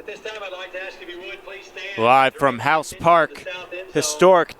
this time, I'd like to ask if you would please stand. Live from House Park, historic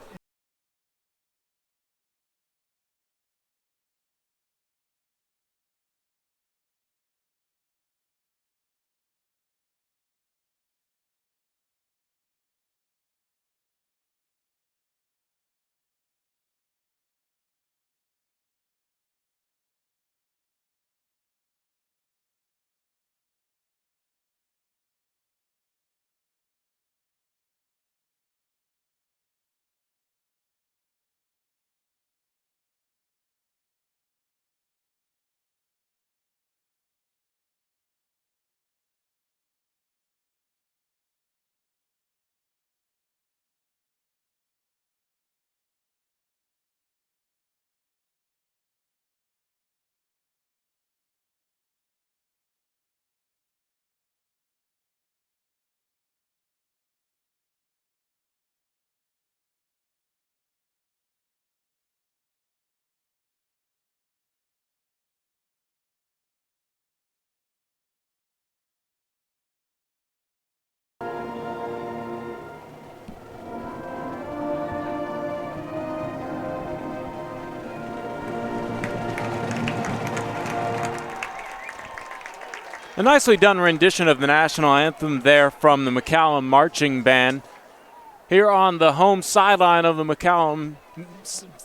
A nicely done rendition of the national anthem there from the McCallum Marching Band. Here on the home sideline of the McCallum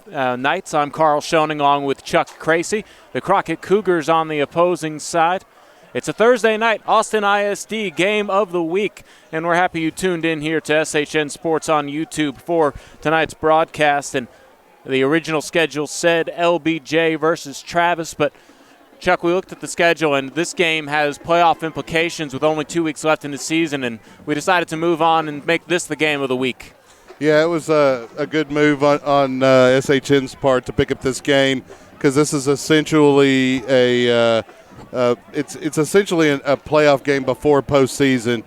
Knights, I'm Karl Schoening along with Chuck Kracy. The Crockett Cougars on the opposing side. It's a Thursday night Austin ISD game of the week, and we're happy you tuned in here to SHN Sports on YouTube for tonight's broadcast. And the original schedule said LBJ versus Travis, but Chuck, we looked at the schedule, and this game has playoff implications with only 2 weeks left in the season, and we decided to move on and make this the game of the week. Yeah, it was a good move on SHN's part to pick up this game because this is essentially it's essentially a playoff game before postseason.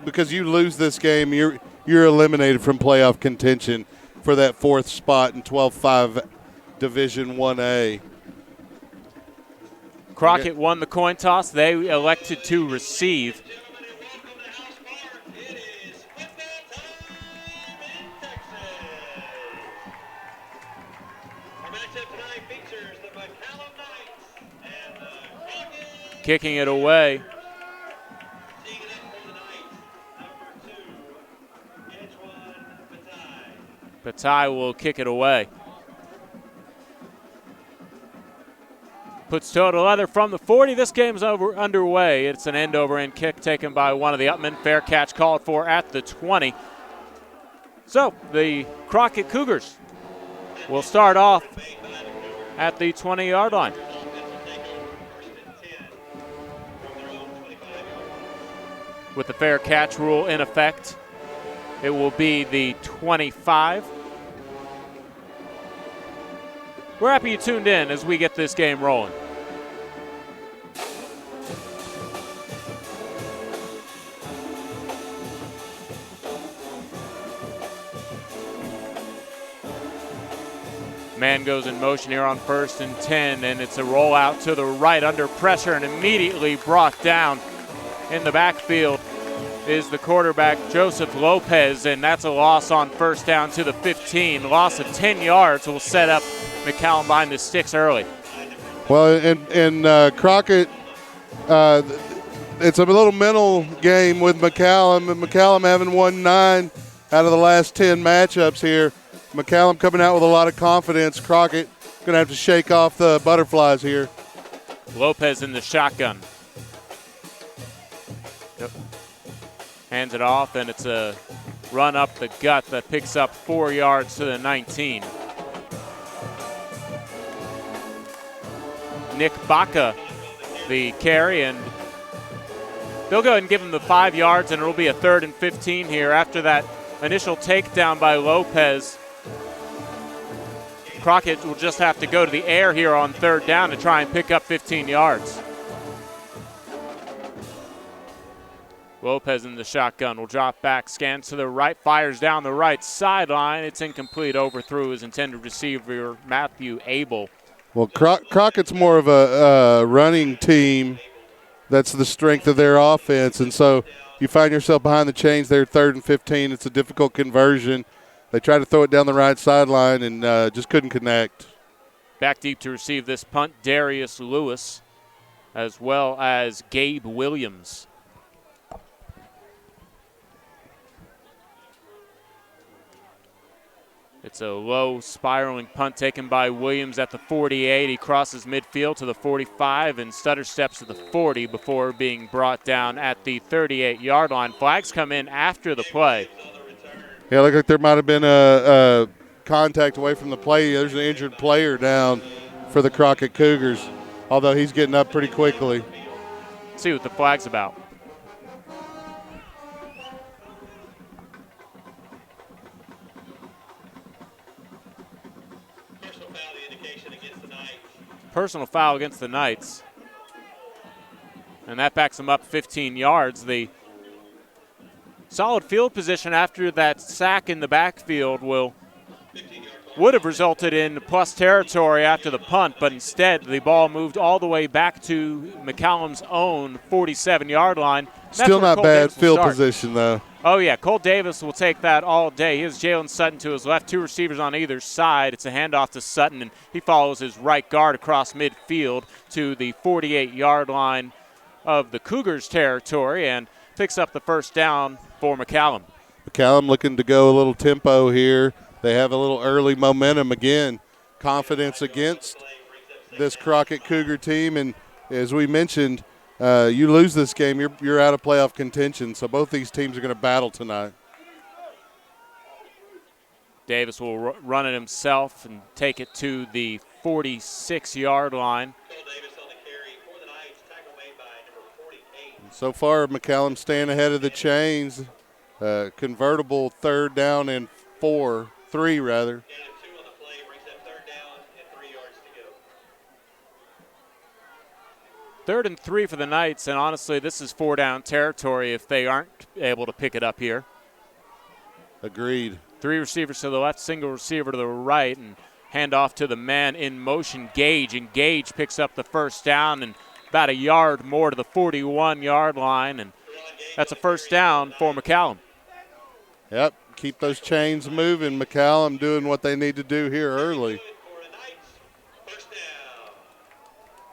Because you lose this game, you're eliminated from playoff contention for that fourth spot in 12-5 Division 1A. Crockett won the coin toss. They elected to receive. Kicking it away. Bataille will kick it away. Puts toe to leather from the 40. This game's underway. It's an end-over-end kick taken by one of the Upmen. Fair catch called for at the 20. So the Crockett Cougars will start off at the 20-yard line. With the fair catch rule in effect, it will be the 25. We're happy you tuned in as we get this game rolling. Man goes in motion here on 1st and 10, and it's a rollout to the right under pressure and immediately brought down in the backfield is the quarterback, Joseph Lopez, and that's a loss on 1st down to the 15. Loss of 10 yards will set up McCallum behind the sticks early. Well, in Crockett, it's a little mental game with McCallum. And McCallum having won 9 out of the last 10 matchups here. McCallum coming out with a lot of confidence. Crockett going to have to shake off the butterflies here. Lopez in the shotgun. Yep. Hands it off, and it's a run up the gut that picks up 4 yards to the 19. Nick Baca, the carry, and they'll go ahead and give him the 5 yards, and it'll be a 3rd and 15 here after that initial takedown by Lopez. Crockett will just have to go to the air here on 3rd down to try and pick up 15 yards. Lopez in the shotgun will drop back, scans to the right, fires down the right sideline. It's incomplete, overthrew his intended receiver, Matthew Abel. Well, Crockett's more of a running team. That's the strength of their offense, and so you find yourself behind the chains there, 3rd and 15. It's a difficult conversion. They tried to throw it down the right sideline and just couldn't connect. Back deep to receive this punt, Darius Lewis, as well as Gabe Williams. It's a low spiraling punt taken by Williams at the 48. He crosses midfield to the 45 and stutter steps to the 40 before being brought down at the 38-yard line. Flags come in after the play. Yeah, looked like there might have been a contact away from the play. There's an injured player down for the Crockett Cougars, although he's getting up pretty quickly. Let's see what the flag's about. Personal foul against the Knights. And that backs them up 15 yards. The solid field position after that sack in the backfield would have resulted in plus territory after the punt, but instead the ball moved all the way back to McCallum's own 47-yard line. Still not bad field position, though. Oh, yeah, Cole Davis will take that all day. Here's Jalen Sutton to his left, 2 receivers on either side. It's a handoff to Sutton, and he follows his right guard across midfield to the 48-yard line of the Cougars' territory and picks up the first down for McCallum. McCallum looking to go a little tempo here. They have a little early momentum again. Confidence against this Crockett Cougar team, and as we mentioned, you lose this game, you're out of playoff contention. So both these teams are going to battle tonight. Davis will run it himself and take it to the 46-yard line. And so far, McCallum staying ahead of the chains. Convertible 3rd down and 3 rather. 3rd and 3 for the Knights, and honestly, this is 4-down territory if they aren't able to pick it up here. Agreed. 3 receivers to the left, single receiver to the right, and hand off to the man in motion, Gage. And Gage picks up the first down and about a yard more to the 41-yard line, and that's a first down for McCallum. Yep, keep those chains moving. McCallum doing what they need to do here early.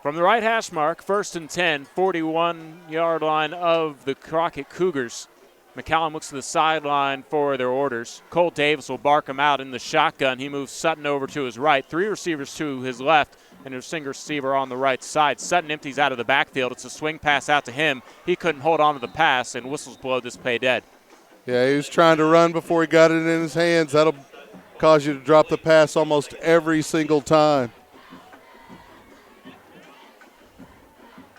From the right hash mark, 1st and 10, 41-yard line of the Crockett Cougars. McCallum looks to the sideline for their orders. Cole Davis will bark him out in the shotgun. He moves Sutton over to his right. 3 receivers to his left and a single receiver on the right side. Sutton empties out of the backfield. It's a swing pass out to him. He couldn't hold on to the pass, and whistles blow this play dead. Yeah, he was trying to run before he got it in his hands. That'll cause you to drop the pass almost every single time.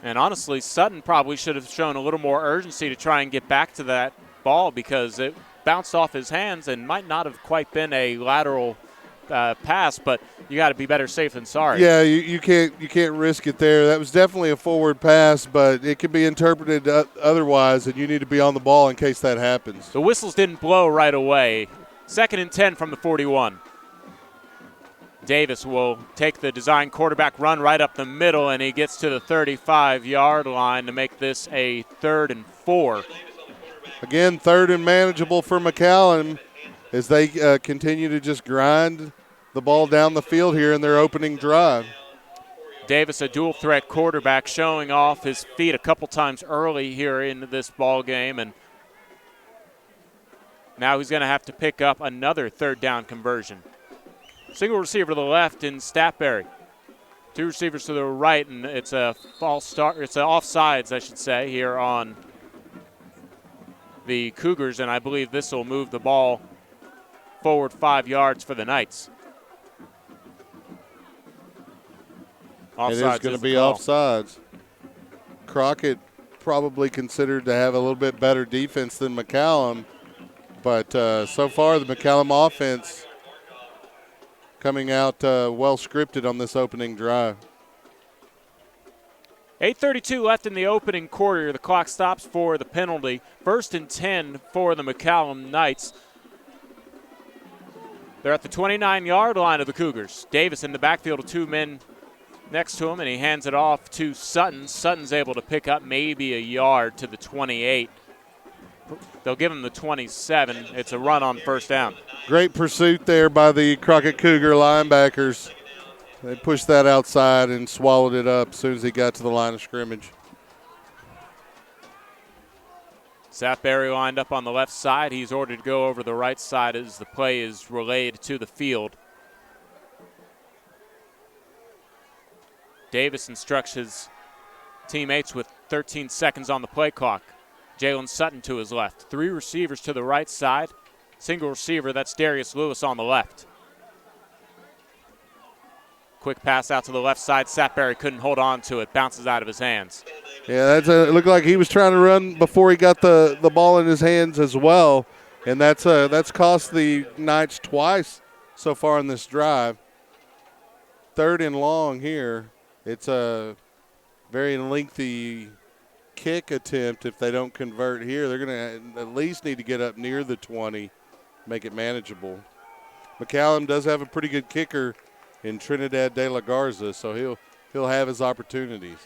And honestly, Sutton probably should have shown a little more urgency to try and get back to that ball because it bounced off his hands and might not have quite been a lateral pass, but you got to be better safe than sorry. Yeah, you can't risk it there. That was definitely a forward pass, but it could be interpreted otherwise, and you need to be on the ball in case that happens. The whistles didn't blow right away. 2nd and 10 from the 41. Davis will take the design quarterback run right up the middle, and he gets to the 35-yard line to make this a 3rd and 4. Again, 3rd and manageable for McCallum as they continue to just grind the ball down the field here in their opening drive. Davis, a dual-threat quarterback, showing off his feet a couple times early here in this ball game, and now he's going to have to pick up another 3rd down conversion. Single receiver to the left in Statberry. 2 receivers to the right, and it's a false start. It's an offsides, I should say, here on the Cougars, and I believe this will move the ball forward 5 yards for the Knights. Offsides it is going to be offsides. Crockett probably considered to have a little bit better defense than McCallum, but so far the McCallum offense coming out well scripted on this opening drive. 8:32 left in the opening quarter. The clock stops for the penalty. 1st and 10 for the McCallum Knights. They're at the 29-yard line of the Cougars. Davis in the backfield with 2 men next to him, and he hands it off to Sutton. Sutton's able to pick up maybe a yard to the 28. they'll give him the 27. It's a run on first down. Great pursuit there by the Crockett Cougar linebackers. They pushed that outside and swallowed it up as soon as he got to the line of scrimmage. Sapberry lined up on the left side. He's ordered to go over the right side as the play is relayed to the field. Davis instructs his teammates with 13 seconds on the play clock. Jalen Sutton to his left. 3 receivers to the right side. Single receiver, that's Darius Lewis on the left. Quick pass out to the left side. Sapberry couldn't hold on to it. Bounces out of his hands. Yeah, it looked like he was trying to run before he got the ball in his hands as well. And that's cost the Knights twice so far in this drive. 3rd and long here. It's a very lengthy kick attempt. If they don't convert here, they're going to at least need to get up near the 20, make it manageable. McCallum does have a pretty good kicker in Trinidad De La Garza, so he'll have his opportunities.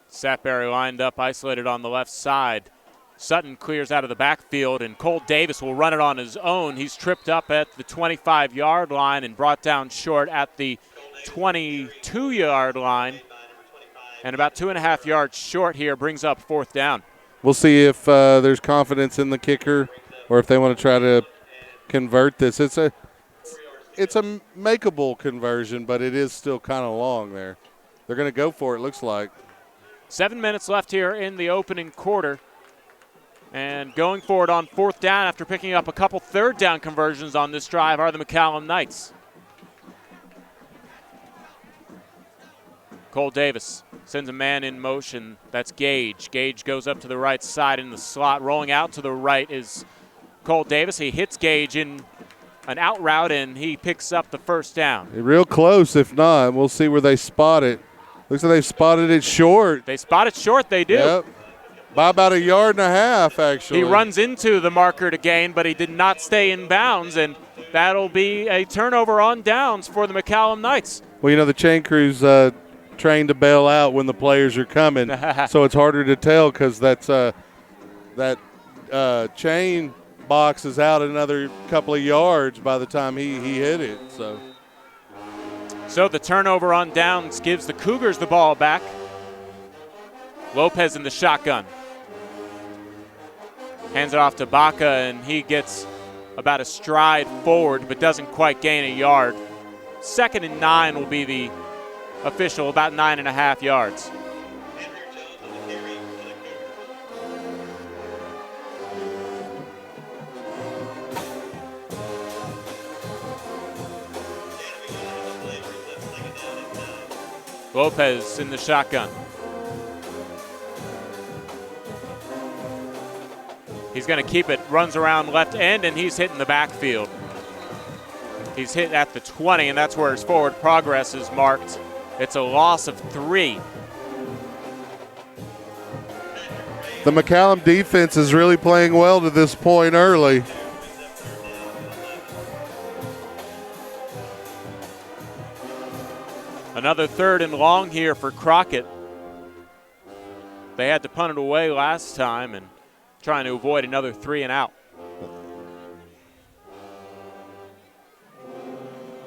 Sapberry lined up, isolated on the left side. Sutton clears out of the backfield, and Cole Davis will run it on his own. He's tripped up at the 25-yard line and brought down short at the 22-yard line. And about 2.5 yards short here brings up 4th down. We'll see if there's confidence in the kicker or if they want to try to convert this. It's a makeable conversion, but it is still kind of long there. They're going to go for it, looks like. 7 minutes left here in the opening quarter. And going forward on 4th down after picking up a couple 3rd down conversions on this drive are the McCallum Knights. Cole Davis sends a man in motion. That's Gage. Gage goes up to the right side in the slot. Rolling out to the right is Cole Davis. He hits Gage in an out route, and he picks up the 1st down. Real close, if not. We'll see where they spot it. Looks like they spotted it short. They spot it short, they do. Yep. By about 1.5 yards, actually. He runs into the marker to gain, but he did not stay in bounds, and that'll be a turnover on downs for the McCallum Knights. Well, the chain crew's trained to bail out when the players are coming, so it's harder to tell because that chain box is out another couple of yards by the time he hit it. So the turnover on downs gives the Cougars the ball back. Lopez in the shotgun. Hands it off to Baca, and he gets about a stride forward but doesn't quite gain a yard. 2nd and 9 will be the official, about 9.5 yards. Lopez in the shotgun. He's going to keep it, runs around left end, and he's hitting the backfield. He's hit at the 20, and that's where his forward progress is marked. It's a loss of 3. The McCallum defense is really playing well to this point early. Another 3rd and long here for Crockett. They had to punt it away last time and trying to avoid another 3 and out.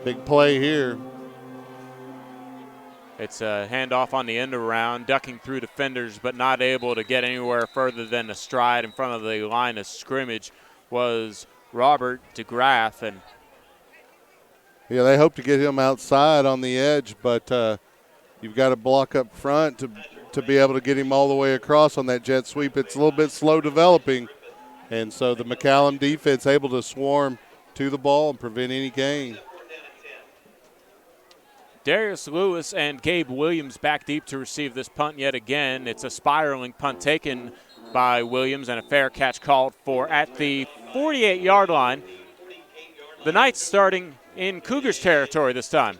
Big play here. It's a handoff on the end around, ducking through defenders but not able to get anywhere further than a stride in front of the line of scrimmage was Robert DeGraff. And yeah, they hope to get him outside on the edge, but you've got to block up front to be able to get him all the way across on that jet sweep. It's a little bit slow developing, and so the McCallum defense able to swarm to the ball and prevent any gain. Darius Lewis and Gabe Williams back deep to receive this punt yet again. It's a spiraling punt taken by Williams and a fair catch called for at the 48-yard line. The Knights starting in Cougars territory this time.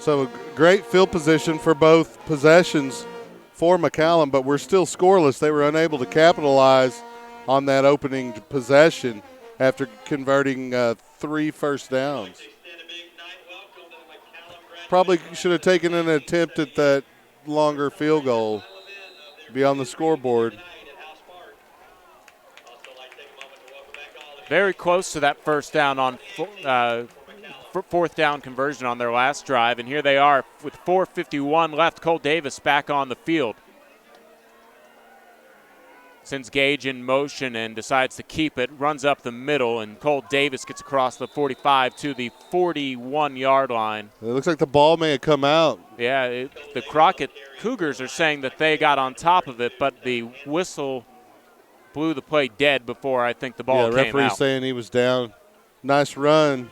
So a great field position for both possessions for McCallum, but we're still scoreless. They were unable to capitalize on that opening possession after converting 3 first downs. Probably should have taken an attempt at that longer field goal, be on the scoreboard. Very close to that first down on fourth down conversion on their last drive, and here they are with 4:51 left. Cole Davis back on the field. Sends Gage in motion and decides to keep it, runs up the middle, and Cole Davis gets across the 45 to the 41-yard line. It looks like the ball may have come out. Yeah, the Crockett Cougars are saying that they got on top of it, but the whistle blew the play dead before I think the ball came out. Yeah, referee saying he was down. Nice run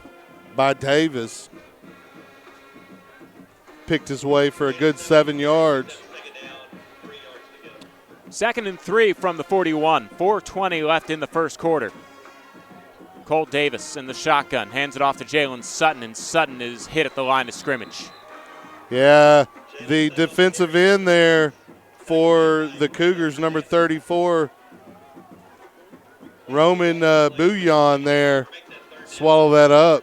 by Davis. Picked his way for a good 7 yards. 2nd and 3 from the 41. 4:20 left in the first quarter. Cole Davis in the shotgun. Hands it off to Jalen Sutton, and Sutton is hit at the line of scrimmage. Yeah, the defensive end there for the Cougars, number 34, Roman Bouillon there, swallow that up.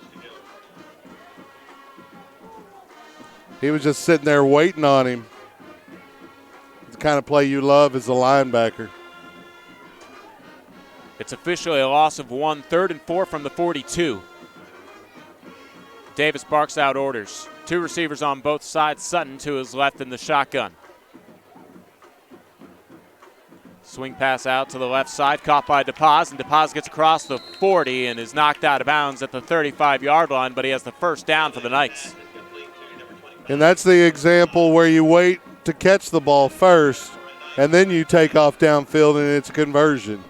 He was just sitting there waiting on him. Kind of play you love as a linebacker. It's officially a loss of 1. 3rd and 4 from the 42. Davis barks out orders. 2 receivers on both sides. Sutton to his left in the shotgun. Swing pass out to the left side, caught by DePaz, and DePaz gets across the 40 and is knocked out of bounds at the 35-yard line, but he has the first down for the Knights. And that's the example where you wait to catch the ball first, and then you take off downfield, and it's a conversion.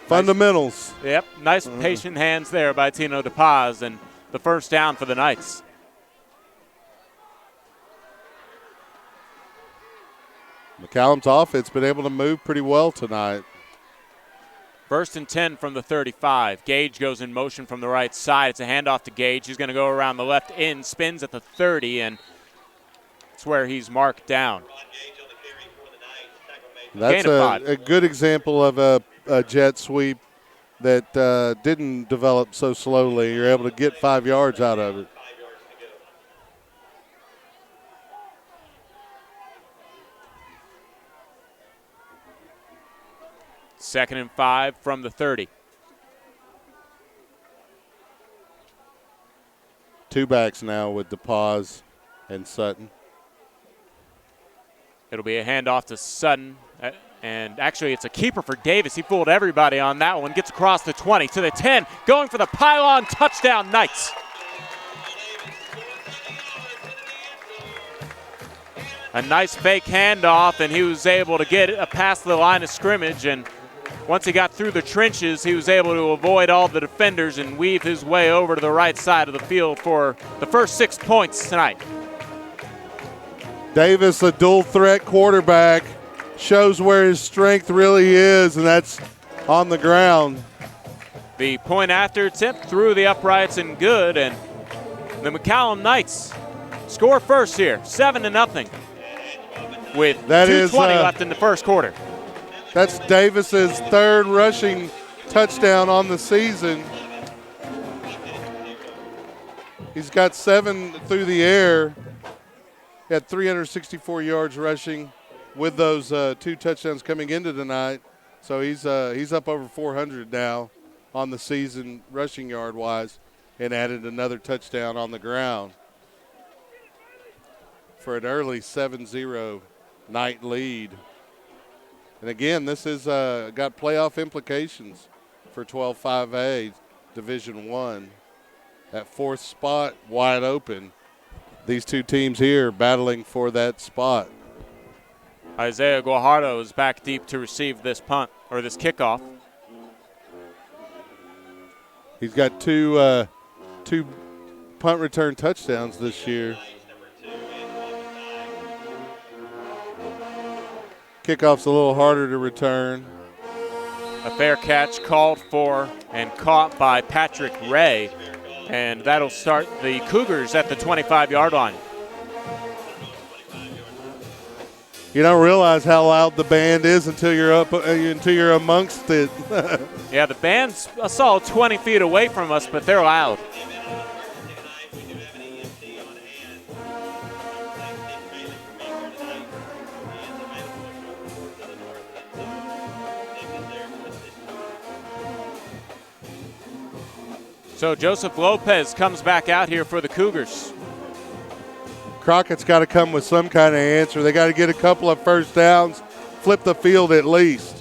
Fundamentals. Yep, nice patient hands there by Tino DePaz, and the first down for the Knights. McCallum's offense been able to move pretty well tonight. 1st and 10 from the 35. Gage goes in motion from the right side. It's a handoff to Gage. He's going to go around the left end, spins at the 30, and that's where he's marked down. That's a good example of a jet sweep that didn't develop so slowly. You're able to get 5 yards out of it. Second and 5 from the 30. 2 backs now with DePaz and Sutton. It'll be a handoff to Sutton, and actually it's a keeper for Davis. He fooled everybody on that one. Gets across the 20 to the 10, going for the pylon touchdown, Knights. A nice fake handoff, and he was able to get it past the line of scrimmage, and once he got through the trenches, he was able to avoid all the defenders and weave his way over to the right side of the field for the first 6 points tonight. Davis, a dual-threat quarterback, shows where his strength really is, and that's on the ground. The point after attempt through the uprights and good, and the McCallum Knights score first here, 7-0, with 2:20 left in the first quarter. That's Davis's 3rd rushing touchdown on the season. He's got 7 through the air. He had 364 yards rushing with those 2 touchdowns coming into tonight. So he's up over 400 now on the season rushing yard-wise, and added another touchdown on the ground for an early 7-0 Knight lead. And again, this has got playoff implications for 12-5A Division I. That 4th spot wide open. These 2 teams here battling for that spot. Isaiah Guajardo is back deep to receive this punt, or this kickoff. He's got two punt return touchdowns this year. Kickoff's a little harder to return. A fair catch called for and caught by Patrick Ray, and that'll start the Cougars at the 25-yard line. You don't realize how loud the band is until you're amongst it. Yeah, the band's a solid 20 feet away from us, but they're loud. So Joseph Lopez comes back out here for the Cougars. Crockett's got to come with some kind of answer. They got to get a couple of first downs, flip the field at least.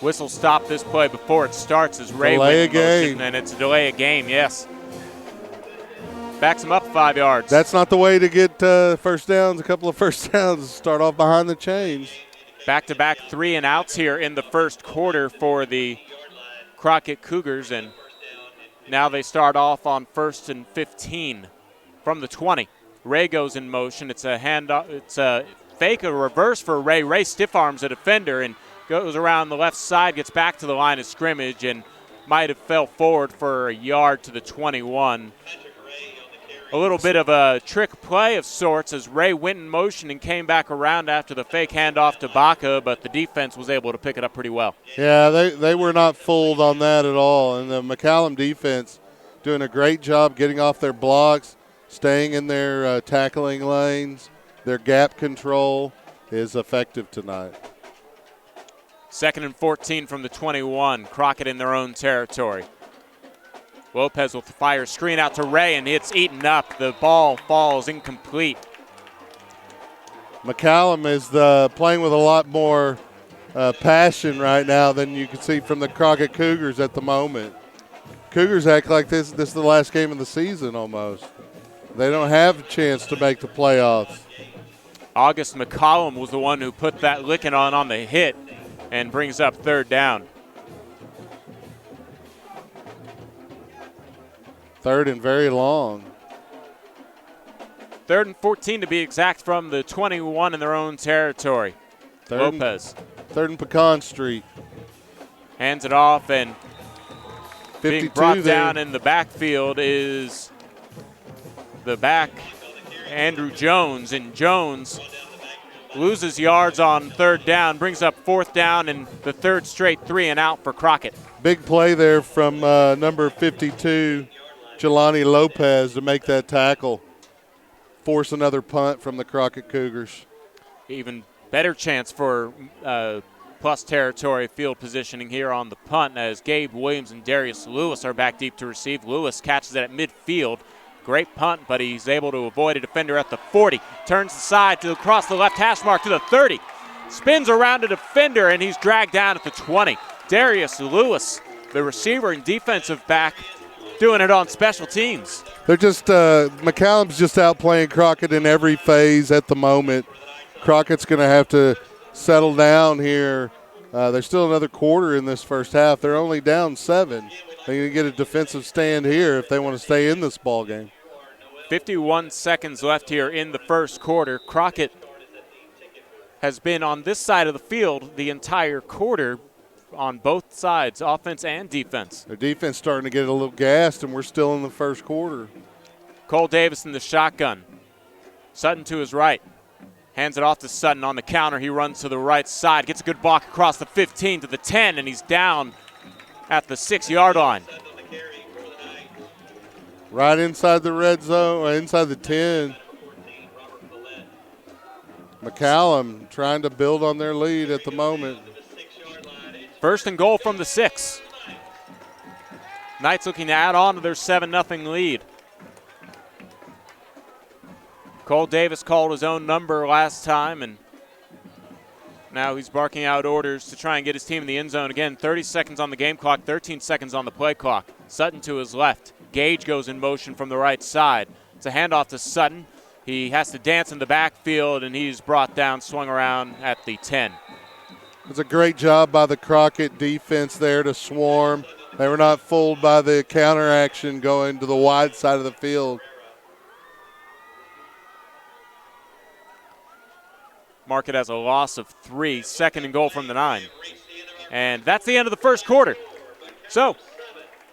Whistle stop this play before it starts as Ray delay went in motion, and it's a delay of game, yes. Backs him up 5 yards. That's not the way to get first downs, a couple of first downs, start off behind the chains. Back-to-back 3 and outs here in the first quarter for the Crockett Cougars, and now they start off on 1st and 15 from the 20. Ray goes in motion. It's a handoff. It's a fake, a reverse for Ray. Ray stiff arms a defender and goes around the left side, gets back to the line of scrimmage, and might have fell forward for a yard to the 21. A little bit of a trick play of sorts as Ray went in motion and came back around after the fake handoff to Baca, but the defense was able to pick it up pretty well. Yeah, they were not fooled on that at all. And the McCallum defense doing a great job getting off their blocks, staying in their tackling lanes. Their gap control is effective tonight. 2nd and 14 from the 21. Crockett in their own territory. Lopez will fire screen out to Ray, and it's eaten up. The ball falls incomplete. McCallum is playing with a lot more passion right now than you can see from the Crockett Cougars at the moment. Cougars act like this is the last game of the season almost. They don't have a chance to make the playoffs. August McCallum was the one who put that licking on the hit and brings up 3rd down. 3rd and very long. 3rd and 14 to be exact from the 21 in their own territory. Lopez. 3rd and Pecan Street. Hands it off, and being brought there. down in the backfield is the back, Andrew Jones. And Jones loses yards on 3rd down, brings up 4th down and the 3rd straight 3 and out for Crockett. Big play there from number 52, Jelani Lopez, to make that tackle. Force another punt from the Crockett Cougars. Even better chance for plus territory field positioning here on the punt as Gabe Williams and Darius Lewis are back deep to receive. Lewis catches it at midfield. Great punt, but he's able to avoid a defender at the 40. Turns the side to across the left hash mark to the 30. Spins around a defender, and he's dragged down at the 20. Darius Lewis, the receiver and defensive back, doing it on special teams. They're just McCallum's just outplaying Crockett in every phase at the moment. Crockett's going to have to settle down here. There's still another quarter in this first half. They're only down 7. They're going to get a defensive stand here if they want to stay in this ball game. 51 seconds left here in the first quarter. Crockett has been on this side of the field the entire quarter on both sides, offense and defense. Their defense starting to get a little gassed, and we're still in the first quarter. Cole Davis in the shotgun. Sutton to his right. Hands it off to Sutton on the counter. He runs to the right side, gets a good block across the 15 to the 10, and he's down at the 6-yard line. Right inside the red zone, inside the 10. McCallum trying to build on their lead at the moment. 1st and goal from the 6. Knights looking to add on to their 7-0 lead. Cole Davis called his own number last time, and now he's barking out orders to try and get his team in the end zone. Again, 30 seconds on the game clock, 13 seconds on the play clock. Sutton to his left. Gage goes in motion from the right side. It's a handoff to Sutton. He has to dance in the backfield, and he's brought down, swung around at the 10. It's a great job by the Crockett defense there to swarm. They were not fooled by the counter action going to the wide side of the field. Mark it as a loss of 3. 2nd and goal from the 9. And that's the end of the first quarter. So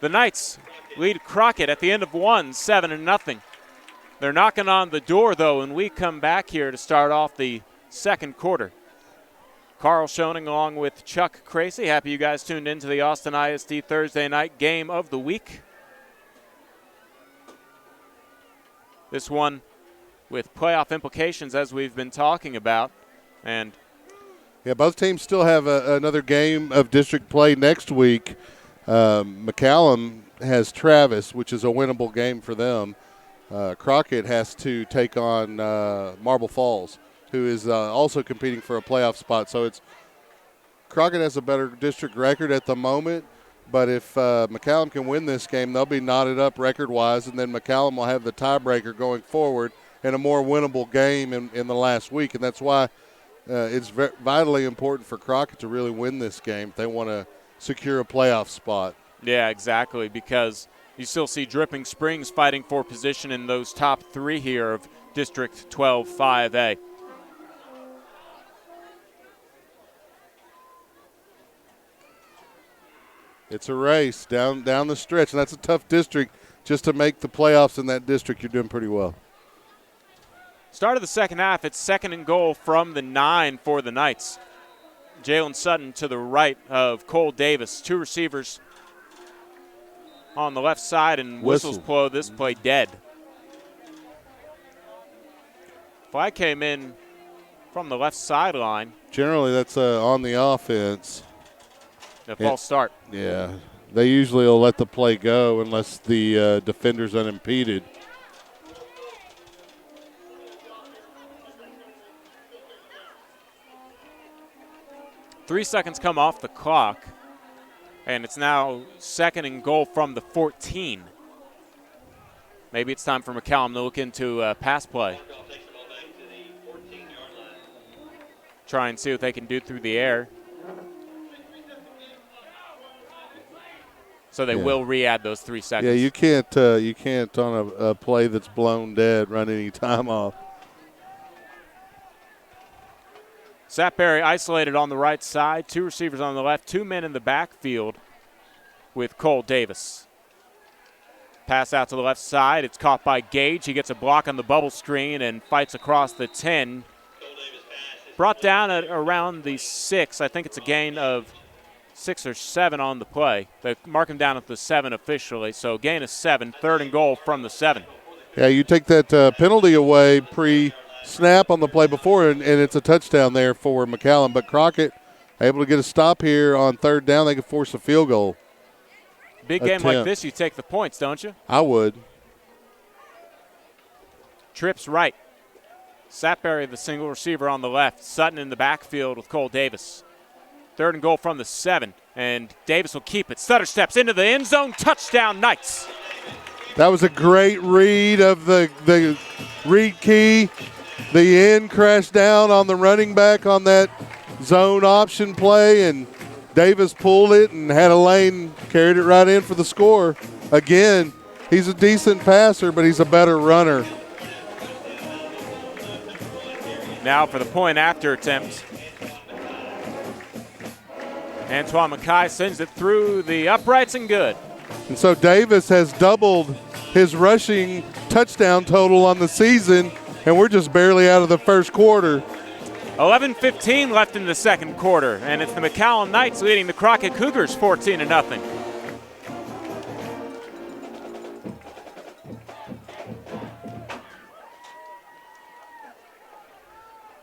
the Knights lead Crockett at the end of 1, 7-0. They're knocking on the door, though, and we come back here to start off the second quarter. Karl Schoening along with Chuck Kracy. Happy you guys tuned into the Austin ISD Thursday night game of the week. This one with playoff implications, as we've been talking about. And yeah, both teams still have another game of district play next week. McCallum has Travis, which is a winnable game for them. Crockett has to take on Marble Falls, who is also competing for a playoff spot. So Crockett has a better district record at the moment, but if McCallum can win this game, they'll be knotted up record-wise, and then McCallum will have the tiebreaker going forward and a more winnable game in the last week. And that's why it's vitally important for Crockett to really win this game if they want to secure a playoff spot. Yeah, exactly, because you still see Dripping Springs fighting for position in those top three here of District 12 5A. It's a race down the stretch, and that's a tough district. Just to make the playoffs in that district, you're doing pretty well. Start of the second half, it's 2nd and goal from the 9 for the Knights. Jalen Sutton to the right of Cole Davis. 2 receivers on the left side, and whistles blow this play dead. Flag came in from the left sideline. Generally, that's on the offense. A false start. Yeah. They usually will let the play go unless the defender's unimpeded. Three seconds come off the clock, and it's now 2nd and goal from the 14. Maybe it's time for McCallum to look into pass play. Try and see what they can do through the air. So they will re-add those 3 seconds. Yeah, you can't on a play that's blown dead run any time off. Sapberry isolated on the right side, 2 receivers on the left, 2 men in the backfield with Cole Davis. Pass out to the left side. It's caught by Gage. He gets a block on the bubble screen and fights across the 10. Brought down at around the 6. I think it's a gain of 6 or 7 on the play. They mark him down at the 7 officially, so gain of 7, 3rd and goal from the 7. Yeah, you take that penalty away pre-snap on the play before, and it's a touchdown there for McCallum. But Crockett able to get a stop here on 3rd down. They can force a field goal. Big game like this, you take the points, don't you? I would. Trips right. Sapberry, the single receiver on the left. Sutton in the backfield with Cole Davis. 3rd and goal from the 7, and Davis will keep it. Sutter steps into the end zone. Touchdown, Knights. That was a great read of the read key. The end crashed down on the running back on that zone option play, and Davis pulled it and had a lane, carried it right in for the score. Again, he's a decent passer, but he's a better runner. Now for the point after attempt. Antoine Mackay sends it through the uprights and good. And so Davis has doubled his rushing touchdown total on the season, and we're just barely out of the first quarter. 11:15 left in the second quarter, and it's the McCallum Knights leading the Crockett Cougars 14-0.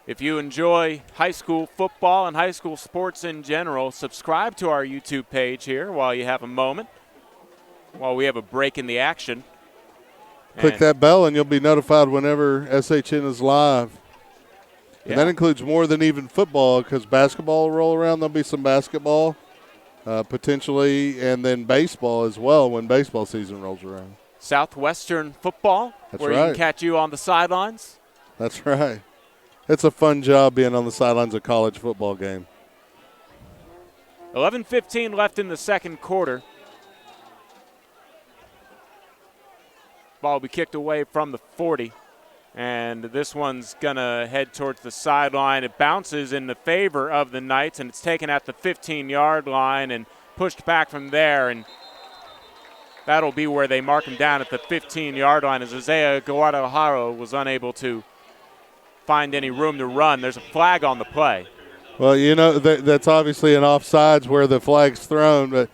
If you enjoy high school football and high school sports in general, subscribe to our YouTube page here while you have a moment, while we have a break in the action. Click that bell and you'll be notified whenever SHN is live. And that includes more than even football, because basketball will roll around. There'll be some basketball potentially, and then baseball as well when baseball season rolls around. Southwestern football, where you can catch you on the sidelines. That's right. It's a fun job being on the sidelines of a college football game. 11:15 left in the second quarter. Ball will be kicked away from the 40. And this one's going to head towards the sideline. It bounces in the favor of the Knights, and it's taken at the 15-yard line and pushed back from there. And that'll be where they mark him down at the 15-yard line, as Isaiah Guadalajara was unable to find any room to run. There's a flag on the play. Well, you know, that's obviously an offsides where the flag's thrown, but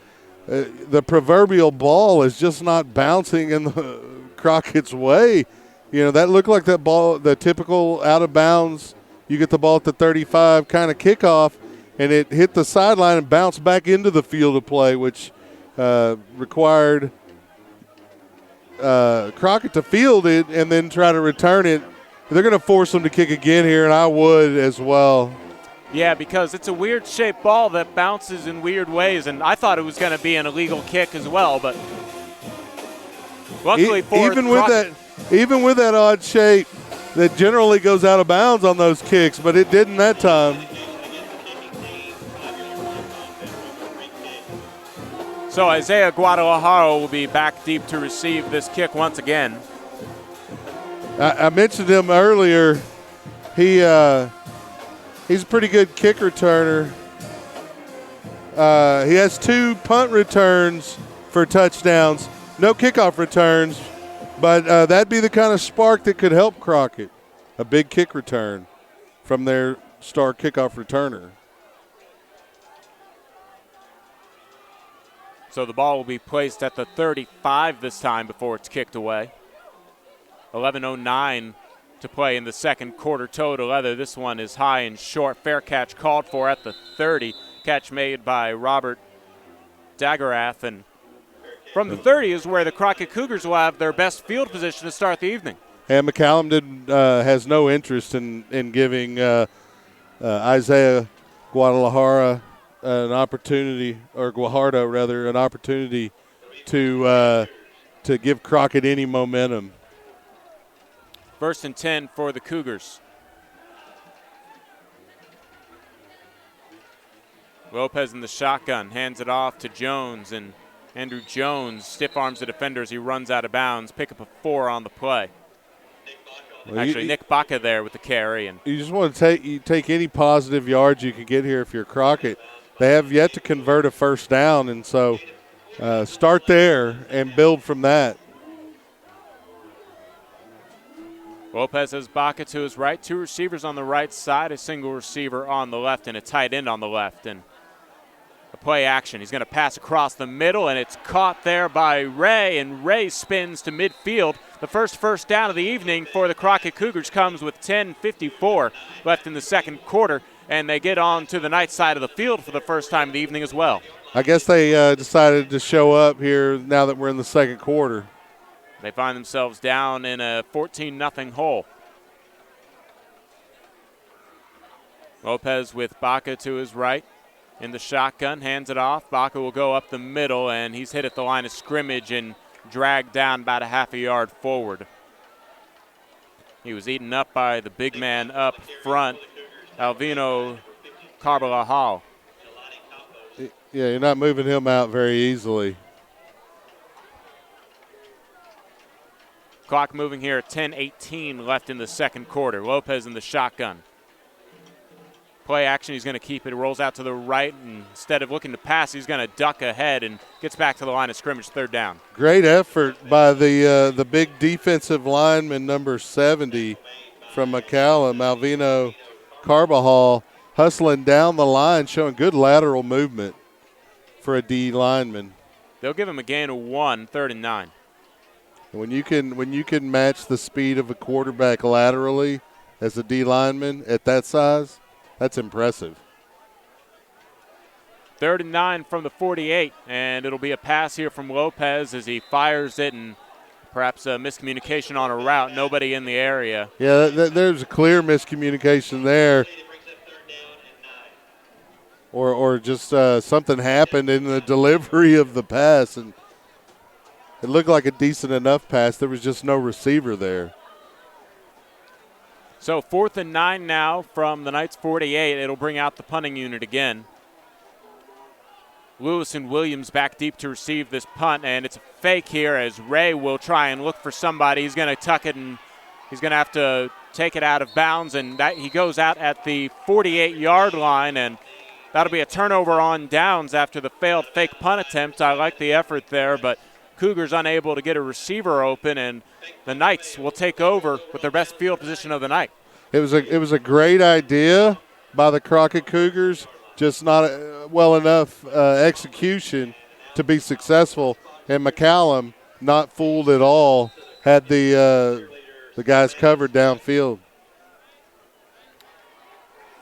the proverbial ball is just not bouncing in the Crockett's way. You know, that looked like that ball, the typical out of bounds, you get the ball at the 35 kind of kickoff, and it hit the sideline and bounced back into the field of play, which required Crockett to field it and then try to return it. They're going to force them to kick again here, and I would as well. Yeah, because it's a weird-shaped ball that bounces in weird ways, and I thought it was going to be an illegal kick as well, but luckily for even with that odd shape that generally goes out of bounds on those kicks, but it didn't that time. So Isaiah Guadalajara will be back deep to receive this kick once again. I mentioned him earlier. He's a pretty good kick returner. He has 2 punt returns for touchdowns, no kickoff returns, but that'd be the kind of spark that could help Crockett, a big kick return from their star kickoff returner. So the ball will be placed at the 35 this time before it's kicked away. 11:09 to play in the second quarter total. This one is high and short. Fair catch called for at the 30. Catch made by Robert Daggerath. And from the 30 is where the Crockett Cougars will have their best field position to start the evening. And McCallum has no interest in giving Isaiah Guadalajara an opportunity, or Guajardo rather, an opportunity to give Crockett any momentum. 1st and 10 for the Cougars. Lopez in the shotgun, hands it off to Jones, and Andrew Jones stiff arms the defender as he runs out of bounds. Pick up a 4 on the play. Well, Nick Baca there with the carry. And you just want to take any positive yards you can get here if you're Crockett. They have yet to convert a first down, and so start there and build from that. Lopez has Baca to his right, 2 receivers on the right side, a single receiver on the left, and a tight end on the left. And a play action. He's going to pass across the middle, and it's caught there by Ray, and Ray spins to midfield. The first down of the evening for the Crockett Cougars comes with 10:54 left in the second quarter, and they get on to the night side of the field for the first time of the evening as well. I guess they decided to show up here now that we're in the second quarter. They find themselves down in a 14-0 hole. Lopez with Baca to his right in the shotgun, hands it off. Baca will go up the middle, and he's hit at the line of scrimmage and dragged down about a half a yard forward. He was eaten up by the big man up front, Alvino Carvalhal. Yeah, you're not moving him out very easily. Clock moving here at 10:18 left in the second quarter. Lopez in the shotgun. Play action, he's going to keep it. It rolls out to the right, and instead of looking to pass, he's going to duck ahead and gets back to the line of scrimmage, 3rd down. Great effort by the big defensive lineman, number 70 from McCallum, Alvino Carvajal, hustling down the line, showing good lateral movement for a D lineman. They'll give him a gain of 1, 3rd and 9. When you can match the speed of a quarterback laterally as a D lineman at that size, that's impressive. 3rd and 9 from the 48, and it'll be a pass here from Lopez as he fires it, and perhaps a miscommunication on a route. Nobody in the area. Yeah, there's a clear miscommunication there. Or just something happened in the delivery of the pass, and it looked like a decent enough pass. There was just no receiver there. So 4th and 9 now from the Knights 48. It'll bring out the punting unit again. Lewis and Williams back deep to receive this punt, and it's a fake here as Ray will try and look for somebody. He's going to tuck it, and he's going to have to take it out of bounds, and he goes out at the 48-yard line, and that'll be a turnover on downs after the failed fake punt attempt. I like the effort there, but Cougars unable to get a receiver open, and the Knights will take over with their best field position of the night. It was a great idea by the Crockett Cougars, just not well enough execution to be successful. And McCallum, not fooled at all, had the guys covered downfield.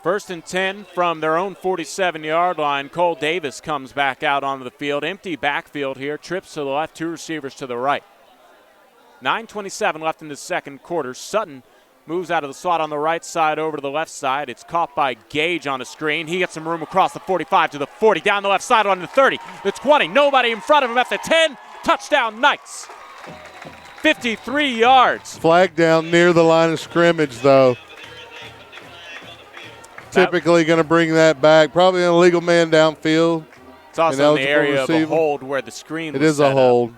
1st and 10 from their own 47-yard line. Cole Davis comes back out onto the field. Empty backfield here. Trips to the left, 2 receivers to the right. 9:27 left in the second quarter. Sutton moves out of the slot on the right side over to the left side. It's caught by Gage on a screen. He gets some room across the 45 to the 40, down the left side on the 30, the 20. Nobody in front of him at the 10. Touchdown Knights. 53 yards. Flag down near the line of scrimmage, though. Typically going to bring that back. Probably an illegal man downfield. It's also in the area of a hold where the screen was set up. It is a hold.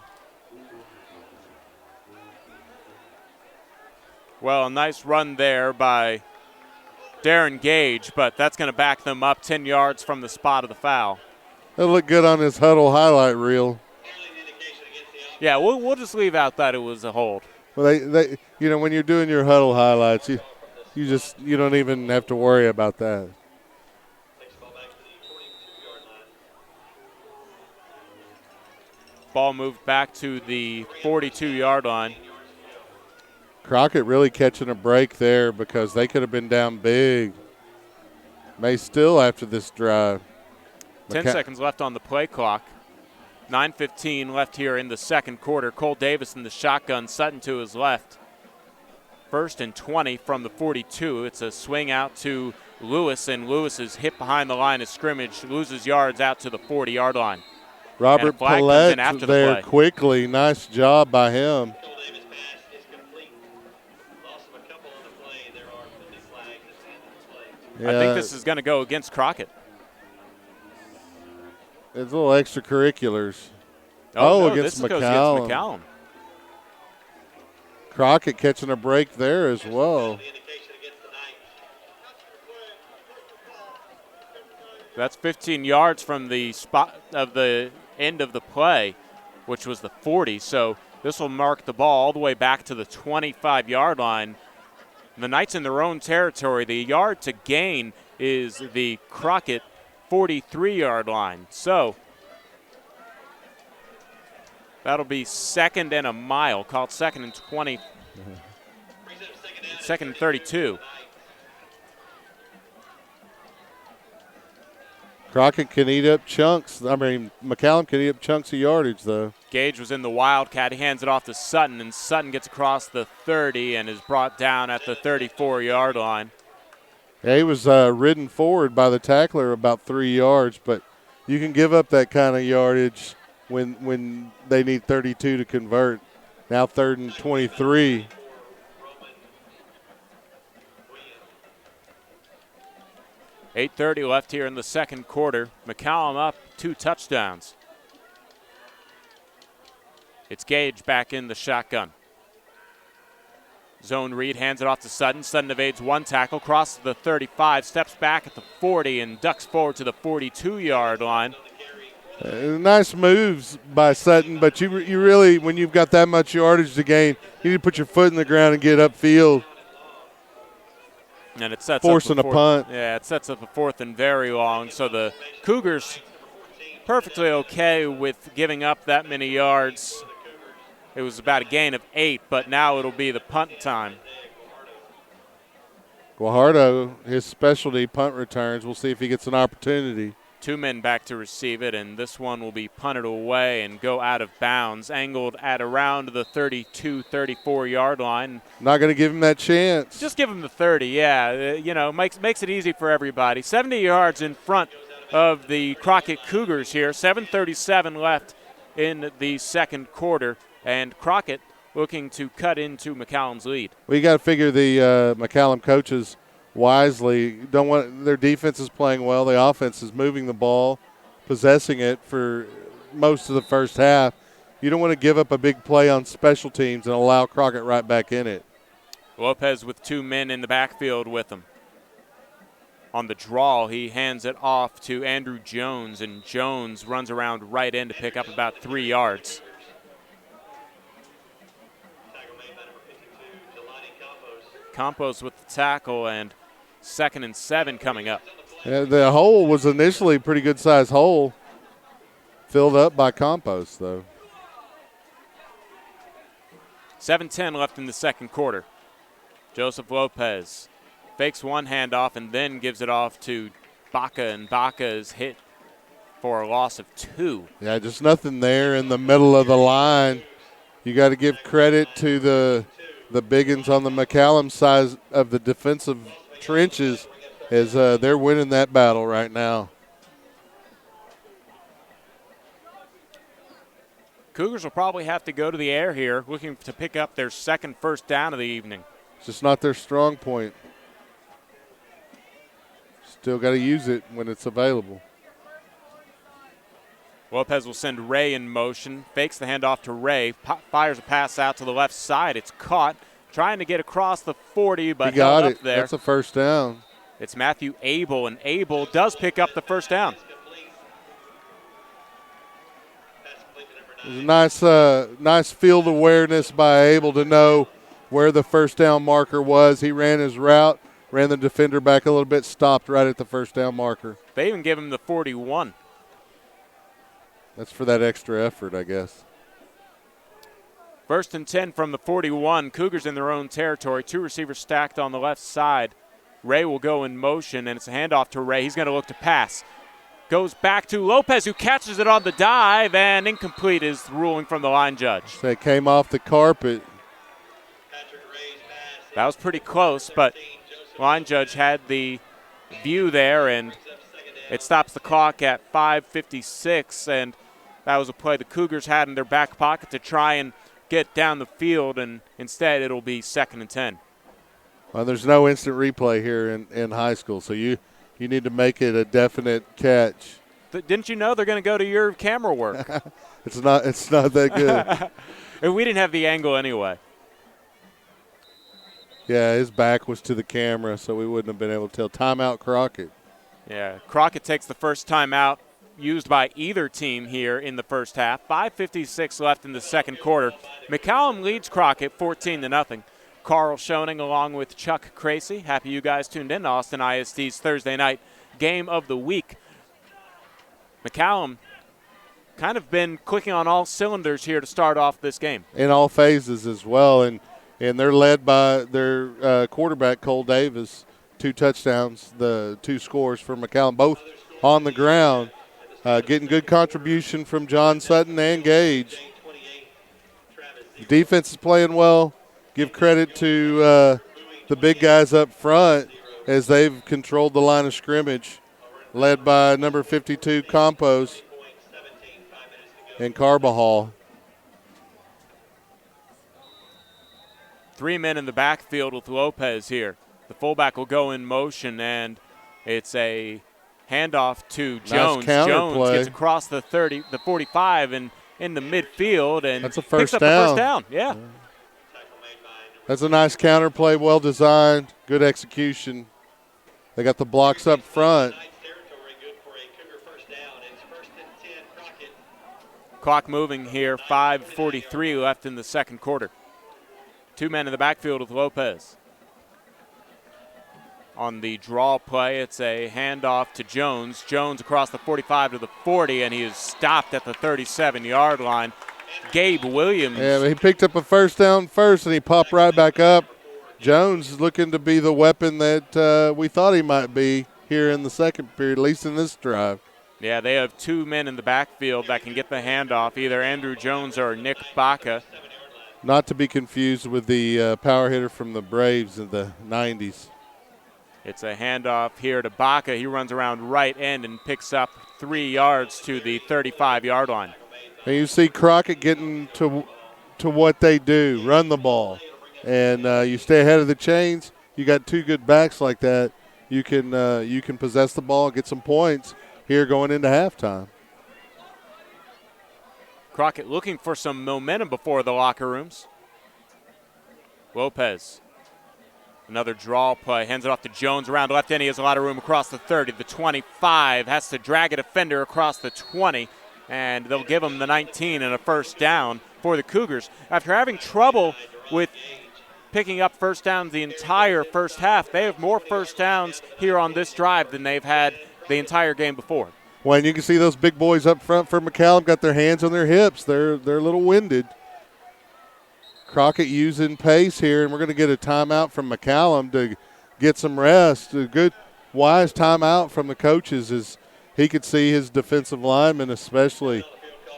Well, a nice run there by Darren Gage, but that's going to back them up 10 yards from the spot of the foul. It'll look good on his huddle highlight reel. Yeah, we'll just leave out that it was a hold. Well, they when you're doing your huddle highlights, you don't even have to worry about that. Ball moved back to the 42-yard line. Crockett really catching a break there because they could have been down big. May still after this drive. 10 seconds left on the play clock. 9:15 left here in the second quarter. Cole Davis in the shotgun, Sutton to his left. 1st and 20 from the 42. It's a swing out to Lewis, and Lewis is hit behind the line of scrimmage, loses yards out to the 40-yard line. Robert Paulette there quickly. Nice job by him. I think this is going to go against Crockett. There's a little extracurriculars. No, against this McCallum. Goes against McCallum. Crockett catching a break there as well. That's 15 yards from the spot of the end of the play, which was the 40. So this will mark the ball all the way back to the 25-yard line. The Knights in their own territory. The yard to gain is the Crockett 43-yard line. So that'll be 2nd and a mile. Called 2nd and 20. 2nd and 32. Crockett can eat up chunks. McCallum can eat up chunks of yardage, though. Gage was in the wildcat. He hands it off to Sutton, and Sutton gets across the 30 and is brought down at the 34-yard line. Yeah, he was ridden forward by the tackler about 3 yards, but you can give up that kind of yardage when they need 32 to convert. Now 3rd and 23. $8:30 left here in the second quarter. McCallum up 2 touchdowns. It's Gage back in the shotgun. Zone read, hands it off to Sutton. Sutton evades 1 tackle, crosses the 35, steps back at the 40, and ducks forward to the 42-yard line. Nice moves by Sutton, but you really, when you've got that much yardage to gain, you need to put your foot in the ground and get upfield. And it sets forcing up a punt. Yeah, it sets up a 4th and very long. So the Cougars perfectly okay with giving up that many yards. It was about a gain of 8, but now it'll be the punt time. Guajardo, his specialty punt returns. We'll see if he gets an opportunity. 2 men back to receive it, and this one will be punted away and go out of bounds, angled at around the 32, 34-yard line. Not going to give him that chance. Just give him the 30, yeah. Makes it easy for everybody. 70 yards in front of the Crockett Cougars here. 7:37 left in the second quarter, and Crockett looking to cut into McCallum's lead. We got to figure the McCallum coaches wisely. Don't want their defense is playing well. The offense is moving the ball, possessing it for most of the first half. You don't want to give up a big play on special teams and allow Crockett right back in it. Lopez with 2 men in the backfield with him. On the draw, he hands it off to Andrew Jones, and Jones runs around right in to pick up about 3 yards. Campos with the tackle, and 2nd and 7 coming up. Yeah, the hole was initially a pretty good size hole. Filled up by Campos, though. 7:10 left in the second quarter. Joseph Lopez fakes one handoff and then gives it off to Baca, and Baca is hit for a loss of 2. Yeah, just nothing there in the middle of the line. you got to give credit to the biggins on the McCallum side of the defensive trenches as they're winning that battle right now. Cougars will probably have to go to the air here, looking to pick up their second first down of the evening. It's just not their strong point. Still got to use it when it's available. Lopez will send Ray in motion, fakes the handoff to Ray, fires a pass out to the left side. It's caught, trying to get across the 40, but he got held it. up there. That's a first down. It's Matthew Abel, and Abel does pick up the first down. It was a nice field awareness by Abel to know where the first down marker was. He ran his route, ran the defender back a little bit, stopped right at the first down marker. They even give him the 41. That's for that extra effort, I guess. First and 10 from the 41. Cougars in their own territory. Two receivers stacked on the left side. Ray will go in motion, and it's a handoff to Ray. He's going to look to pass. Goes back to Lopez, who catches it on the dive, and incomplete is the ruling from the line judge. So it came off the carpet. That was pretty close, but line judge had the view there, and it stops the clock at 5:56, and that was a play the Cougars had in their back pocket to try and get down the field, and instead it'll be 2nd and 10. Well, there's no instant replay here in high school, so you need to make it a definite catch. Didn't you know they're going to go to your camera work? It's not that good. And we didn't have the angle anyway. Yeah, his back was to the camera, so we wouldn't have been able to tell. Timeout, Crockett. Yeah, Crockett takes the first timeout used by either team here in the first half. 5:56 left in the second quarter. McCallum leads Crockett 14-0. Karl Schoening along with Chuck Kracy. Happy you guys tuned in to Austin ISD's Thursday night game of the week. McCallum kind of been clicking on all cylinders here to start off this game. In all phases as well, and they're led by their quarterback, Cole Davis. 2 touchdowns, the 2 scores for McCallum, both on the ground. Getting good contribution from John Sutton and Gage. The defense is playing well. Give credit to the big guys up front as they've controlled the line of scrimmage, led by number 52, Campos, and Carbajal. 3 men in the backfield with Lopez here. The fullback will go in motion, and it's a handoff to Jones. Jones play. Gets across the 30, the 45, and in the midfield, and that's a picks first up down. the first down. Yeah. That's a nice counter play, well designed, good execution. They got the blocks up front. Clock moving here, 5:43 left in the second quarter. 2 men in the backfield with Lopez. On the draw play, it's a handoff to Jones. Jones across the 45 to the 40, and he is stopped at the 37-yard line. Gabe Williams. Yeah, he picked up a first down first, and he popped right back up. Jones is looking to be the weapon that we thought he might be here in the second period, at least in this drive. Yeah, they have 2 men in the backfield that can get the handoff, either Andrew Jones or Nick Baca. Not to be confused with the power hitter from the Braves in the 90s. It's a handoff here to Baca. He runs around right end and picks up 3 yards to the 35-yard line. And you see Crockett getting to what they do, run the ball. And you stay ahead of the chains. You got 2 good backs like that. You can possess the ball, get some points here going into halftime. Crockett looking for some momentum before the locker rooms. Lopez. Another draw play. Hands it off to Jones around left end. He has a lot of room across the 30, the 25. Has to drag a defender across the 20. And they'll give him the 19 and a first down for the Cougars. After having trouble with picking up first downs the entire first half, they have more first downs here on this drive than they've had the entire game before. Well, and you can see those big boys up front for McCallum got their hands on their hips. They're a little winded. Crockett using pace here, and we're going to get a timeout from McCallum to get some rest. A good, wise timeout from the coaches as he could see his defensive linemen especially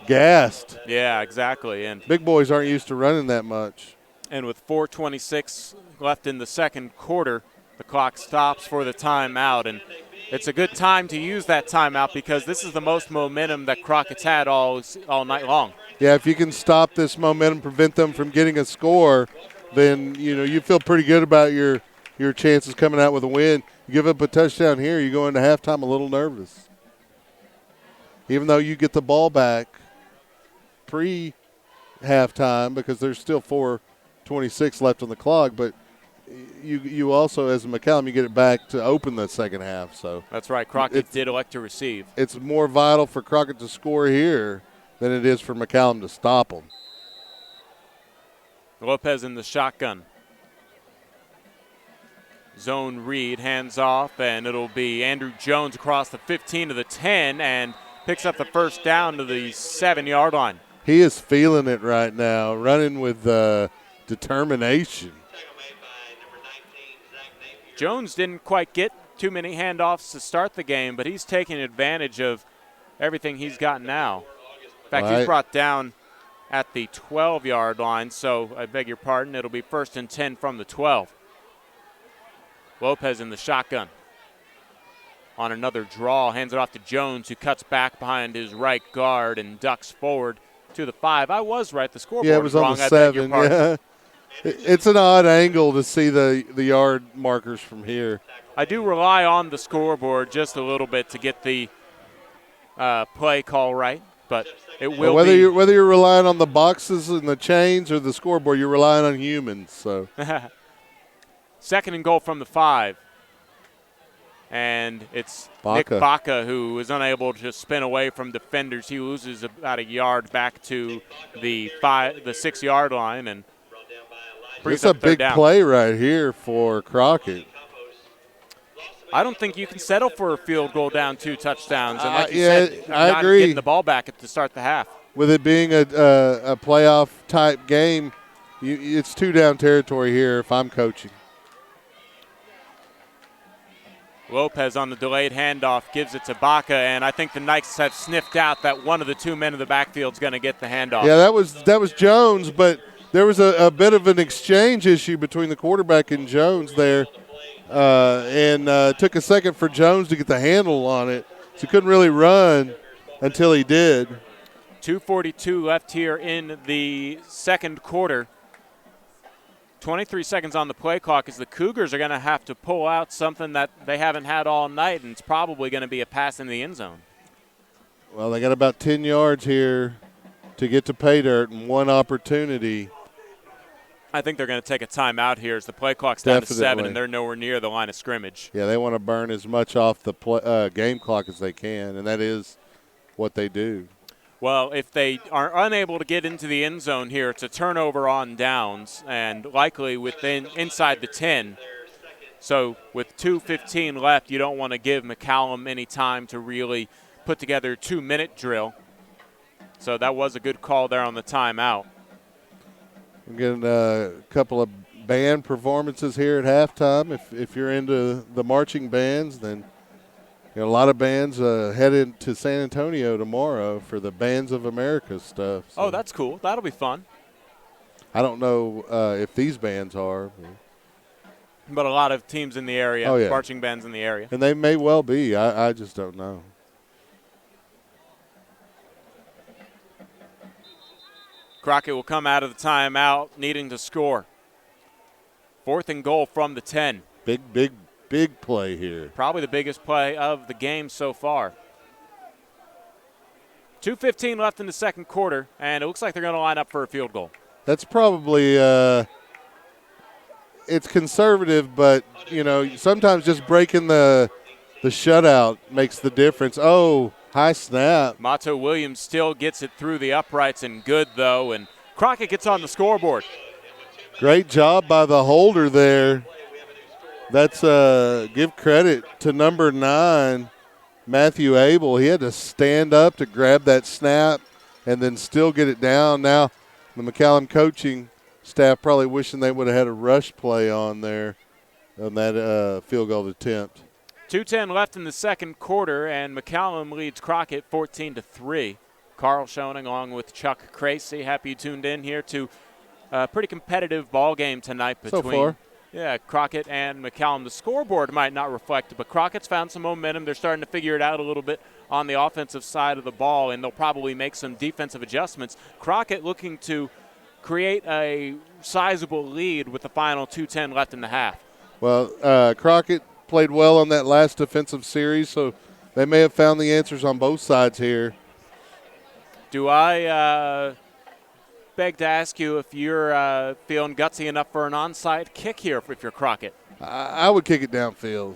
gassed. Yeah, exactly. And Big boys aren't used to running that much. And with 4:26 left in the second quarter, the clock stops for the timeout. And it's a good time to use that timeout because this is the most momentum that Crockett's had all night long. Yeah, if you can stop this momentum, prevent them from getting a score, then, you feel pretty good about your chances coming out with a win. You give up a touchdown here, you go into halftime a little nervous. Even though you get the ball back pre-halftime because there's still 4:26 left on the clock, but you also, as a McCallum, you get it back to open the second half. So that's right. Crockett did elect to receive. It's more vital for Crockett to score here than it is for McCallum to stop them. Lopez in the shotgun. Zone read, hands off, and it'll be Andrew Jones across the 15 to the 10 and picks up the first down to the 7-yard line. He is feeling it right now, running with determination. Jones didn't quite get too many handoffs to start the game, but he's taking advantage of everything he's got now. In fact, he's brought down at the 12-yard line, so I beg your pardon, it'll be 1st and 10 from the 12. Lopez in the shotgun. On another draw, hands it off to Jones, who cuts back behind his right guard and ducks forward to the 5. I was right. The scoreboard it was wrong. On the 7. Yeah. It's an odd angle to see the yard markers from here. I do rely on the scoreboard just a little bit to get the play call right, but it will whether be. Whether you're relying on the boxes and the chains or the scoreboard, you're relying on humans. So 2nd and goal from the 5. And it's Nick Baca who is unable to spin away from defenders. He loses about a yard back to the 6-yard line and brings up a big down. Play right here for Crockett. I don't think you can settle for a field goal down 2 touchdowns. And like you said, I agree. Getting the ball back to start the half. With it being a playoff type game, it's 2-down territory here if I'm coaching. Lopez on the delayed handoff gives it to Baca, and I think the Knights have sniffed out that one of the 2 men in the backfield is going to get the handoff. Yeah, that was Jones, but there was a bit of an exchange issue between the quarterback and Jones there, and took a second for Jones to get the handle on it, so he couldn't really run until he did. 2:42 left here in the second quarter. 23 seconds on the play clock as the Cougars are going to have to pull out something that they haven't had all night, and it's probably going to be a pass in the end zone. Well, they got about 10 yards here to get to pay dirt and one opportunity. I think they're going to take a timeout here as the play clock's down to 7 and they're nowhere near the line of scrimmage. Yeah, they want to burn as much off the game clock as they can, and that is what they do. Well, if they are unable to get into the end zone here, it's a turnover on downs and likely inside the 10. So with 2:15 left, you don't want to give McCallum any time to really put together a 2-minute drill. So that was a good call there on the timeout. We're getting a couple of band performances here at halftime. If you're into the marching bands, then a lot of bands headed to San Antonio tomorrow for the Bands of America stuff. So oh, that's cool. That'll be fun. I don't know if these bands are. But a lot of teams in the area, marching bands in the area. And they may well be. I just don't know. Crockett will come out of the timeout needing to score. 4th and goal from the 10. Big play here. Probably the biggest play of the game so far. 2:15 left in the second quarter, and it looks like they're going to line up for a field goal. That's probably it's conservative, but, sometimes just breaking the shutout makes the difference. Oh, high snap. Mato Williams still gets it through the uprights and good, though, and Crockett gets on the scoreboard. Great job by the holder there. That's give credit to number 9, Matthew Abel. He had to stand up to grab that snap and then still get it down. Now the McCallum coaching staff probably wishing they would have had a rush play on there on that field goal attempt. 2:10 left in the second quarter, and McCallum leads Crockett 14-3. Karl Schoening along with Chuck Kracy. Happy you tuned in here to a pretty competitive ball game tonight between so far. Crockett and McCallum. The scoreboard might not reflect it, but Crockett's found some momentum. They're starting to figure it out a little bit on the offensive side of the ball, and they'll probably make some defensive adjustments. Crockett looking to create a sizable lead with the final 2:10 left in the half. Well, Crockett played well on that last defensive series, so they may have found the answers on both sides here. Do I beg to ask you if you're feeling gutsy enough for an onside kick here if you're Crockett? I would kick it downfield.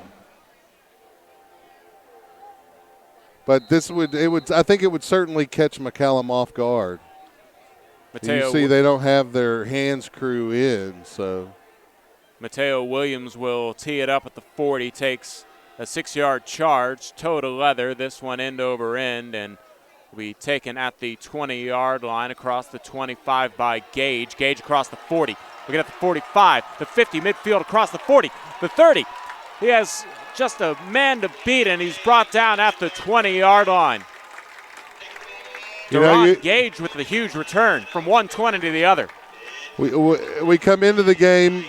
But I think it would certainly catch McCallum off guard. You see, they don't have their hands crew in, so. Mateo Williams will tee it up at the 40, takes a 6-yard charge, toe to leather, this one end over end, and will be taken at the 20-yard line across the 25 by Gage. Gage across the 40. Looking at the 45, the 50, midfield across the 40, the 30. He has just a man to beat, and he's brought down at the 20-yard line. Gage with the huge return from 120 to the other. We come into the game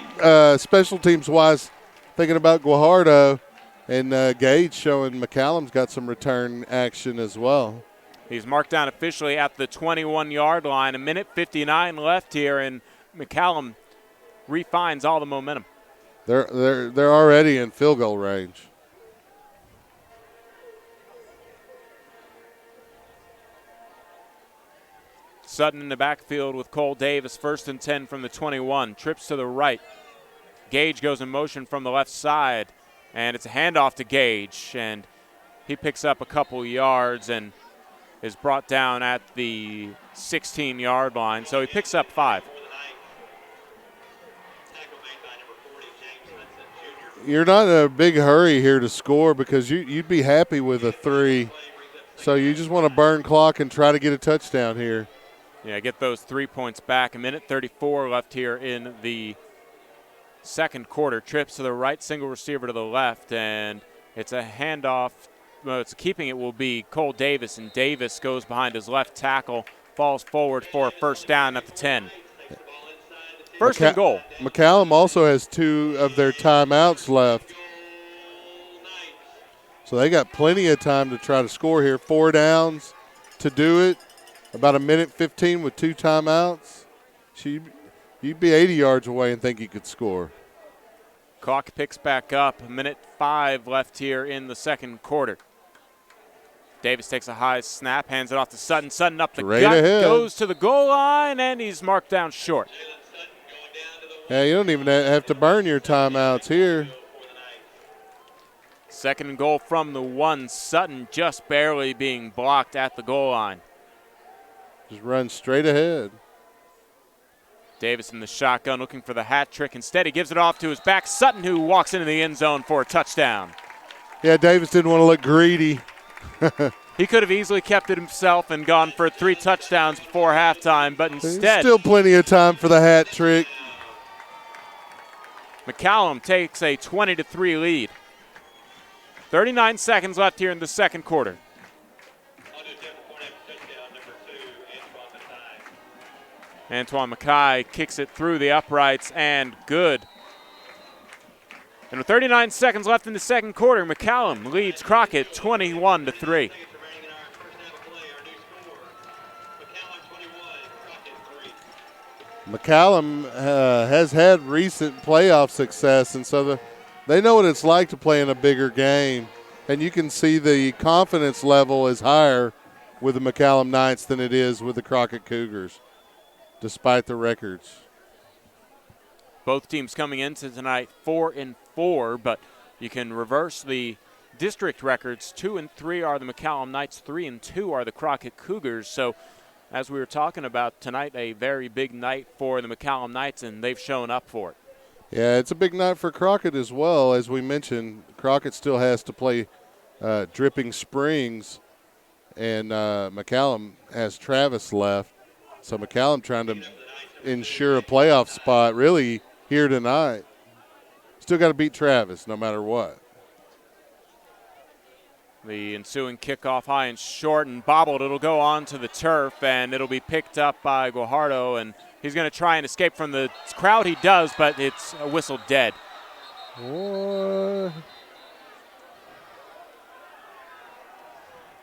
special teams-wise thinking about Guajardo, and Gage showing McCallum's got some return action as well. He's marked down officially at the 21-yard line. 1:59 left here, and McCallum refines all the momentum. They're already in field goal range. Sutton in the backfield with Cole Davis, 1st and 10 from the 21. Trips to the right. Gage goes in motion from the left side, and it's a handoff to Gage, and he picks up a couple yards and is brought down at the 16-yard line, so he picks up 5. You're not in a big hurry here to score because you'd be happy with a 3, so you just want to burn clock and try to get a touchdown here. Yeah, get those 3 points back. 1:34 left here in the second quarter. Trips to the right, single receiver to the left, and it's a handoff. Well, it's keeping it will be Cole Davis, and Davis goes behind his left tackle, falls forward for a first down at the 10. First and goal. McCallum also has 2 of their timeouts left. So they got plenty of time to try to score here. 4 downs to do it. About 1:15 with 2 timeouts. You'd be 80 yards away and think you could score. Clock picks back up. 1:05 left here in the second quarter. Davis takes a high snap, hands it off to Sutton. Sutton up the gut, goes to the goal line, and he's marked down short. Yeah, you don't even have to burn your timeouts here. Second and goal from the 1. Sutton just barely being blocked at the goal line. Just run straight ahead. Davis in the shotgun looking for the hat trick. Instead, he gives it off to his back, Sutton, who walks into the end zone for a touchdown. Yeah, Davis didn't want to look greedy. He could have easily kept it himself and gone for 3 touchdowns before halftime, but instead. Still plenty of time for the hat trick. McCallum takes a 20-3 lead. 39 seconds left here in the second quarter. Antoine Mackay kicks it through the uprights and good. And with 39 seconds left in the second quarter, McCallum leads Crockett 21-3. McCallum has had recent playoff success, and so they know what it's like to play in a bigger game. And you can see the confidence level is higher with the McCallum Knights than it is with the Crockett Cougars, despite the records. Both teams coming into tonight 4-4, but you can reverse the district records. 2-3 are the McCallum Knights, 3-2 are the Crockett Cougars. So as we were talking about tonight, a very big night for the McCallum Knights, and they've shown up for it. Yeah, it's a big night for Crockett as well. As we mentioned, Crockett still has to play Dripping Springs, and McCallum has Travis left. So McCallum trying to ensure a playoff spot really here tonight. Still got to beat Travis no matter what. The ensuing kickoff high and short and bobbled. It'll go on to the turf, and it'll be picked up by Guajardo, and he's going to try and escape from the crowd. He does, but it's a whistle dead. What?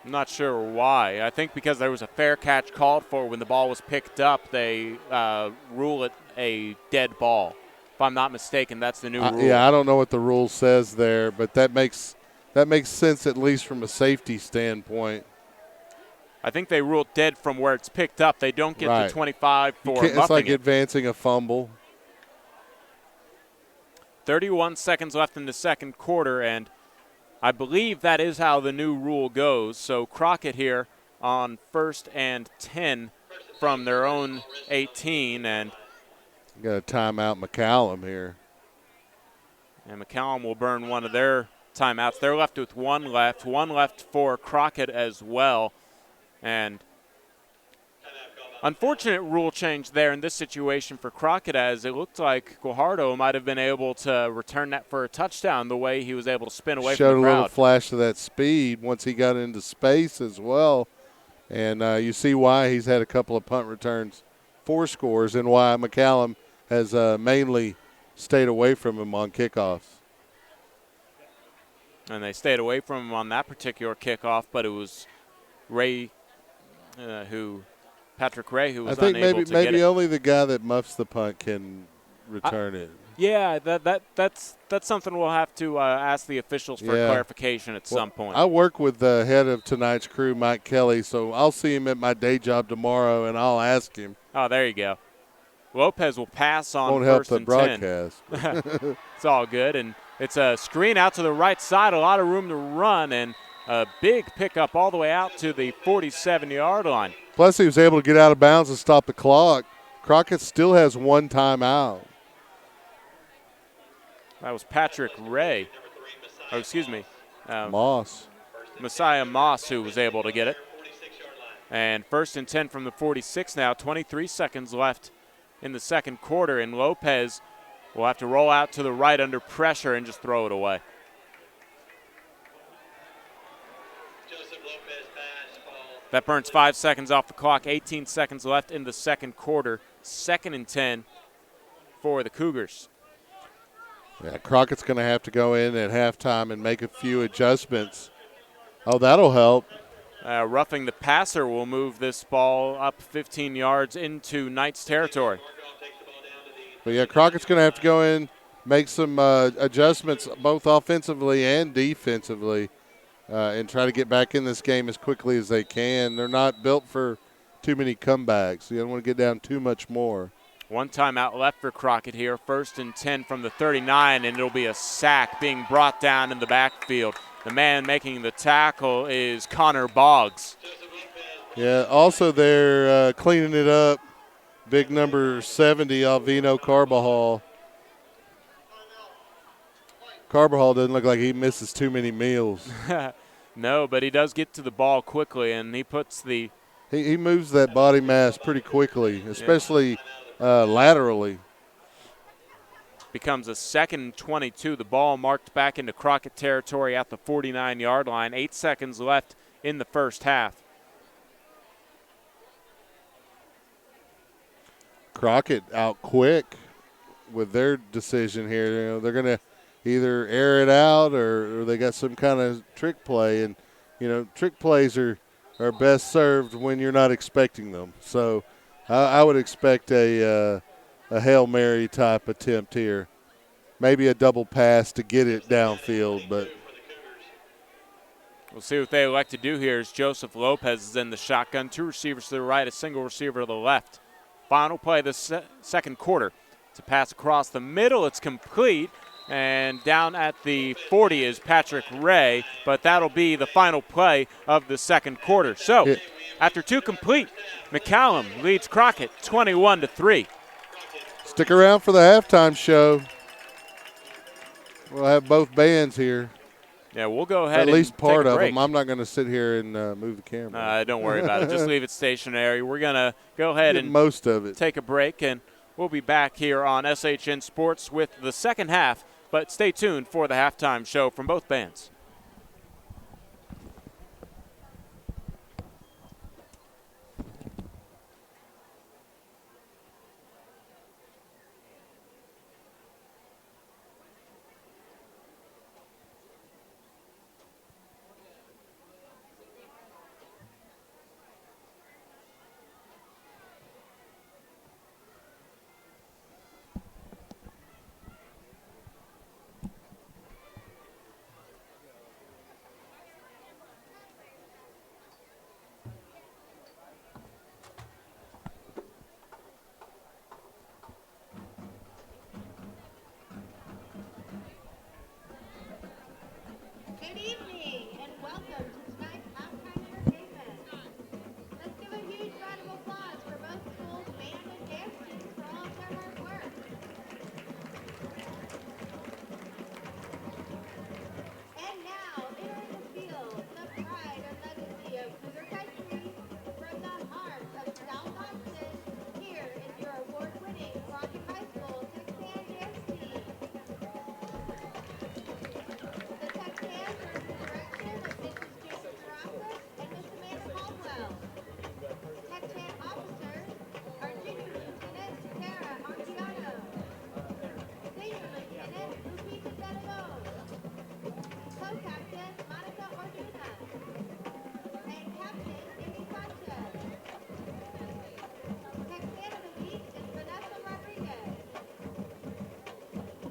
I'm not sure why. I think because there was a fair catch called for when the ball was picked up, they rule it a dead ball. If I'm not mistaken, that's the new rule. Yeah, I don't know what the rule says there, but that makes sense at least from a safety standpoint. I think they rule it dead from where it's picked up. They don't get the 25 for muffing It's like it. advancing a fumble. 31 seconds left in the second quarter, and I believe that is how the new rule goes. So Crockett here on 1st and 10 from their own 18, and got a timeout McCallum here. And McCallum will burn one of their timeouts. They're left with one left for Crockett as well. And unfortunate rule change there in this situation for Crockett, as it looked like Guajardo might have been able to return that for a touchdown the way he was able to spin away from the crowd. Showed a little flash of that speed once he got into space as well. And you see why he's had a couple of punt returns for scores and why McCallum has mainly stayed away from him on kickoffs. And they stayed away from him on that particular kickoff, but it was Patrick Ray, who was unable to get it. I think maybe only the guy that muffs the punt can return it. Yeah, that's something we'll have to ask the officials for clarification at some point. I work with the head of tonight's crew, Mike Kelly, so I'll see him at my day job tomorrow, and I'll ask him. Oh, there you go. Lopez will pass on Won't help first the and broadcast. 10. It's all good, and it's a screen out to the right side, a lot of room to run, and a big pickup all the way out to the 47-yard line. Plus, he was able to get out of bounds and stop the clock. Crockett still has one timeout. That was Patrick Ray. Oh, excuse me. Moss. Messiah Moss who was able to get it. And 1st and 10 from the 46 now. 23 seconds left in the second quarter, and Lopez will have to roll out to the right under pressure and just throw it away. That burns 5 seconds off the clock. 18 seconds left in the second quarter. 2nd and 10 for the Cougars. Yeah, Crockett's going to have to go in at halftime and make a few adjustments. Oh, that'll help. Roughing the passer will move this ball up 15 yards into Knights territory. But, yeah, Crockett's going to have to go in, make some adjustments both offensively and defensively, and try to get back in this game as quickly as they can. They're not built for too many comebacks. You don't want to get down too much more. One timeout left for Crockett here. 1st and 10 from the 39, and it'll be a sack being brought down in the backfield. The man making the tackle is Connor Boggs. Yeah, also they're cleaning it up. Big number 70, Alvino Carbajal. Carbajal doesn't look like he misses too many meals. No, but he does get to the ball quickly, and he puts the – He moves that body mass pretty quickly, especially laterally. Becomes a 2nd and 22. The ball marked back into Crockett territory at the 49-yard line. 8 seconds left in the first half. Crockett out quick with their decision here. You know, they're going to either air it out or they got some kind of trick play. And, you know, trick plays are best served when you're not expecting them. So I would expect a Hail Mary type attempt here. Maybe a double pass to get it downfield, but we'll see what they elect to do here as Joseph Lopez is in the shotgun. 2 receivers to the right, a single receiver to the left. Final play of the second quarter. It's a pass across the middle. It's complete. And down at the 40 is Patrick Ray, but that'll be the final play of the second quarter. So, after 2 complete, McCallum leads Crockett 21-3. Stick around for the halftime show. We'll have both bands here. Yeah, we'll go ahead at least part of them. I'm not going to sit here and move the camera. Don't worry about it. Just leave it stationary. We're going to go ahead and most of it. Take a break, and we'll be back here on SHN Sports with the second half. But stay tuned for the halftime show from both bands. Good evening and welcome to tonight's halftime entertainment. Let's give a huge round of applause for both schools' band and dance teams for all of their hard work. And now, entering the field, the pride and legacy of Cougar Country from the heart of South Austin, here is your award-winning Crockett High School Texan dance team. The Texans are under the direction of Mrs. Jason Caracas and Miss Amanda Caldwell. Texan officers are Junior Lieutenant Sarah Arciano, Senior Lieutenant Lupita Zedalone, Co-Captain Monica Orduna, and Captain Amy Sanchez. Texan of the Week is Vanessa Rodriguez.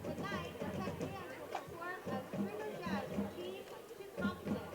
Tonight, the Texans will perform a thriller jazz routine, Too Confident.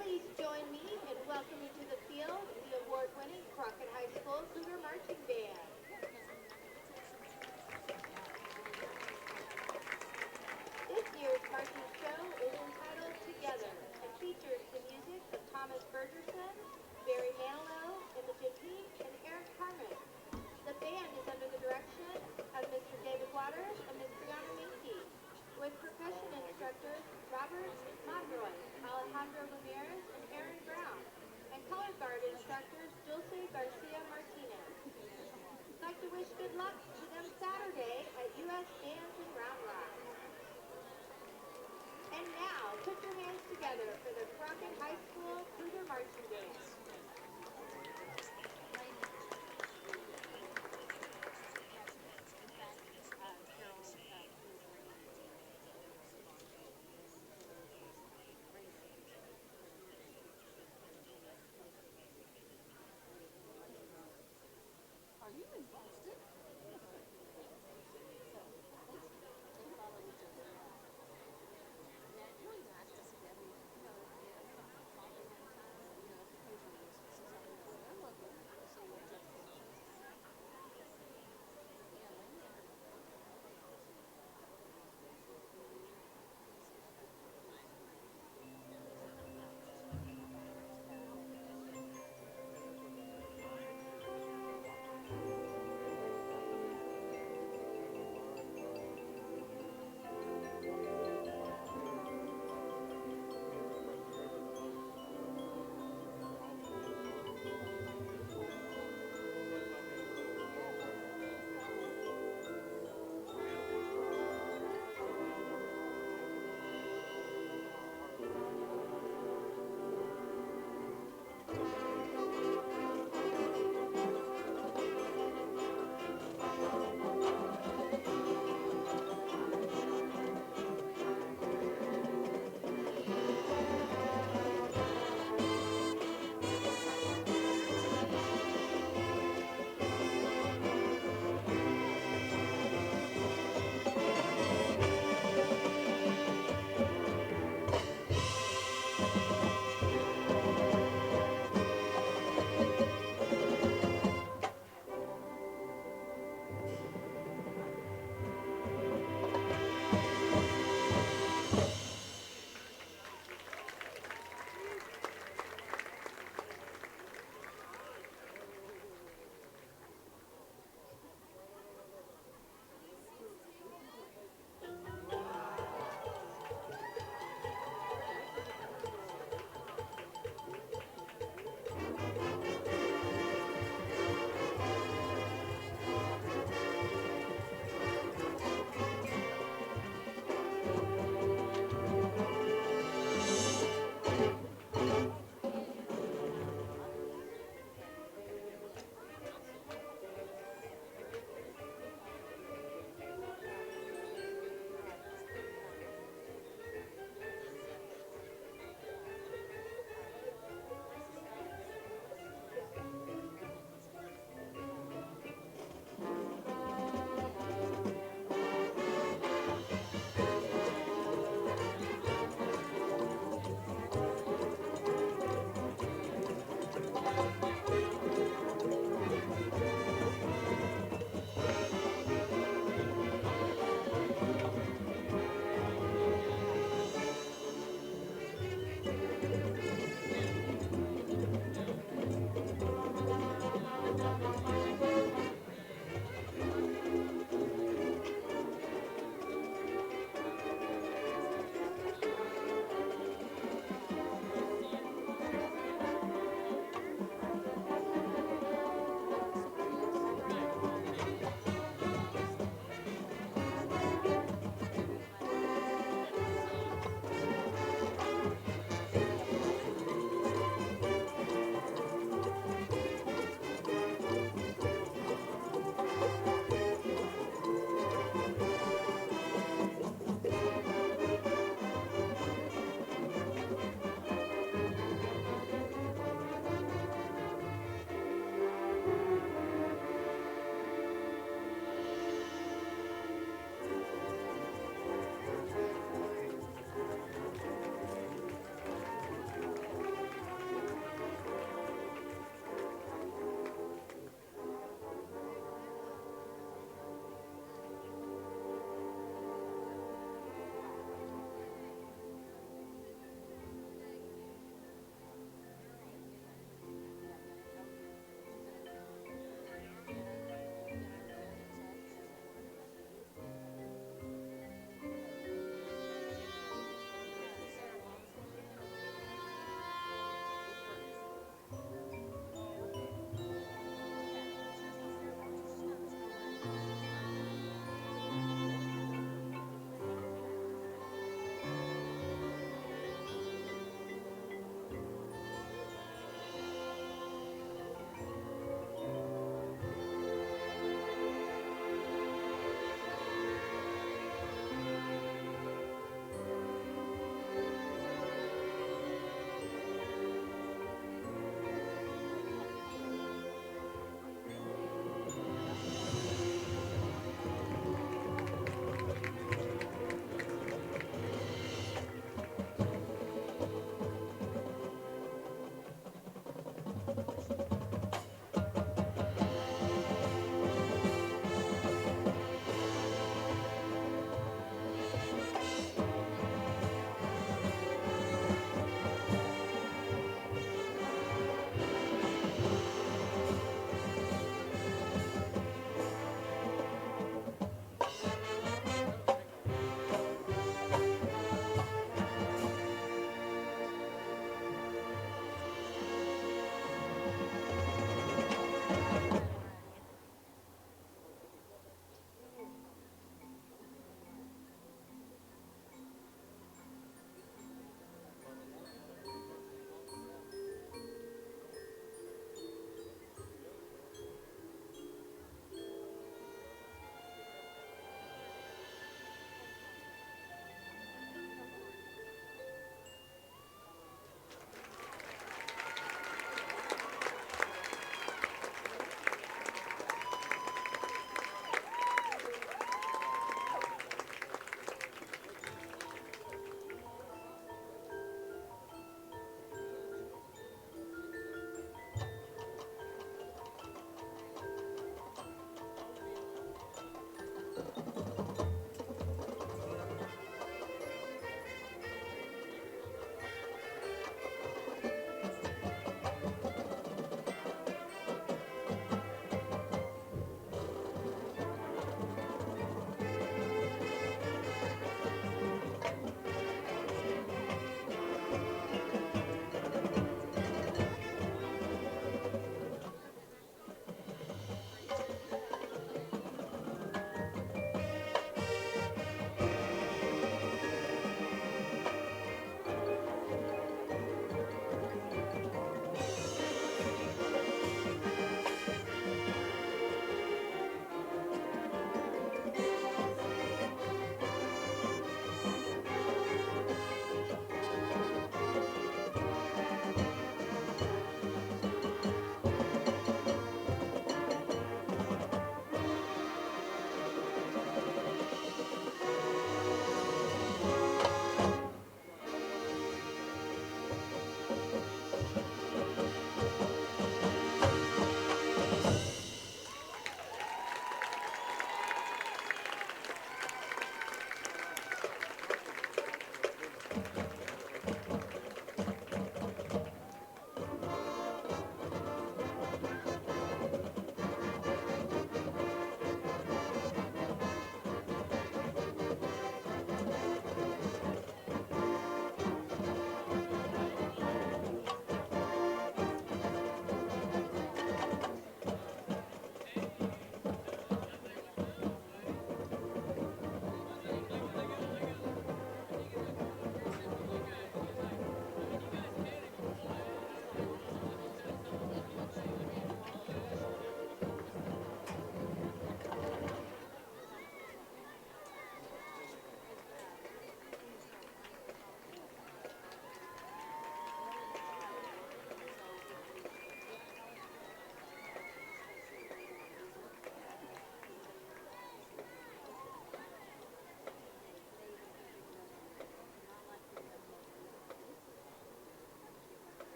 Please join me in welcoming to the field the award-winning Crockett High School Cougar Marching Band. This year's marching show is entitled Together and features the music of Thomas Bergerson, Barry Manilow, Imogen Peak, and Eric Carmen. The band is under the direction of Mr. David Waters and Ms. Brianna Minky, with percussion instructors Robert Monroy, Alejandro Ramirez, and Aaron Brown, and color guard instructors Dulce Garcia Martinez. I'd like to wish good luck to them Saturday at US Dance in Round Rock. And now, put your hands together for the Crockett High School Cougar Marching Band.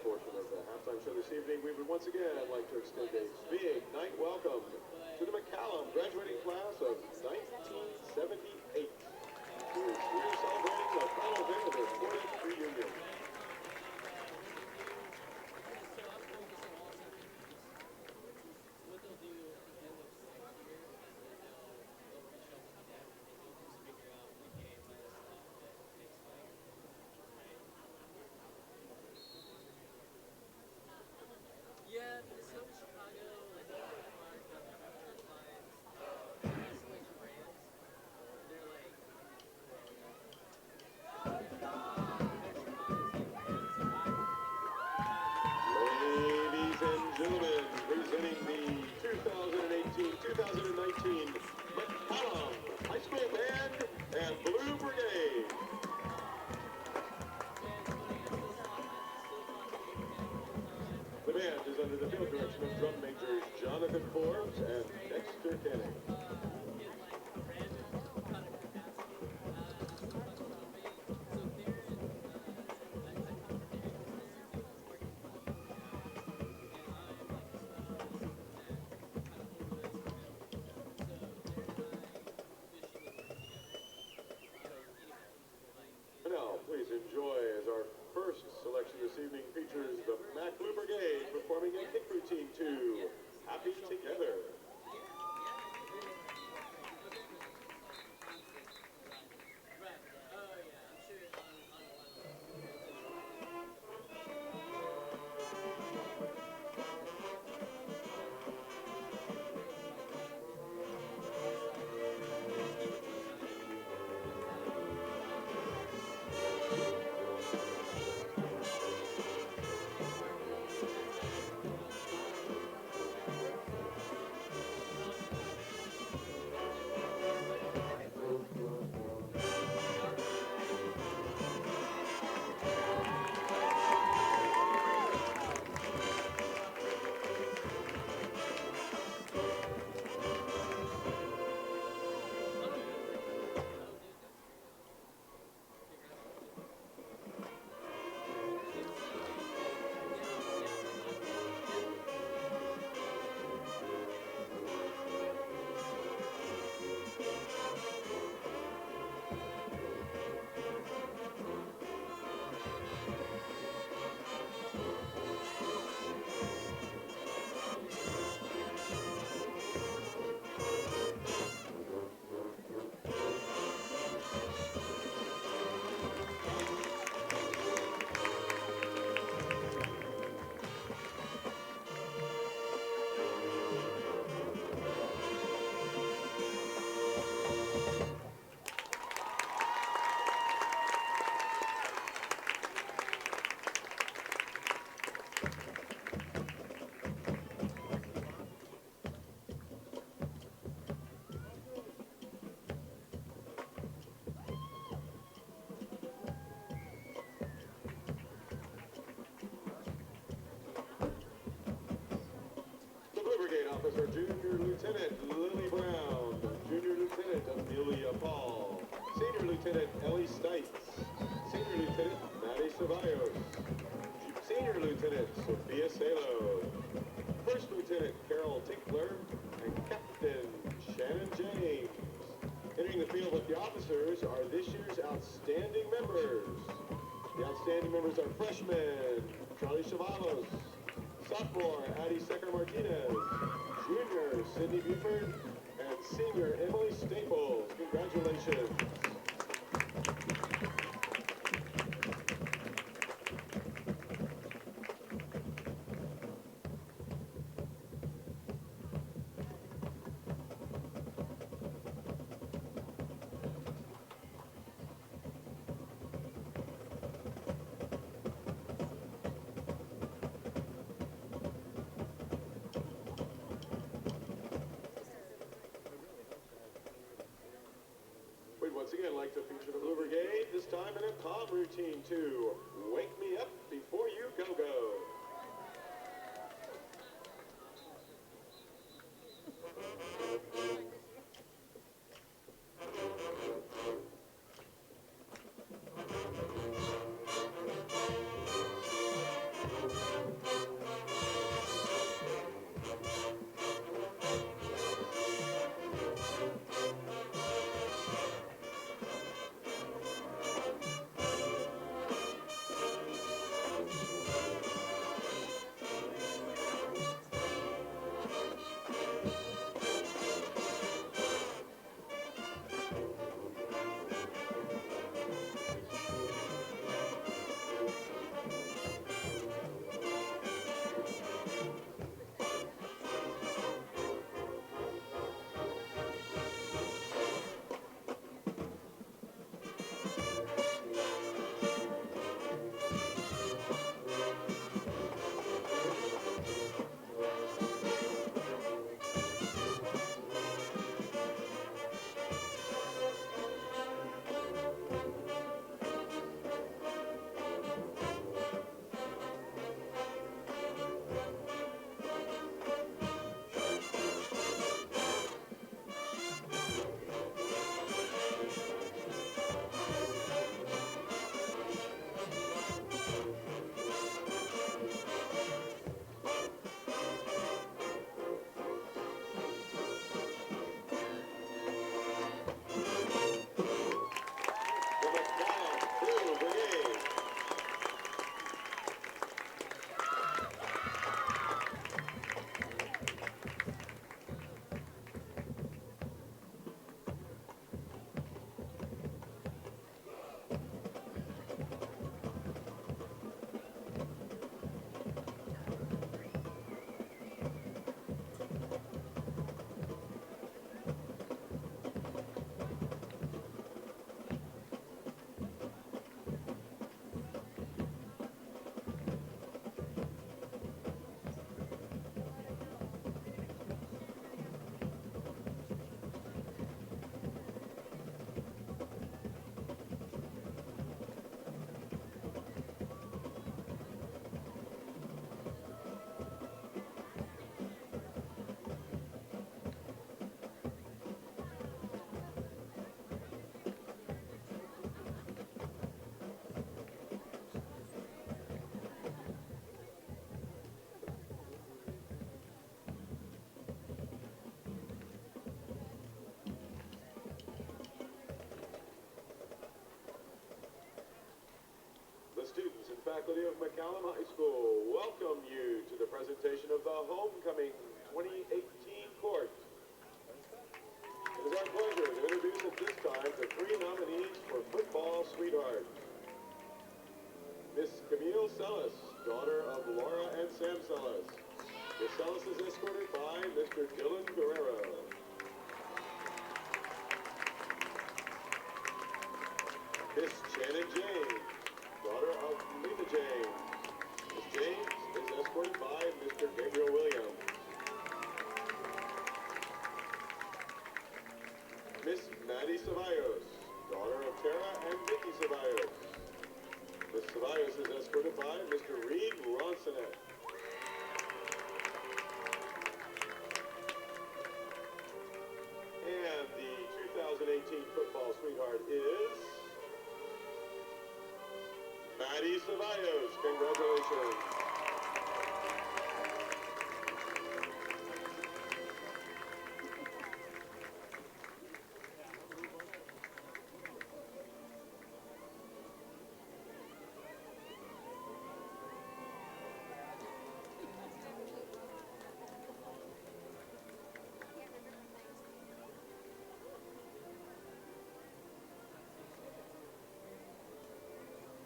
portion of the halftime show this evening, we would once again like to extend a big night welcome to the McCallum graduating class of 1978, who is here celebrating the final day of their 40th reunion. Gentlemen, presenting the 2018-2019 McCallum High School Band and Blue Brigade. The band is under the field direction of drum majors Jonathan Forbes and Dexter Kenning. Please enjoy as our first selection this evening features the Mac Blue Brigade performing a kick routine to Happy Together. Officer Junior Lieutenant Lily Brown, Junior Lieutenant Amelia Paul, Senior Lieutenant Ellie Stites, Senior Lieutenant Maddie Ceballos, Senior Lieutenant Sophia Salo, First Lieutenant Carol Tinkler, and Captain Shannon James. Entering the field with the officers are this year's outstanding members. The outstanding members are freshmen Charlie Chavalos, sophomore Addie Secker-Martinez, junior Sydney Buford, and senior Emily Staples. Congratulations. Once again, like to feature the Blue Brigade, this time in a calm routine to Wake Me Up Before You Go-Go. McCallum High School welcome you to the presentation of the Homecoming 2018 court. It is our pleasure to introduce at this time the 3 nominees for Football Sweetheart. Miss Camille Sellis, daughter of Laura and Sam Sellis. Miss Sellis is escorted by Mr. Dylan Guerrero. Miss Shannon James, daughter of Lena James. Miss James is escorted by Mr. Gabriel Williams. Miss Maddie Ceballos, daughter of Tara and Vicky Ceballos. Miss Ceballos is escorted by Mr. Reed Ronsonet. And the 2018 Football Sweetheart is Maddie Ceballos. Congratulations.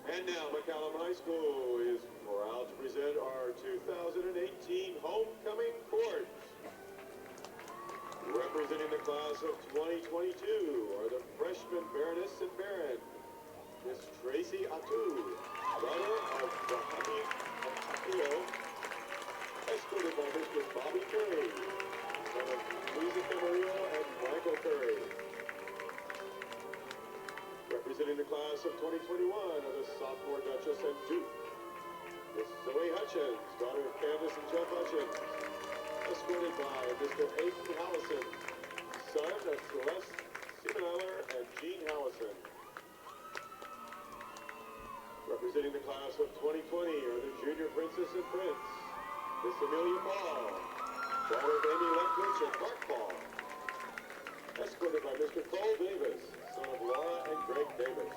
And now McCallum High School is proud to present our 2018 Homecoming Court. Representing the class of 2022 are the freshmen Baroness and Baron, Miss Tracy Atu, daughter of Rahami Akio, escorted by Mr. Bobby Curry, son of Lisa Camarillo and Michael Curry. Representing the class of 2021 are the sophomore Duchess and Duke. Miss Zoe Hutchins, daughter of Candace and Jeff Hutchins, escorted by Mr. Aiden Howison, son of Celeste Siemeneller and Jean Howison. Representing the class of 2020 are the junior princess and prince, Miss Amelia Paul, daughter of Amy Leftwich and Mark Paul, escorted by Mr. Cole Davis, son of Laura and Greg Davis.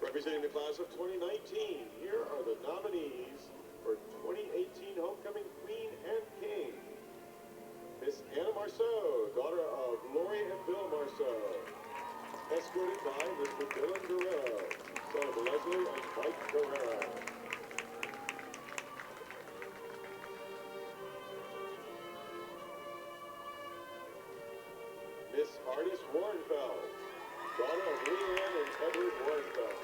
Representing the class of 2019, here are the nominees for 2018 Homecoming Queen and King. Miss Anna Marceau, daughter of Lori and Bill Marceau, escorted by Mr. Dylan Guerrero, son of Leslie and Mike Guerrero. Miss Artis Warrenfeld, daughter of Leanne and Edward Warrenfeld,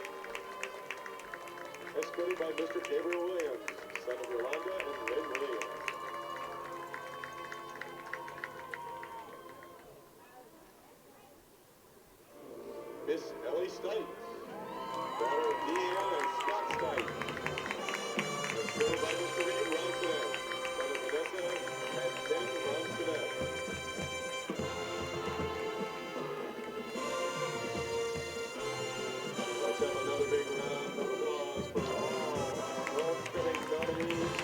escorted by Mr. Gabriel Williams, son of Yolanda and Lynn Williams. Miss Ellie Stites, daughter of Deanne and Scott Stites, escorted by Mr. Reed Ronsonet, son of Vanessa and Ken Ronsonet. Let's have another big round of applause for all our homecoming nominees.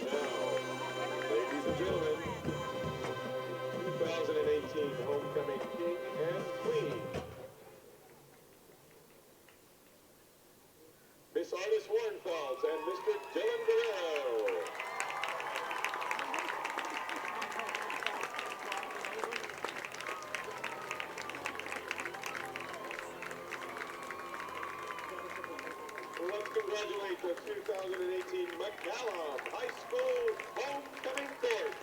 Now, ladies and gentlemen, 2018 Homecoming King and Queen. Miss Artis Warrenfeld and Mr. Dylan Guerrero. Let's congratulate the 2018 McCallum High School Homecoming Court.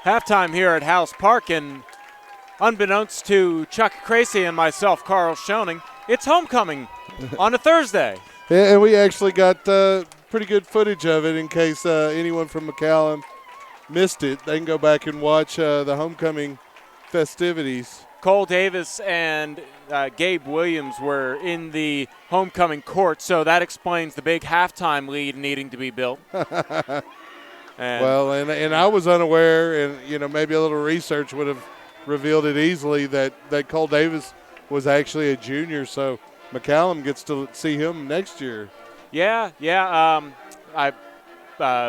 Halftime here at House Park, and unbeknownst to Chuck Kracy and myself, Karl Schoening, it's homecoming on a Thursday. Yeah, and we actually got pretty good footage of it in case anyone from McCallum missed it. They can go back and watch the homecoming festivities. Cole Davis and Gabe Williams were in the homecoming court, so that explains the big halftime lead needing to be built. And I was unaware, and maybe a little research would have revealed it easily that Cole Davis was actually a junior, so McCallum gets to see him next year. Yeah. I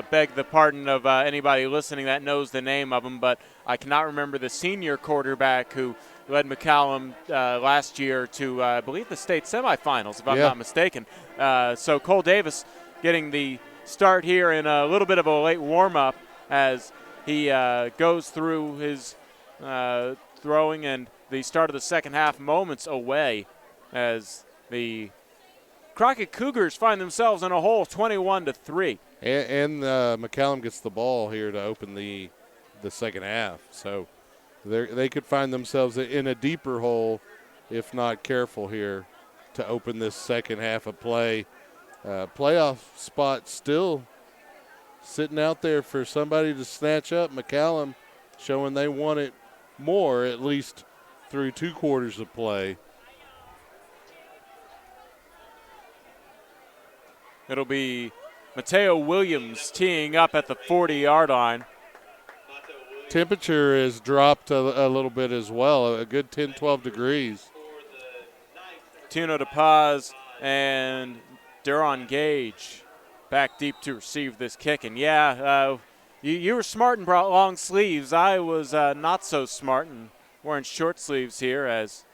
beg the pardon of anybody listening that knows the name of him, but I cannot remember the senior quarterback who led McCallum last year to, I believe, the state semifinals, if I'm not mistaken. So Cole Davis getting the start here in a little bit of a late warm-up as he goes through his throwing, and the start of the second half moments away as the Crockett Cougars find themselves in a hole 21-3. And McCallum gets the ball here to open the second half. So they could find themselves in a deeper hole if not careful here to open this second half of play. Playoff spot still sitting out there for somebody to snatch up. McCallum showing they want it more, at least through 2 quarters of play. It'll be Mateo Williams teeing up at the 40-yard line. Temperature has dropped a little bit as well, a good 10, 12 degrees. Tino DePaz and Duron Gage back deep to receive this kick. And, you were smart and brought long sleeves. I was not so smart and wearing short sleeves here as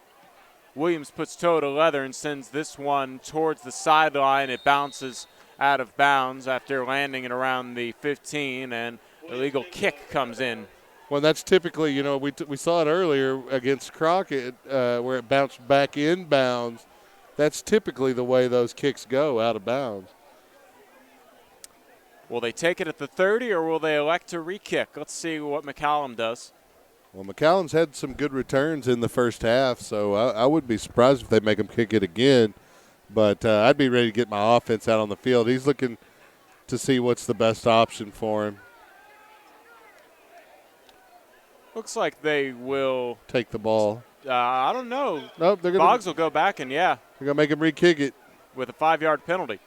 Williams puts toe to leather and sends this one towards the sideline. It bounces out of bounds after landing it around the 15, and illegal kick comes in. Well, that's typically, we saw it earlier against Crockett where it bounced back in bounds. That's typically the way those kicks go, out of bounds. Will they take it at the 30, or will they elect to re-kick? Let's see what McCallum does. Well, McCallum's had some good returns in the first half, so I wouldn't be surprised if they make him kick it again. But I'd be ready to get my offense out on the field. He's looking to see what's the best option for him. Looks like they will take the ball. I don't know. Nope, they're Boggs will go back, and they're gonna make him re-kick it with a 5-yard penalty.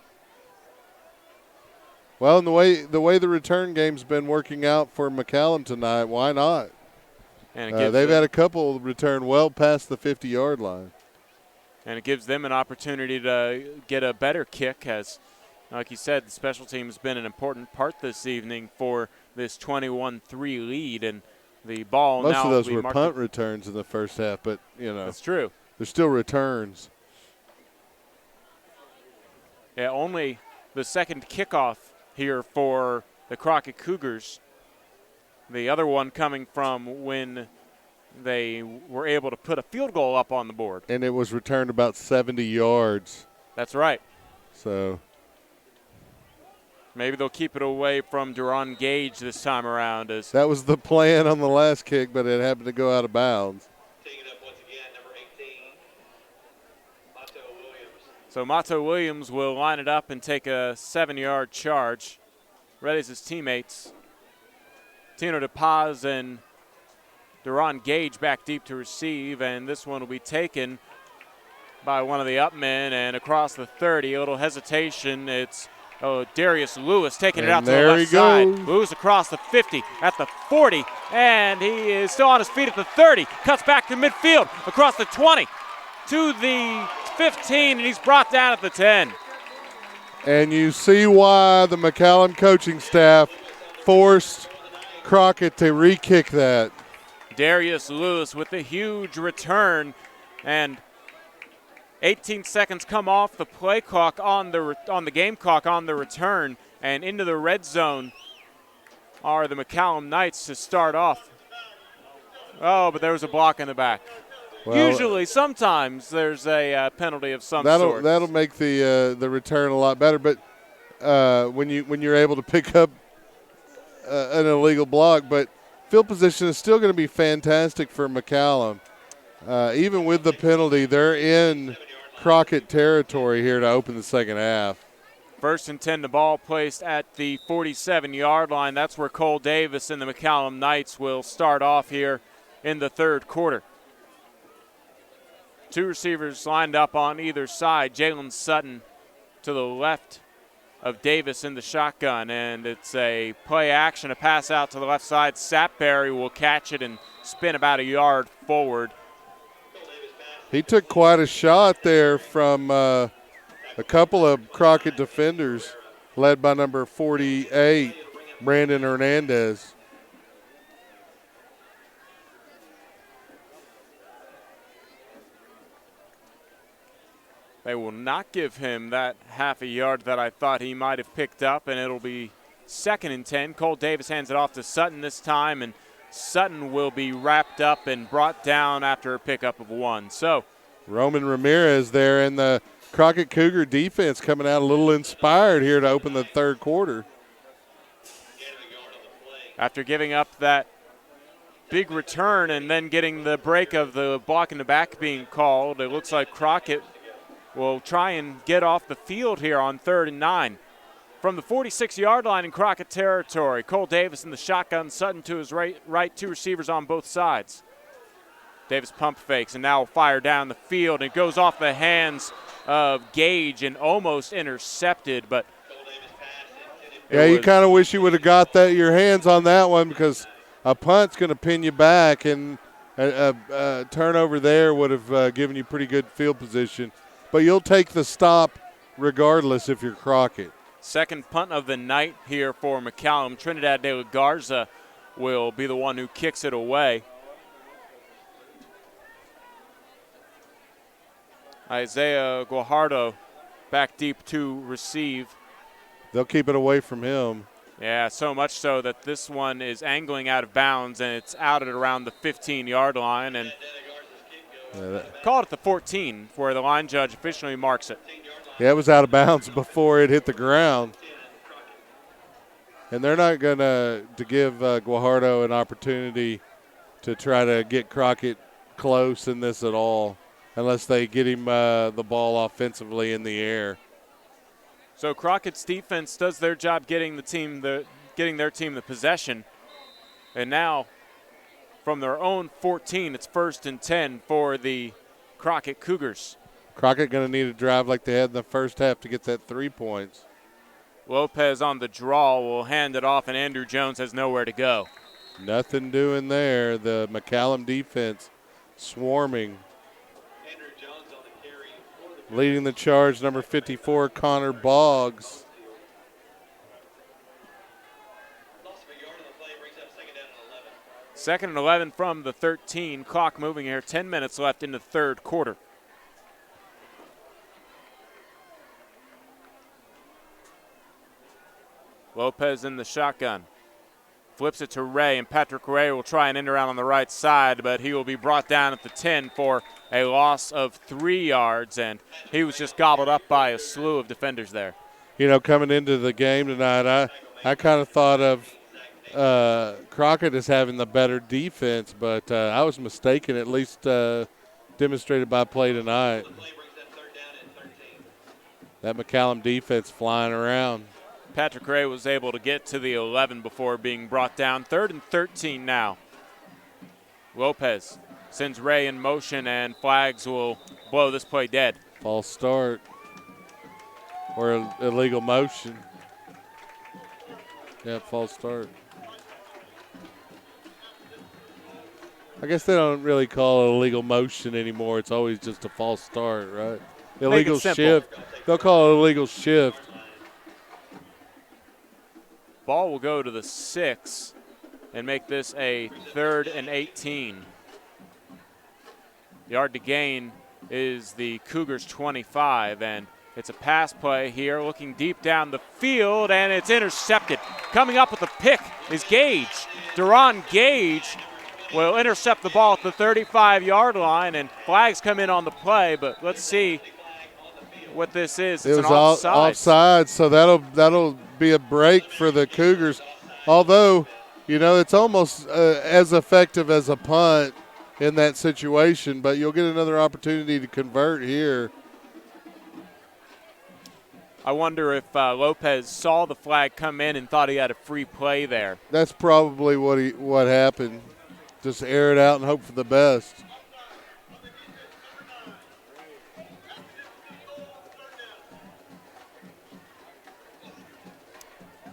Well, and the way the return game's been working out for McCallum tonight, why not? And they've had a couple return well past the 50-yard line. And it gives them an opportunity to get a better kick, as, like you said, the special team has been an important part this evening for this 21-3 lead. And the ball most now of those will be were punt returns in the first half, but, that's true. They're still returns. Yeah, only the second kickoff here for the Crockett Cougars. The other one coming from when they were able to put a field goal up on the board. And it was returned about 70 yards. That's right. So maybe they'll keep it away from Duron Gage this time around. That was the plan on the last kick, but it happened to go out of bounds. Taking it up once again, number 18, Mato Williams. So Mato Williams will line it up and take a 7-yard charge. Readies his teammates. Tino DePaz and Duron Gage back deep to receive, and this one will be taken by one of the up men and across the 30. A little hesitation. It's Darius Lewis taking it out to the left side. Lewis across the 50 at the 40, and he is still on his feet at the 30. Cuts back to midfield across the 20 to the 15, and he's brought down at the 10. And you see why the McCallum coaching staff forced Crockett to re-kick that. Darius Lewis with a huge return, and 18 seconds come off the play clock on the game clock on the return, and into the red zone are the McCallum Knights to start off. Oh, but there was a block in the back. Well, usually, sometimes there's a penalty of some sort. That'll make the return a lot better. But when you're able to pick up an illegal block, but field position is still going to be fantastic for McCallum. Even with the penalty, they're in Crockett territory here to open the second half. 1st and 10, the ball placed at the 47-yard line. That's where Cole Davis and the McCallum Knights will start off here in the third quarter. 2 receivers lined up on either side. Jalen Sutton to the left of Davis in the shotgun, and it's a play action, a pass out to the left side. Sapberry will catch it and spin about a yard forward. He took quite a shot there from a couple of Crockett defenders, led by number 48, Brandon Hernandez. They will not give him that half a yard that I thought he might have picked up, and it'll be 2nd and 10. Cole Davis hands it off to Sutton this time, and Sutton will be wrapped up and brought down after a pickup of 1. So Roman Ramirez there, and the Crockett Cougar defense coming out a little inspired here to open the third quarter. After giving up that big return and then getting the break of the block in the back being called, it looks like Crockett will try and get off the field here on 3rd and 9. From the 46-yard line in Crockett territory, Cole Davis in the shotgun, Sutton to his right 2 receivers on both sides. Davis pump fakes and now will fire down the field. It goes off the hands of Gage and almost intercepted, but yeah, you kind of wish you would have got your hands on that one, because a punt's going to pin you back, and a turnover there would have given you pretty good field position. But you'll take the stop regardless if you're Crockett. 2nd punt of the night here for McCallum. Trinidad de la Garza will be the one who kicks it away. Isaiah Guajardo back deep to receive. They'll keep it away from him. Yeah, so much so that this one is angling out of bounds, and it's out at around the 15-yard line, and called at the 14, where the line judge officially marks it. Yeah, it was out of bounds before it hit the ground. And they're not going to give Guajardo an opportunity to try to get Crockett close in this at all, unless they get him the ball offensively in the air. So Crockett's defense does their job getting their team the possession. And now from their own 14, it's 1st and 10 for the Crockett Cougars. Crockett going to need a drive like they had in the first half to get that 3 points. Lopez on the draw will hand it off, and Andrew Jones has nowhere to go. Nothing doing there. The McCallum defense swarming. Leading the charge, number 54, Connor Boggs. Second and 11 from the 13. Clock moving here. 10 minutes left in the third quarter. Lopez in the shotgun. Flips it to Ray, and Patrick Ray will try and end around on the right side, but he will be brought down at the 10 for a loss of 3 yards, and he was just gobbled up by a slew of defenders there. You know, coming into the game tonight, I kind of thought of Crockett as having the better defense, but I was mistaken, at least demonstrated by play tonight. That McCallum defense flying around. Patrick Ray was able to get to the 11 before being brought down. 3rd and 13 now. Lopez sends Ray in motion, and flags will blow this play dead. False start or illegal motion. Yeah, false start. I guess they don't really call it illegal motion anymore. It's always just a false start, right? Illegal shift. They'll call it illegal shift. Ball will go to the 6 and make this a 3rd and 18. Yard to gain is the Cougars 25, and it's a pass play here, looking deep down the field, and it's intercepted. Coming up with the pick is Gage. Duron Gage will intercept the ball at the 35-yard line, and flags come in on the play, but let's see what this is. It's an offside, so that'll be a break for the Cougars. Although, You know, it's almost as effective as a punt in that situation, but you'll get another opportunity to convert here. I wonder if Lopez saw the flag come in and thought he had a free play there. That's probably what happened. Just air it out and hope for the best.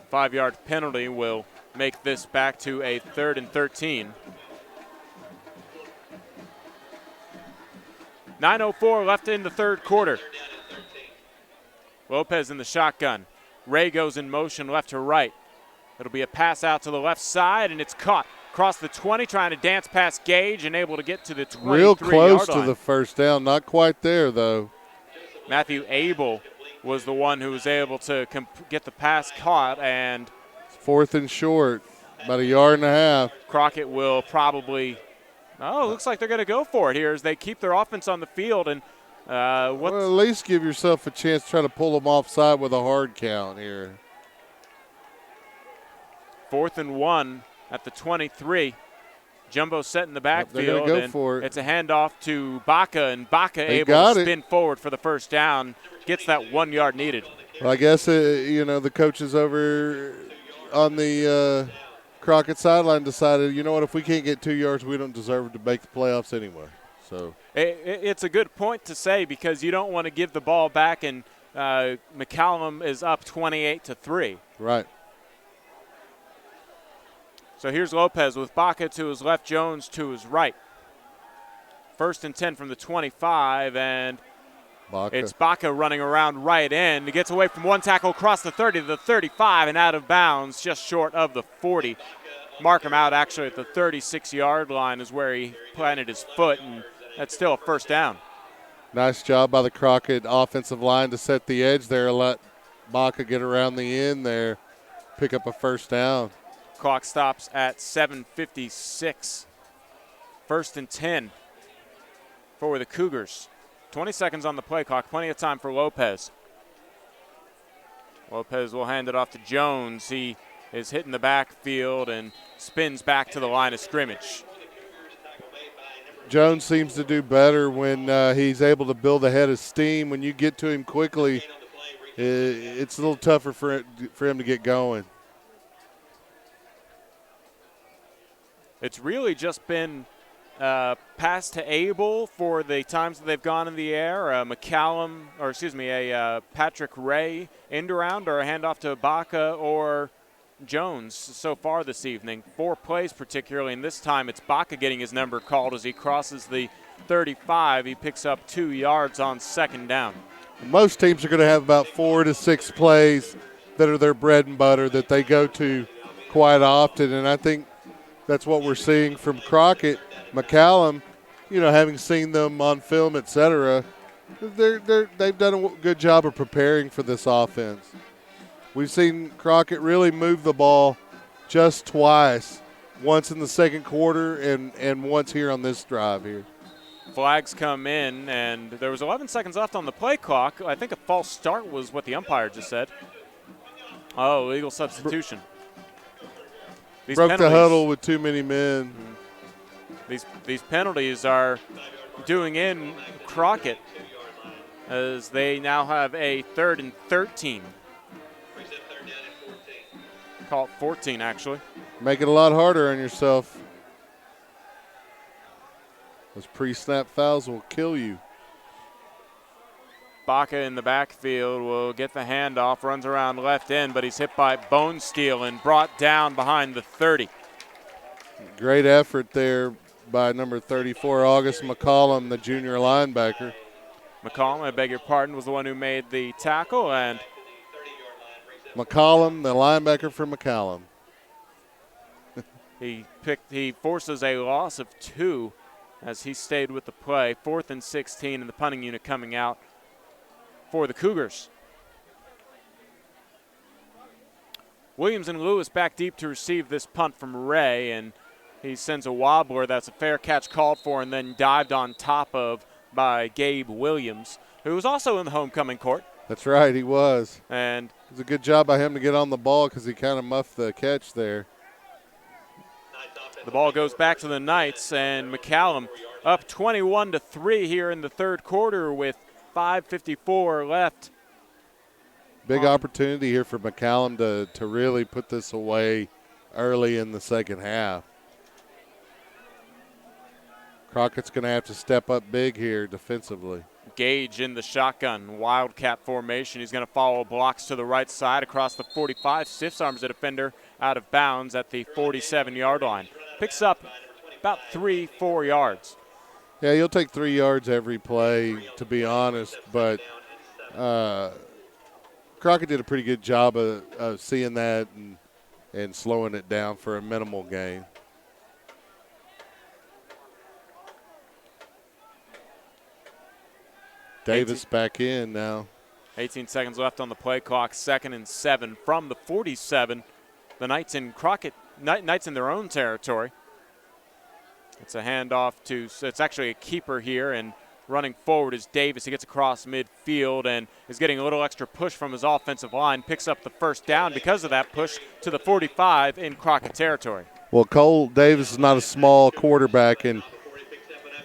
Five-yard penalty will make this back to a 3rd and 13. 9:04 left in the third quarter. Lopez in the shotgun. Ray goes in motion left to right. It'll be a pass out to the left side, and it's caught. Across the 20, trying to dance past Gage and able to get to the 23-yard Real close line. to the first down. Not quite there, though. Matthew Abel was the one who was able to get the pass caught, and 4th and short, about a yard and a half. Crockett will probably, looks like they're going to go for it here as they keep their offense on the field. And well, at least give yourself a chance to try to pull them offside with a hard count here. 4th and 1 at the 23. Jumbo set in the backfield. They're going to go and for it. It's a handoff to Baca, and Baca They able got to it. spin forward for the first down. Gets that 1 yard needed. Well, I guess, the coaches over on the Crockett sideline decided, you know what, if we can't get 2 yards, we don't deserve to make the playoffs anyway. So It's a good point to say because you don't want to give the ball back, and McCallum is up 28-3. Right. So here's Lopez with Baca to his left, Jones to his right. 1st and 10 from the 25, and it's Baca running around right end. He gets away from one tackle across the 30 to the 35 and out of bounds just short of the 40. Mark him out actually at the 36-yard line is where he planted his foot, and that's still a first down. Nice job by the Crockett offensive line to set the edge there, let Baca get around the end there, pick up a first down. Clock stops at 7:56. 1st and 10 for the Cougars. 20 seconds on the play clock, plenty of time for Lopez. Lopez will hand it off to Jones. He is hitting the backfield and spins back to the line of scrimmage. Jones seems to do better when he's able to build a head of steam. When you get to him quickly, it's a little tougher for him to get going. It's really just been pass to Abel for the times that they've gone in the air. Patrick Ray end around, or a handoff to Baca or Jones so far this evening. 4 plays particularly, and this time it's Baca getting his number called as he crosses the 35. He picks up 2 yards on 2nd down. Most teams are going to have about 4 to 6 plays that are their bread and butter that they go to quite often, and I think that's what we're seeing from Crockett. McCallum, having seen them on film, et cetera, they've done a good job of preparing for this offense. We've seen Crockett really move the ball just twice, once in the second quarter and once here on this drive here. Flags come in, and there was 11 seconds left on the play clock. I think a false start was what the umpire just said. Oh, legal substitution. Broke the huddle with too many men. These penalties are doing in Crockett as they now have a 3rd and 13. Call it 14, actually. Make it a lot harder on yourself. Those pre-snap fouls will kill you. Baca in the backfield will get the handoff, runs around left end, but he's hit by Bone Steel and brought down behind the 30. Great effort there by number 34, August McCallum, the junior linebacker. McCallum, I beg your pardon, was the one who made the tackle, and McCallum, the linebacker for McCallum. He forces a loss of 2 as he stayed with the play. 4th and 16, and the punting unit coming out for the Cougars. Williams and Lewis back deep to receive this punt from Ray, and he sends a wobbler. That's a fair catch called for and then dived on top of by Gabe Williams, who was also in the homecoming court. That's right, he was. And it was a good job by him to get on the ball because he kind of muffed the catch there. The ball goes back to the Knights, and McCallum up 21-3 here in the third quarter with 5:54 left. Big opportunity here for McCallum to really put this away early in the second half. Crockett's going to have to step up big here defensively. Gage in the shotgun, wildcat formation. He's going to follow blocks to the right side across the 45, stiff arms the defender out of bounds at the 47-yard line. Picks up about 3-4 yards. Yeah, you'll take 3 yards every play, to be honest, but Crockett did a pretty good job of seeing that and slowing it down for a minimal gain. Davis back in now. 18 seconds left on the play clock, 2nd and 7 from the 47. The Knights in Knights in their own territory. It's a handoff it's actually a keeper here, and running forward is Davis. He gets across midfield and is getting a little extra push from his offensive line, picks up the first down because of that push to the 45 in Crockett territory. Well, Cole Davis is not a small quarterback, and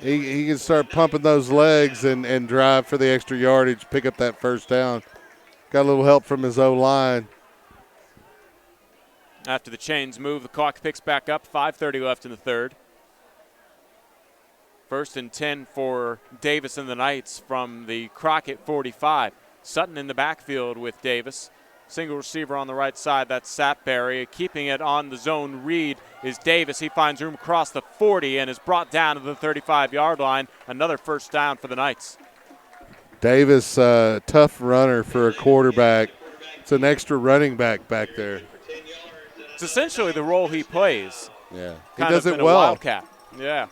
he can start pumping those legs and drive for the extra yardage, pick up that first down. Got a little help from his O-line. After the chains move, the clock picks back up, 5:30 left in the third. 1st and 10 for Davis and the Knights from the Crockett 45. Sutton in the backfield with Davis. Single receiver on the right side, that's Sapberry. Keeping it on the zone read is Davis. He finds room across the 40 and is brought down to the 35-yard line. Another first down for the Knights. Davis, tough runner for a quarterback. It's an extra running back there. It's essentially the role he plays. Yeah, he Kind does of it been well. A wildcat. Yeah.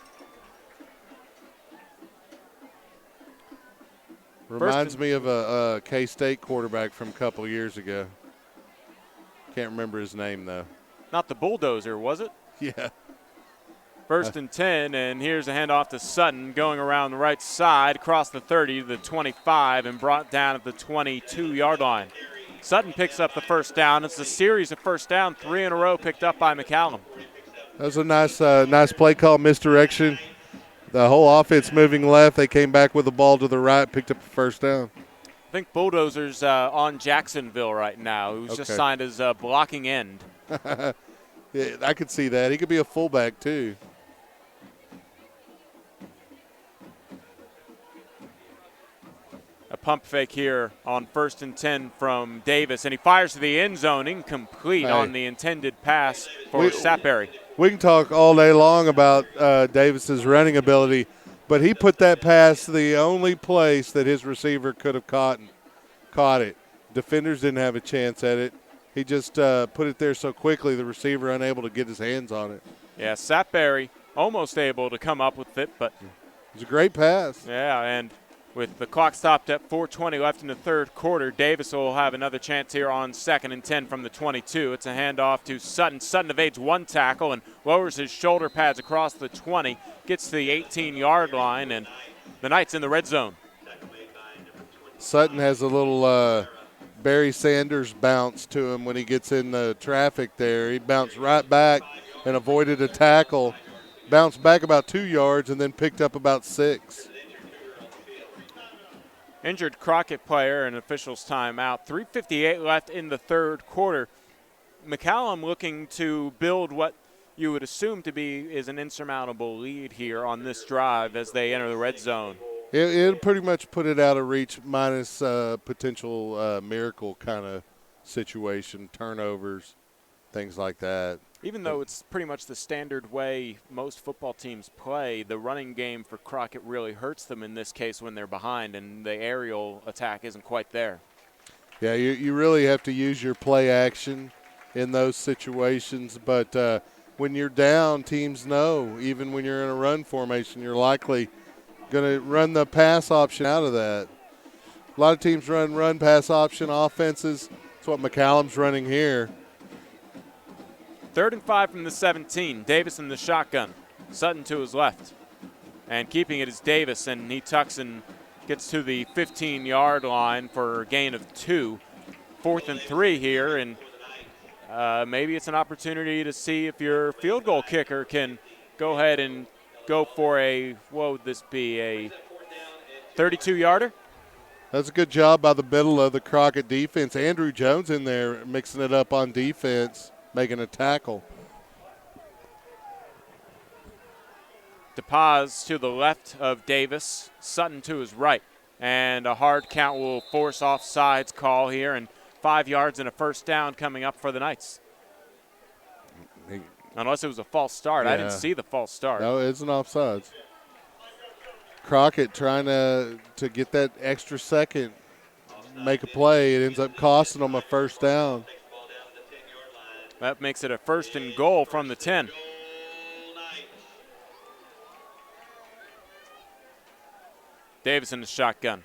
Reminds me of a K-State quarterback from a couple years ago. Can't remember his name, though. Not the bulldozer, was it? Yeah. 1st and 10, and here's a handoff to Sutton going around the right side, across the 30 to the 25, and brought down at the 22-yard line. Sutton picks up the first down. It's a series of first down, 3 in a row picked up by McCallum. That was a nice play call, misdirection. The whole offense moving left. They came back with the ball to the right, picked up the first down. I think Bulldozer's on Jacksonville right now, who's just signed as blocking end. Yeah, I could see that. He could be a fullback, too. A pump fake here on 1st and 10 from Davis, and he fires to the end zone, incomplete on the intended pass for Sapberry. We can talk all day long about Davis's running ability, but he put that pass the only place that his receiver could have caught it. Defenders didn't have a chance at it. He just put it there so quickly, the receiver unable to get his hands on it. Yeah, Sapberry almost able to come up with it, but it was a great pass. Yeah, and with the clock stopped at 4:20 left in the third quarter, Davis will have another chance here on 2nd and 10 from the 22. It's a handoff to Sutton. Sutton evades one tackle and lowers his shoulder pads across the 20, gets to the 18-yard line, and the Knights in the red zone. Sutton has a little Barry Sanders bounce to him when he gets in the traffic there. He bounced right back and avoided a tackle, bounced back about 2 yards, and then picked up about 6. Injured Crockett player and officials timeout. 3:58 left in the third quarter. McCallum looking to build what you would assume to be is an insurmountable lead here on this drive as they enter the red zone. It'll pretty much put it out of reach minus potential miracle kind of situation, turnovers, things like that. Even though it's pretty much the standard way most football teams play, the running game for Crockett really hurts them in this case when they're behind, and the aerial attack isn't quite there. Yeah, you really have to use your play action in those situations. But when you're down, teams know, even when you're in a run formation, you're likely going to run the pass option out of that. A lot of teams run pass option offenses. That's what McCallum's running here. 3rd and 5 from the 17. Davis in the shotgun. Sutton to his left. And keeping it is Davis, and he tucks and gets to the 15-yard line for a gain of 2. 4th and 3 here, and maybe it's an opportunity to see if your field goal kicker can go ahead and go for a, what would this be, a 32-yarder? That's a good job by the middle of the Crockett defense. Andrew Jones in there mixing it up on defense, making a tackle. DePaz to the left of Davis, Sutton to his right. And a hard count will force offsides call here, and 5 yards and a first down coming up for the Knights. Unless it was a false start. Yeah. I didn't see the false start. No, it's an offsides. Crockett trying to get that extra second, make a play. It ends up costing them a first down. That makes it a 1st and goal from the 10. Davis in the shotgun.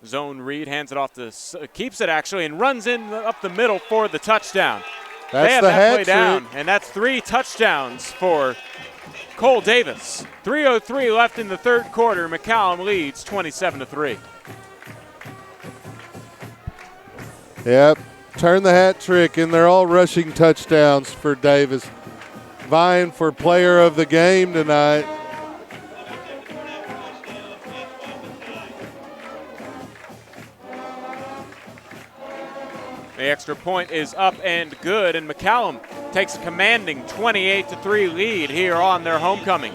Zone read, hands it off to, keeps it actually, and runs in up the middle for the touchdown. That's they have the that play hat down, trick. and that's 3 touchdowns for Cole Davis. 3:03 left in the third quarter. McCallum leads 27-3. Yep, turn the hat trick, and they're all rushing touchdowns for Davis. Vying for player of the game tonight. The extra point is up and good, and McCallum takes a commanding 28-3 lead here on their homecoming.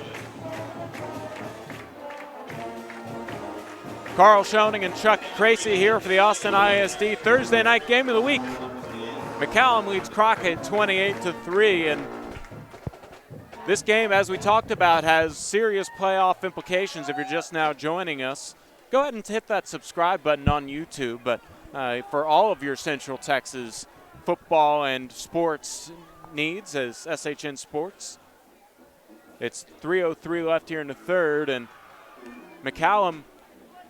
Karl, Schoening, and Chuck Kracy here for the Austin ISD Thursday night game of the week. McCallum leads Crockett 28-3, and this game, as we talked about, has serious playoff implications if you're just now joining us. Go ahead and hit that subscribe button on YouTube, but for all of your Central Texas football and sports needs as SHN Sports. It's 3:03 left here in the third, and McCallum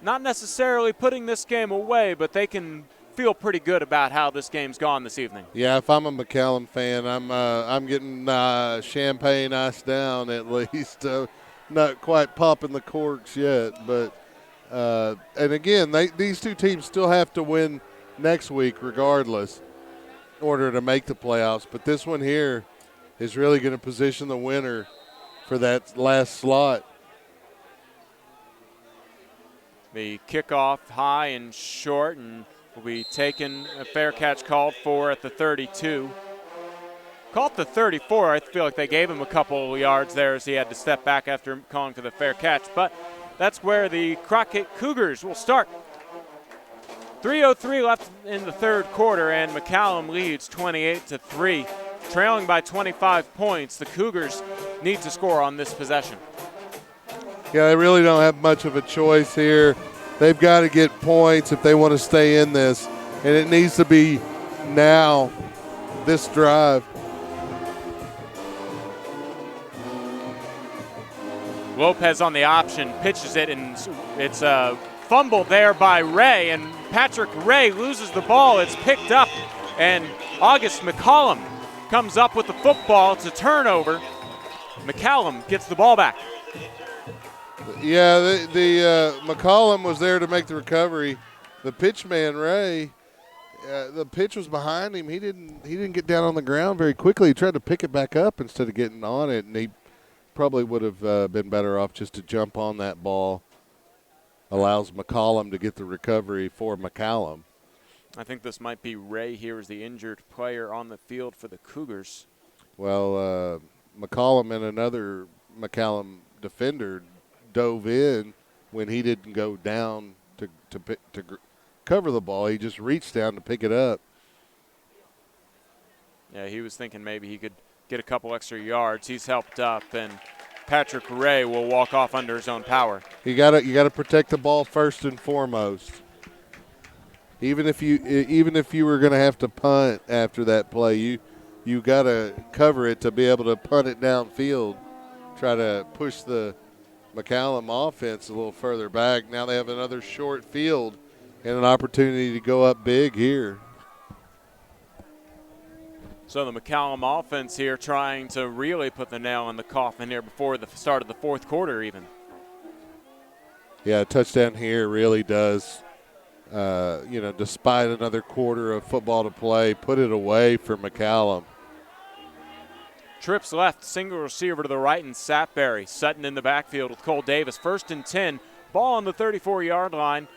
not necessarily putting this game away, but they can feel pretty good about how this game's gone this evening. Yeah, if I'm a McCallum fan, I'm getting champagne iced down at least. Not quite popping the corks yet, but and again, these two teams still have to win next week regardless in order to make the playoffs. But this one here is really going to position the winner for that last slot. The kickoff high and short, and will be taken, a fair catch called for at the 32. Called the 34. I feel like they gave him a couple yards there as he had to step back after calling for the fair catch. But that's where the Crockett Cougars will start. 3:03 left in the third quarter, and McCallum leads 28-3. Trailing by 25 points, the Cougars need to score on this possession. Yeah, they really don't have much of a choice here. They've got to get points if they want to stay in this, and it needs to be now, this drive. Lopez on the option, pitches it, and it's a fumble there by Ray, and Patrick Ray loses the ball. It's picked up, and August McCallum comes up with the football. It's a turnover. McCallum gets the ball back. Yeah, the McCallum was there to make the recovery. The pitch man, Ray, the pitch was behind him. He didn't get down on the ground very quickly. He tried to pick it back up instead of getting on it, and he probably would have been better off just to jump on that ball. Allows McCallum to get the recovery for McCallum. I think this might be Ray here as the injured player on the field for the Cougars. Well, McCallum and another McCallum defender dove in when he didn't go down to cover the ball. He just reached down to pick it up. Yeah, he was thinking maybe he could get a couple extra yards. He's helped up, and Patrick Ray will walk off under his own power. You gotta protect the ball first and foremost. Even if you were going to have to punt after that play, you gotta cover it to be able to punt it downfield. Try to push the McCallum offense a little further back. Now they have another short field and an opportunity to go up big here. So the McCallum offense here trying to really put the nail in the coffin here before the start of the fourth quarter even. Yeah, a touchdown here really does despite another quarter of football to play, put it away for McCallum. Trips left, single receiver to the right, and Sapberry. Sutton in the backfield with Cole Davis. 1st and 10, ball on the 34-yard line.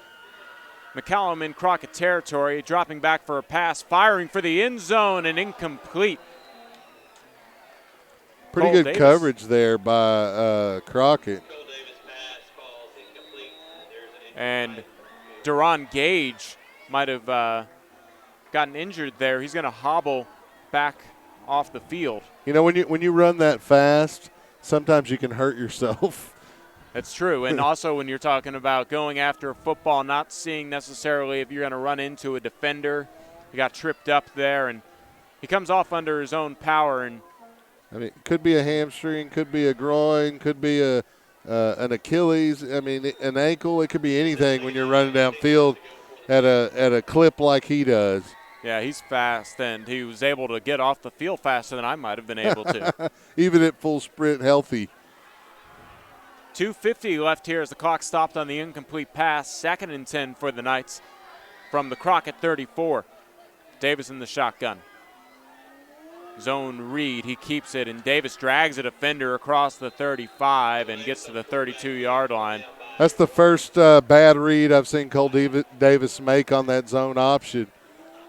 McCallum in Crockett territory, dropping back for a pass, firing for the end zone, and incomplete. Pretty Cole good Davis. coverage there by Crockett. Cole Davis pass falls incomplete. There's an And Deron Gage might have gotten injured there. He's going to hobble back off the field. You know, when you run that fast, sometimes you can hurt yourself. That's true. And also when you're talking about going after a football, not seeing necessarily if you're going to run into a defender. He got tripped up there, and he comes off under his own power. And I mean, it could be a hamstring, could be a groin, could be an Achilles. I mean, an ankle. It could be anything when you're running downfield at a clip like he does. yeah, he's fast, and he was able to get off the field faster than I might have been able to. Even at full sprint, healthy. 2:50 left here as the clock stopped on the incomplete pass. 2nd and 10 for the Knights from the Crockett 34. Davis in the shotgun. Zone read, he keeps it, and Davis drags a defender across the 35 and gets to the 32-yard line. That's the first bad read I've seen Cole Davis make on that zone option.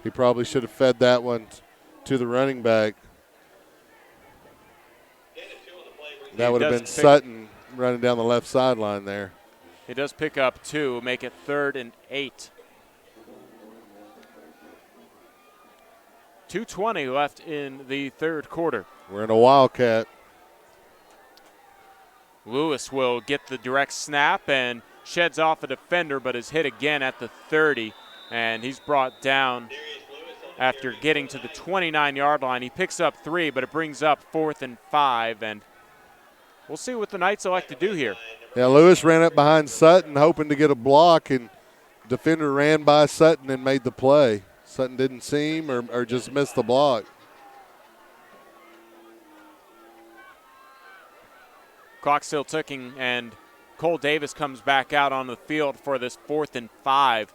He probably should have fed that one to the running back. That would have been Sutton running down the left sideline there. He does pick up 2, make it 3rd and 8. 2:20 left in the 3rd quarter. We're in a Wildcat. Lewis will get the direct snap and sheds off a defender, but is hit again at the 30, and he's brought down after getting to the 29-yard line. He picks up 3, but it brings up 4th and 5, and we'll see what the Knights elect to do here. Yeah, Lewis ran up behind Sutton hoping to get a block, and defender ran by Sutton and made the play. Sutton didn't see him or just missed the block. Clock still ticking, and Cole Davis comes back out on the field for this 4th and 5.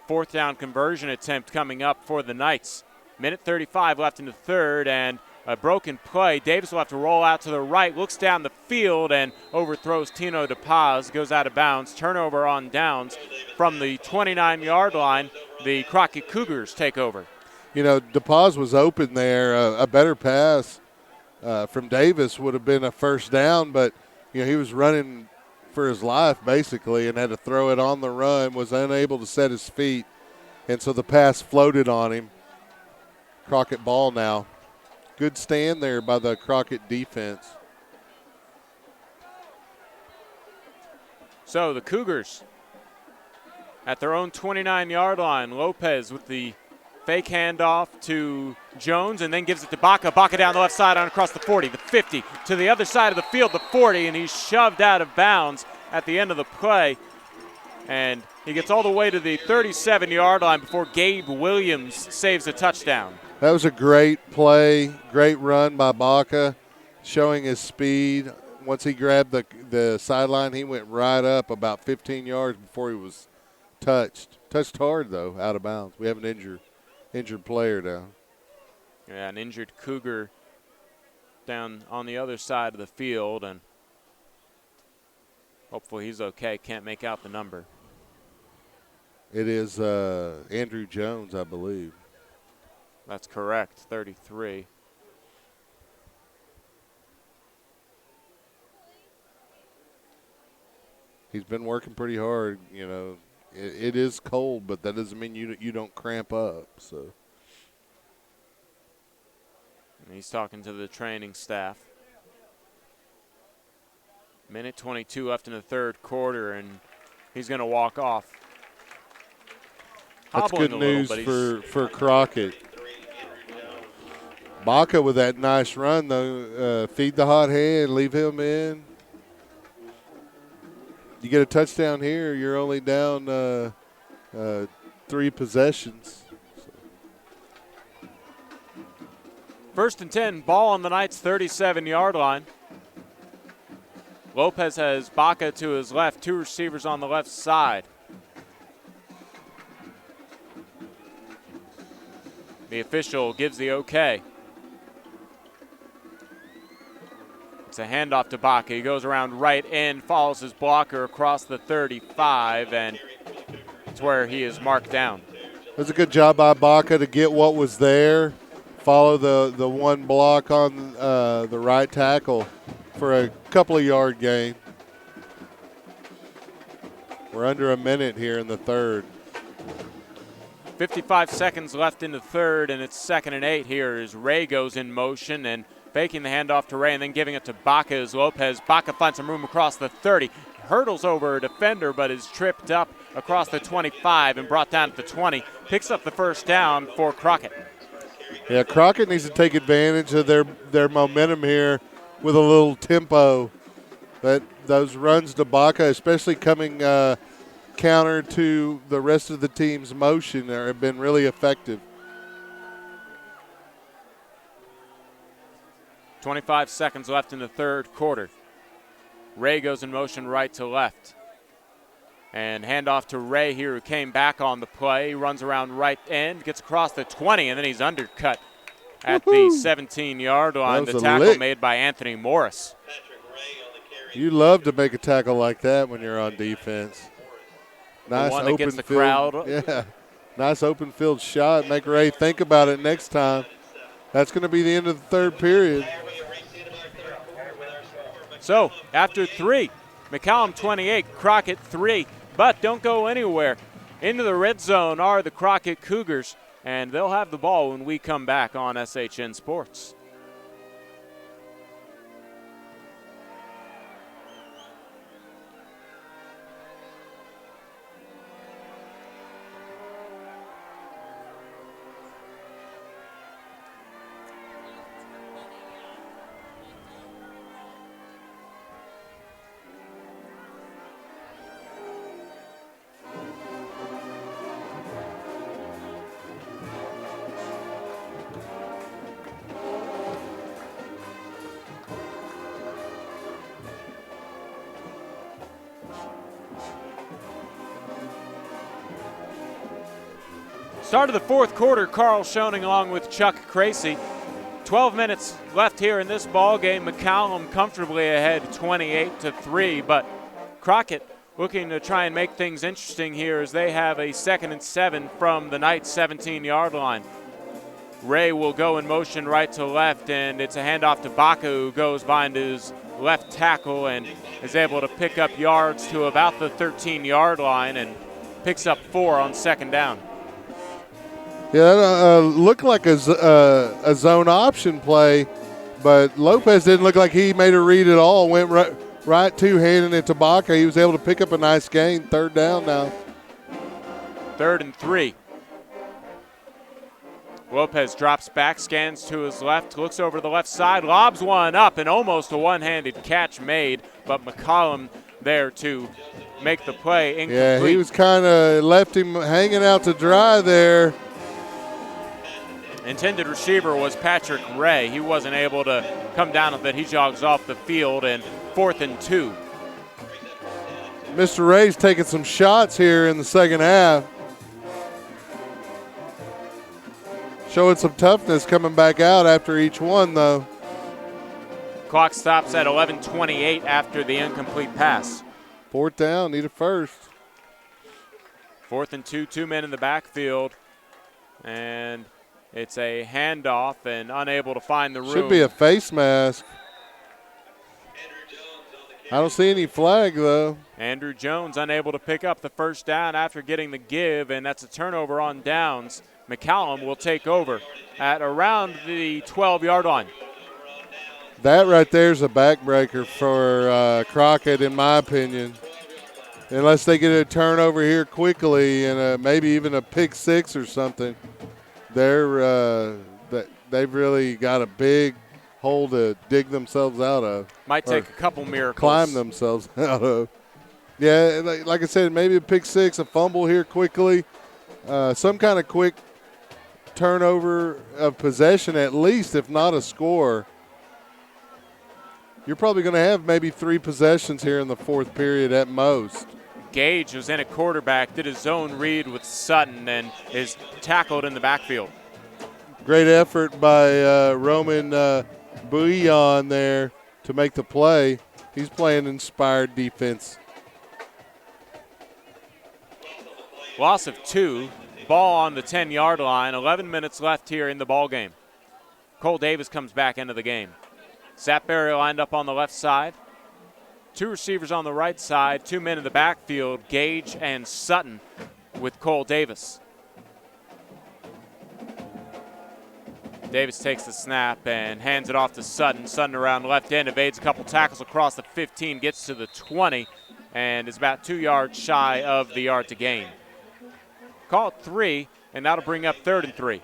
4th down conversion attempt coming up for the Knights. Minute 35 left in the 3rd, and a broken play. Davis will have to roll out to the right, looks down the field, and overthrows Tino DePaz, goes out of bounds. Turnover on downs from the 29-yard line. The Crockett Cougars take over. You know, DePaz was open there. A better pass from Davis would have been a first down, but, you know, he was running for his life basically and had to throw it on the run, was unable to set his feet, and so the pass floated on him. Crockett ball now. Good stand there by the Crockett defense. So the Cougars at their own 29-yard line. Lopez with the fake handoff to Jones and then gives it to Baca. Baca down the left side on across the 40, the 50, to the other side of the field, the 40, and he's shoved out of bounds at the end of the play. And he gets all the way to the 37-yard line before Gabe Williams saves a touchdown. That was a great play, great run by Baca, showing his speed. Once he grabbed the sideline, he went right up about 15 yards before he was touched. Touched hard, though, out of bounds. We have an injured player down. Yeah, an injured Cougar down on the other side of the field, and hopefully he's okay. Can't make out the number. It is Andrew Jones, I believe. That's correct, 33. He's been working pretty hard. You know, it is cold, but that doesn't mean you don't cramp up. So. And he's talking to the training staff. Minute 22 left in the 3rd quarter, and he's going to walk off. That's Hobbling good a little, news for Crockett. Baca with that nice run, though. Feed the hot hand, leave him in. You get a touchdown here, you're only down 3 possessions. First and 10, ball on the Knights' 37-yard line. Lopez has Baca to his left, 2 receivers on the left side. The official gives the okay. It's a handoff to Baca. He goes around right end, follows his blocker across the 35, and it's where he is marked down. It was a good job by Baca to get what was there, follow the one block on the right tackle for a couple of yard gain. We're under a minute here in the third. 55 seconds left in the third, and it's 2nd and 8 here as Ray goes in motion and faking the handoff to Ray and then giving it to Baca as Lopez. Baca finds some room across the 30, hurdles over a defender but is tripped up across the 25 and brought down to the 20. Picks up the first down for Crockett. Yeah, Crockett needs to take advantage of their momentum here with a little tempo. Those runs to Baca, especially coming counter to the rest of the team's motion, have been really effective. 25 seconds left in the third quarter. Ray goes in motion right to left. And handoff to Ray here, who came back on the play. He runs around right end, gets across the 20, and then he's undercut at the 17-yard line. The tackle made by Anthony Morris. You love to make a tackle like that when you're on defense. Nice one that open gets the field. crowd. Yeah, nice open field shot. Make Ray think about it next time. That's going to be the end of the third period. So after 3, McCallum 28, Crockett 3. But don't go anywhere. Into the red zone are the Crockett Cougars, and they'll have the ball when we come back on SHN Sports. Start of the fourth quarter, Karl Schoening along with Chuck Kracy. 12 minutes left here in this ball game. McCallum comfortably ahead 28-3, but Crockett looking to try and make things interesting here as they have a 2nd and 7 from the Knights 17-yard line. Ray will go in motion right to left, and it's a handoff to Baca, who goes behind his left tackle and is able to pick up yards to about the 13-yard line and picks up 4 on 2nd down. Yeah, that looked like a zone option play, but Lopez didn't look like he made a read at all. Went right to handing it to Baca. He was able to pick up a nice gain. 3rd down now. 3rd and 3. Lopez drops back, scans to his left, looks over the left side, lobs one up, and almost a one-handed catch made, but McCallum there to make the play incomplete. Yeah, he was kind of left him hanging out to dry there. Intended receiver was Patrick Ray. He wasn't able to come down with it. He jogs off the field, and 4th and 2. Mr. Ray's taking some shots here in the second half. Showing some toughness coming back out after each one, though. Clock stops at 11:28 after the incomplete pass. 4th down, need a first. 4th and 2, 2 men in the backfield. And it's a handoff and unable to find the room. Should be a face mask. I don't see any flag, though. Andrew Jones unable to pick up the first down after getting the give, and that's a turnover on downs. McCallum will take over at around the 12-yard line. That right there is a backbreaker for Crockett, in my opinion. Unless they get a turnover here quickly and maybe even a pick 6 or something. They've really got a big hole to dig themselves out of. Might take a couple miracles. Climb themselves out of. Yeah, like I said, maybe a pick 6, a fumble here quickly, some kind of quick turnover of possession at least, if not a score. You're probably going to have maybe 3 possessions here in the fourth period at most. Gage was in at quarterback, did his zone read with Sutton, and is tackled in the backfield. Great effort by Roman Bouillon there to make the play. He's playing inspired defense. Loss of 2. Ball on the 10-yard line. 11 minutes left here in the ball game. Cole Davis comes back into the game. Sapberry lined up on the left side. 2 receivers on the right side. 2 men in the backfield, Gage and Sutton with Cole Davis. Davis takes the snap and hands it off to Sutton. Sutton around left end, evades a couple tackles across the 15, gets to the 20, and is about 2 yards shy of the yard to gain. Call it 3, and that'll bring up 3rd and 3.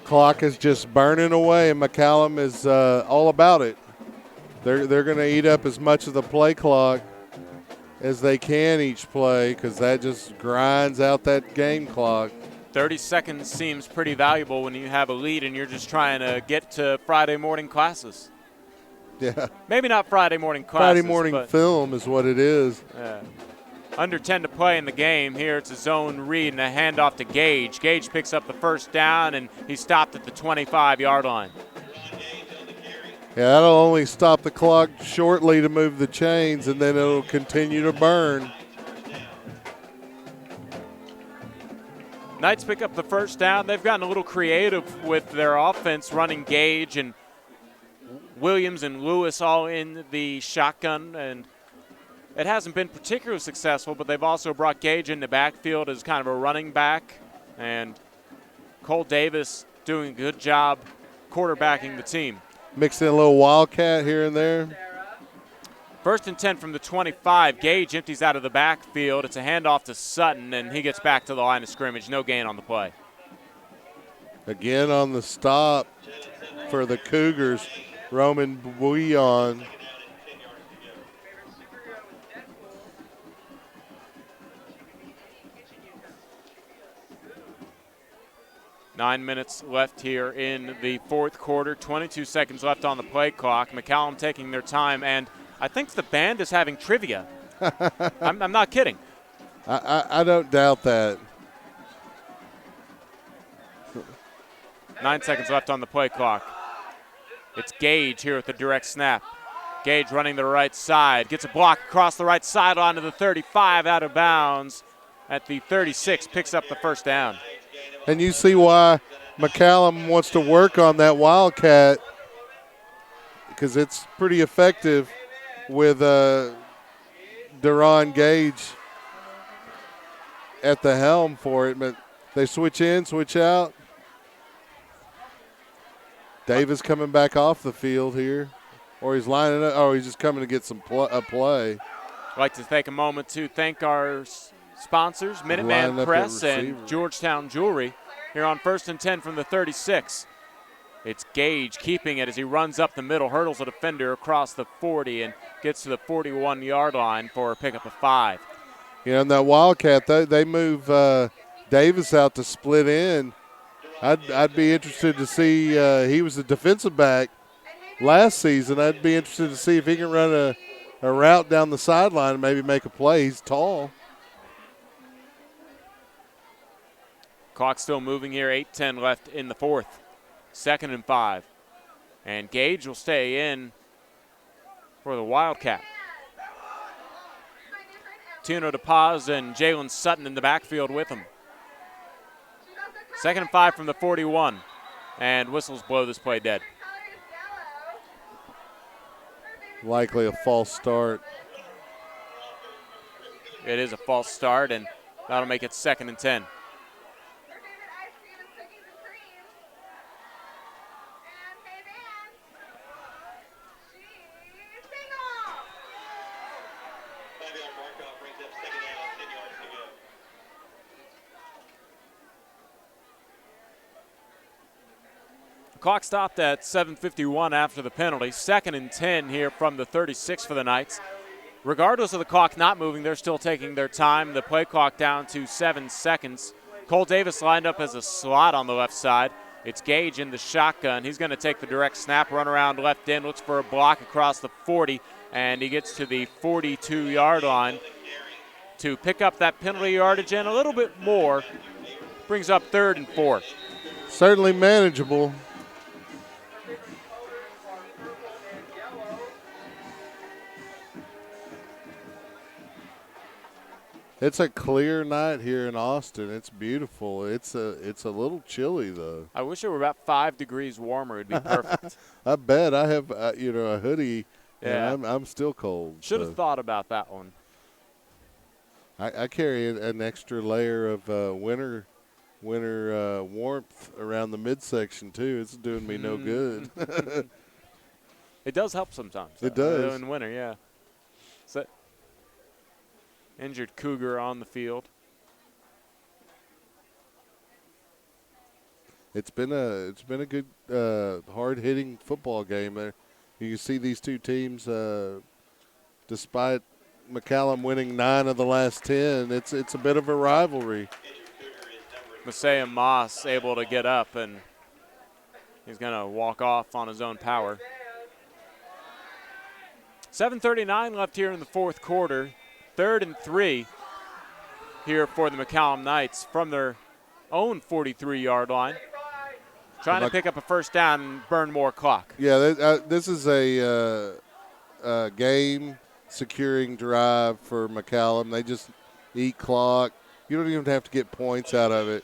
Clock is just burning away, and McCallum is all about it. They're going to eat up as much of the play clock as they can each play, because that just grinds out that game clock. 30 seconds seems pretty valuable when you have a lead and you're just trying to get to Friday morning classes. Yeah. Maybe not Friday morning classes. Friday morning film is what it is. Yeah. Under 10 to play in the game. Here it's a zone read and a handoff to Gage. Gage picks up the first down, and he stopped at the 25-yard line. Yeah, that'll only stop the clock shortly to move the chains, and then it'll continue to burn. Knights pick up the first down. They've gotten a little creative with their offense, running Gage and Williams and Lewis all in the shotgun, and it hasn't been particularly successful, but they've also brought Gage in the backfield as kind of a running back, and Cole Davis doing a good job quarterbacking the team. Mix in a little wildcat here and there. 1st and 10 from the 25. Gage empties out of the backfield. It's a handoff to Sutton, and he gets back to the line of scrimmage. No gain on the play. Again on the stop for the Cougars, Roman Bouillon. Nine minutes left here in the 4th quarter. 22 seconds left on the play clock. McCallum taking their time, and I think the band is having trivia. I'm not kidding. I don't doubt that. 9 seconds left on the play clock. It's Gage here with the direct snap. Gage running the right side. Gets a block across the right sideline to the 35, out of bounds at the 36. Picks up the first down. And you see why McCallum wants to work on that wildcat, because it's pretty effective with Deron Gage at the helm for it. But they switch in, switch out. Davis coming back off the field here, or he's lining up. Oh, he's just coming to get a play. I'd like to take a moment to thank our sponsors, Minuteman Press and Georgetown Jewelry, here on 1st and 10 from the 36. It's Gage keeping it as he runs up the middle, hurdles a defender across the 40, and gets to the 41-yard line for a pickup of 5. You know, in that wildcat, they move Davis out to split in. I'd be interested to see. He was a defensive back last season. I'd be interested to see if he can run a route down the sideline and maybe make a play. He's tall. Clock still moving here, 8:10 left in the 4th. 2nd and 5. And Gage will stay in for the Wildcat. Tino DePaz and Jalen Sutton in the backfield with him. 2nd and 5 from the 41. And whistles blow this play dead. Likely a false start. It is a false start, and that'll make it 2nd and 10. Clock stopped at 7:51 after the penalty. 2nd and 10 here from the 36 for the Knights. Regardless of the clock not moving, they're still taking their time. The play clock down to 7 seconds. Cole Davis lined up as a slot on the left side. It's Gage in the shotgun. He's going to take the direct snap, run around left end, looks for a block across the 40, and he gets to the 42-yard line to pick up that penalty yardage and a little bit more. Brings up 3rd and 4. Certainly manageable. It's a clear night here in Austin. It's beautiful. It's a little chilly though. I wish it were about 5 degrees warmer. It'd be perfect. I bet I have a hoodie. Yeah. And I'm still cold. Should have thought about that one. I carry an extra layer of winter warmth around the midsection too. It's doing me no good. It does help sometimes. It does. In winter, yeah. So, injured Cougar on the field. It's been a good hard hitting football game there. You can see these two teams, despite McCallum winning 9 of the last 10, it's a bit of a rivalry. Messiah Moss able to get up, and he's going to walk off on his own power. 7:39 left here in the 4th quarter. 3rd and 3 here for the McCallum Knights from their own 43-yard line. Trying to pick up a first down and burn more clock. Yeah, this is a game-securing drive for McCallum. They just eat clock. You don't even have to get points out of it.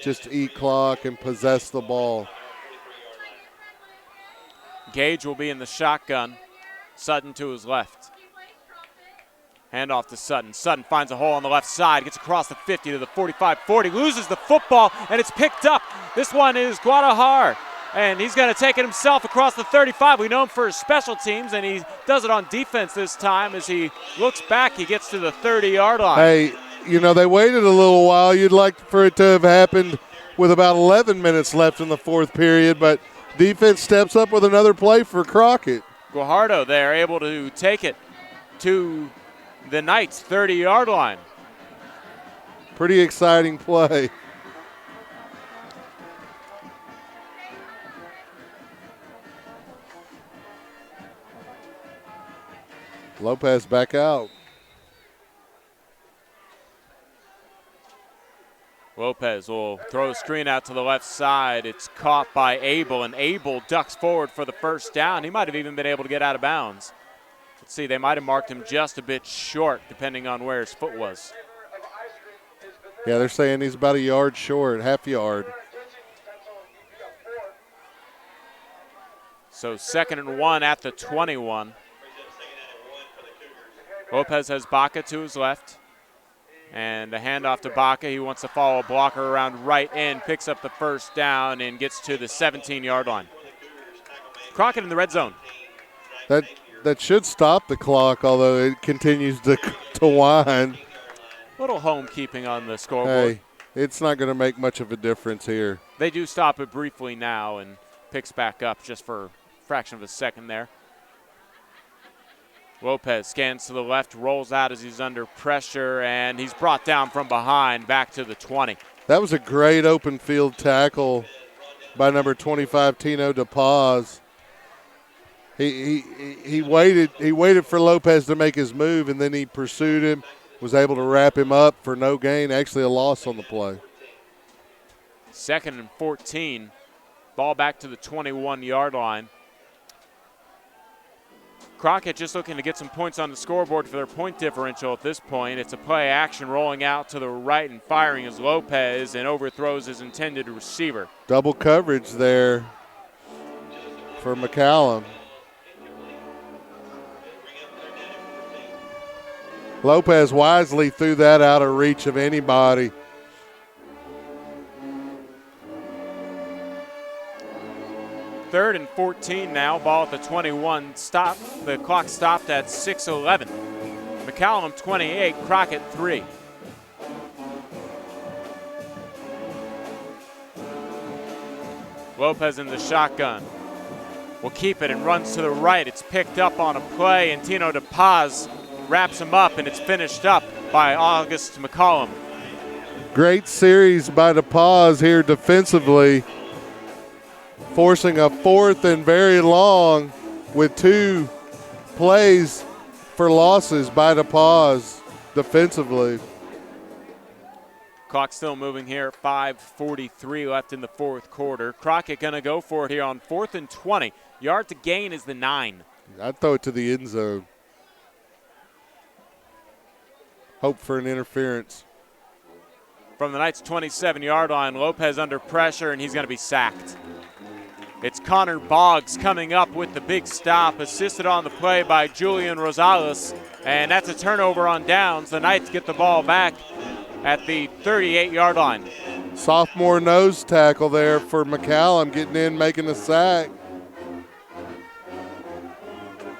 Just eat clock and possess the ball. Gage will be in the shotgun. Sutton to his left. Handoff to Sutton. Sutton finds a hole on the left side, gets across the 50 to the 45-40, loses the football, and it's picked up. This one is Guadalajara, and he's going to take it himself across the 35. We know him for his special teams, and he does it on defense this time. As he looks back, he gets to the 30-yard line. Hey, they waited a little while. You'd like for it to have happened with about 11 minutes left in the 4th period, but defense steps up with another play for Crockett. Guajardo there able to take it to the Knights' 30-yard line. Pretty exciting play. Lopez back out. Lopez will throw a screen out to the left side. It's caught by Abel, and Abel ducks forward for the first down. He might have even been able to get out of bounds. Let's see, they might have marked him just a bit short, depending on where his foot was. Yeah, they're saying he's about a yard short, half yard. So 2nd and 1 at the 21. Lopez has Baca to his left. And a handoff to Baca. He wants to follow a blocker around right in, picks up the first down, and gets to the 17-yard line. Crockett in the red zone. That should stop the clock, although it continues to wind. Little homekeeping on the scoreboard. Hey, it's not going to make much of a difference here. They do stop it briefly now and picks back up just for a fraction of a second there. Lopez scans to the left, rolls out as he's under pressure, and he's brought down from behind back to the 20. That was a great open field tackle by number 25, Tino DePaz. He waited for Lopez to make his move, and then he pursued him, was able to wrap him up for no gain, actually a loss on the play. 2nd and 14. Ball back to the 21-yard line. Crockett just looking to get some points on the scoreboard for their point differential at this point. It's a play action rolling out to the right and firing as Lopez and overthrows his intended receiver. Double coverage there for McCallum. Lopez wisely threw that out of reach of anybody. Third and 14 now, ball at the 21. Stop. The clock stopped at 6:11. McCallum 28, Crockett 3. Lopez in the shotgun. Will keep it and runs to the right. It's picked up on a play, and Tino DePaz wraps him up, and it's finished up by August McCallum. Great series by DePaz here defensively, forcing a 4th and very long with 2 plays for losses by DePaz. defensively. Clock still moving here. 5:43 left in the fourth quarter. Crockett going to go for it here on 4th and 20. Yard to gain is the 9. I'd throw it to the end zone. Hope for an interference. From the Knights' 27-yard line, Lopez under pressure, and he's going to be sacked. It's Connor Boggs coming up with the big stop, assisted on the play by Julian Rosales, and that's a turnover on downs. The Knights get the ball back at the 38-yard line. Sophomore nose tackle there for McCallum, getting in, making the sack.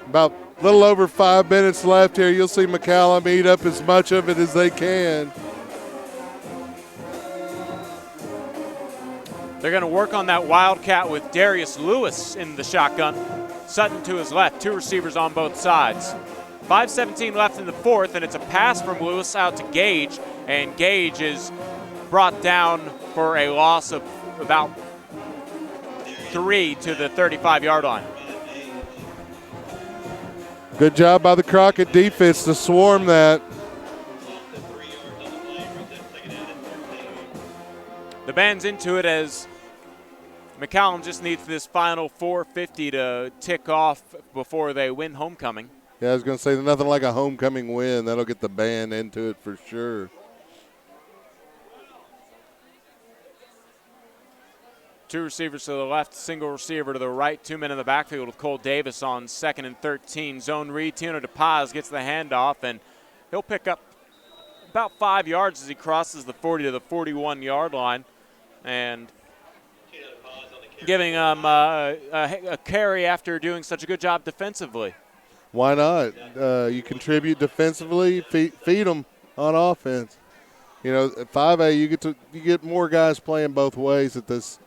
About a little over 5 minutes left here. You'll see McCallum eat up as much of it as they can. They're going to work on that wildcat with Darius Lewis in the shotgun. Sutton to his left, 2 receivers on both sides. 5:17 left in the fourth, and it's a pass from Lewis out to Gage, and Gage is brought down for a loss of about 3 to the 35-yard line. Good job by the Crockett defense to swarm that. The band's into it as McCallum just needs this final 4:50 to tick off before they win homecoming. Yeah, I was going to say nothing like a homecoming win. That'll get the band into it for sure. Two receivers to the left, single receiver to the right, 2 men in the backfield with Cole Davis on 2nd and 13. Zone read, Tino DePaz gets the handoff, and he'll pick up about 5 yards as he crosses the 40 to the 41-yard line, and giving him a carry after doing such a good job defensively. Why not? You contribute defensively, feed them on offense. You know, at 5A, you get more guys playing both ways at this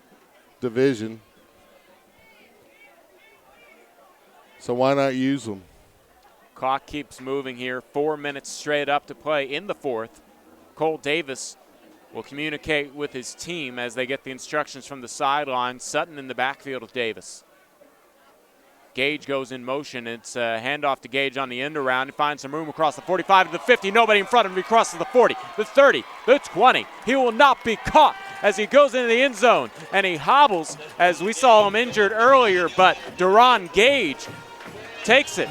division. So why not use them? Clock keeps moving here. 4 minutes straight up to play in the fourth. Cole Davis will communicate with his team as they get the instructions from the sideline. Sutton in the backfield with Davis. Gage goes in motion. It's a handoff to Gage on the end around. He finds some room across the 45 to the 50. Nobody in front of him. He crosses the 40, the 30, the 20. He will not be caught as he goes into the end zone. And he hobbles as we saw him injured earlier, but Duron Gage takes it.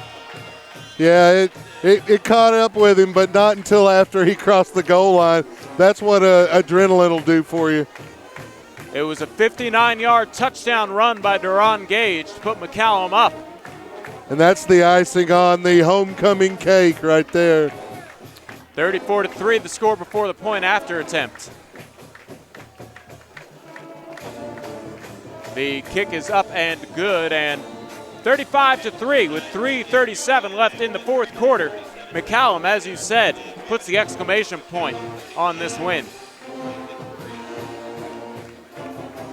Yeah, it caught up with him, but not until after he crossed the goal line. That's what adrenaline will do for you. It was a 59-yard touchdown run by Duron Gage to put McCallum up. And that's the icing on the homecoming cake right there. 34-3, the score before the point after attempt. The kick is up and good, and 35-3 with 3:37 left in the fourth quarter. McCallum, as you said, puts the exclamation point on this win.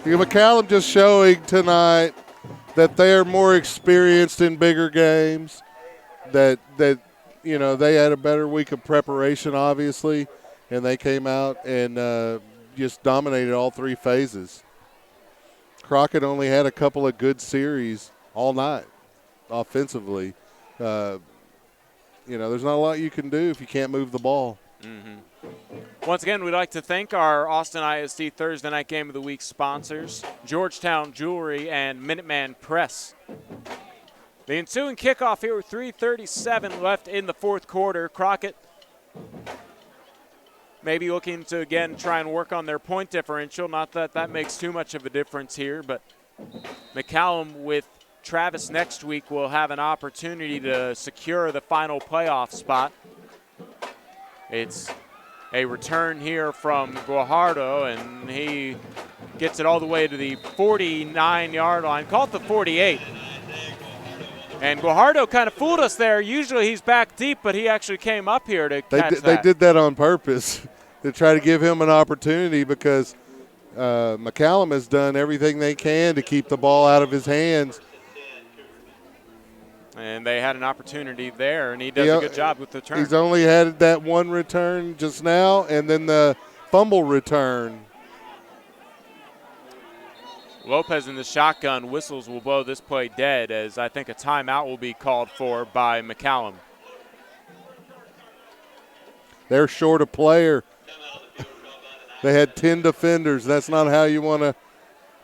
McCallum just showing tonight that they're more experienced in bigger games, that you know, they had a better week of preparation, obviously, and they came out and just dominated all 3 phases. Crockett only had a couple of good series all night offensively. You know, there's not a lot you can do if you can't move the ball. Mm-hmm. Once again, we'd like to thank our Austin ISD Thursday Night Game of the Week sponsors, Georgetown Jewelry and Minuteman Press. The ensuing kickoff here with 3:37 left in the fourth quarter. Crockett maybe looking to, again, try and work on their point differential. Not that that makes too much of a difference here, but McCallum with Travis next week will have an opportunity to secure the final playoff spot. It's a return here from Guajardo, and he gets it all the way to the 49-yard line. Call it the 48. And Guajardo kind of fooled us there. Usually he's back deep, but he actually came up here to catch that. They did that on purpose to try to give him an opportunity because McCallum has done everything they can to keep the ball out of his hands. And they had an opportunity there, and he does a good job with the return. He's only had that one return just now, and then the fumble return. Lopez in the shotgun. Whistles will blow this play dead, as I think a timeout will be called for by McCallum. They're short a player. They had 10 defenders. That's not how you want to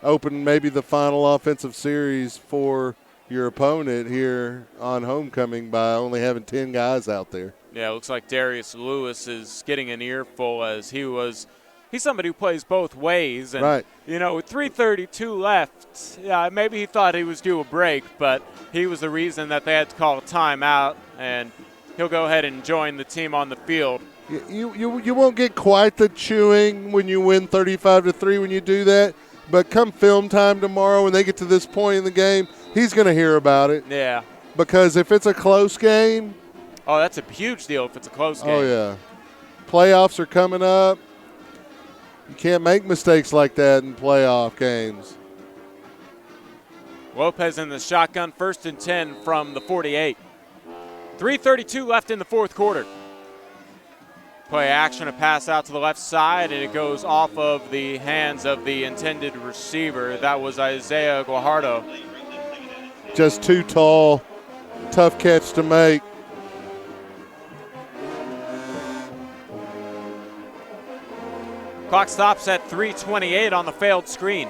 open maybe the final offensive series for your opponent here on homecoming by only having 10 guys out there. Yeah, it looks like Darius Lewis is getting an earful as he's somebody who plays both ways. And, right. You know, with 3:32 left, yeah, maybe he thought he was due a break, but he was the reason that they had to call a timeout, and he'll go ahead and join the team on the field. You won't get quite the chewing when you win 35-3 when you do that, but come film time tomorrow when they get to this point in the game, he's going to hear about it. Yeah. Because if it's a close game. Oh, that's a huge deal if it's a close game. Oh, yeah. Playoffs are coming up. You can't make mistakes like that in playoff games. Lopez in the shotgun, 1st and 10 from the 48. 3:32 left in the fourth quarter. Play action, a pass out to the left side, and it goes off of the hands of the intended receiver. That was Isaiah Guajardo. Just too tall, tough catch to make. Clock stops at 3:28 on the failed screen.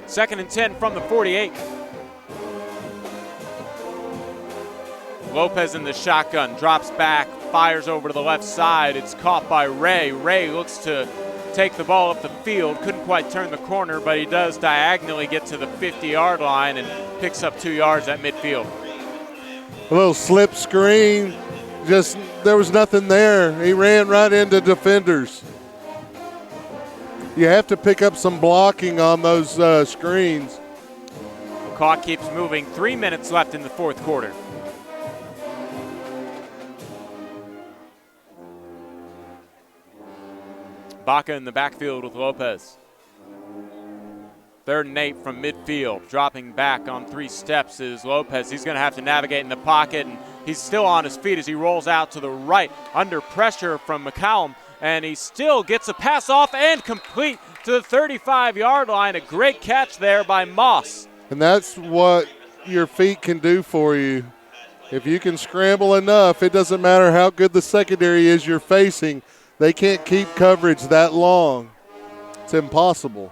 Second and 10 from the 48. Lopez in the shotgun, drops back, fires over to the left side. It's caught by Ray. Ray looks to take the ball up the field. Couldn't quite turn the corner, but he does diagonally get to the 50-yard line and picks up 2 yards at midfield. A little slip screen. Just there was nothing there. He ran right into defenders. You have to pick up some blocking on those screens. The clock keeps moving. 3 minutes left in the fourth quarter. Baca in the backfield with Lopez. 3rd and 8 from midfield. Dropping back on 3 steps is Lopez. He's going to have to navigate in the pocket, and he's still on his feet as he rolls out to the right under pressure from McCallum, and he still gets a pass off and complete to the 35-yard line. A great catch there by Moss. And that's what your feet can do for you. If you can scramble enough, it doesn't matter how good the secondary is you're facing. They can't keep coverage that long. It's impossible.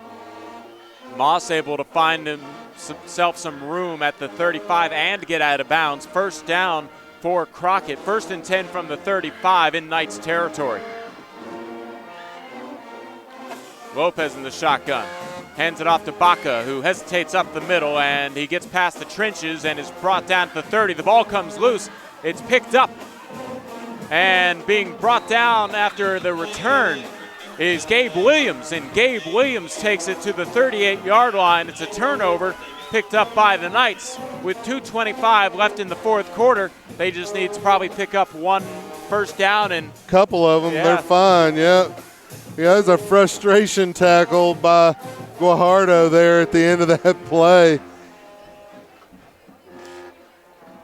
Moss able to find himself some room at the 35 and get out of bounds. First down for Crockett. 1st and 10 from the 35 in Knights territory. Lopez in the shotgun. Hands it off to Baca, who hesitates up the middle, and he gets past the trenches and is brought down to the 30. The ball comes loose. It's picked up. And being brought down after the return is Gabe Williams, and Gabe Williams takes it to the 38-yard line. It's a turnover picked up by the Knights. With 2:25 left in the fourth quarter, they just need to probably pick up 1 first down. And couple of them, they're fine, yeah. Yeah, there's a frustration tackle by Guajardo there at the end of that play.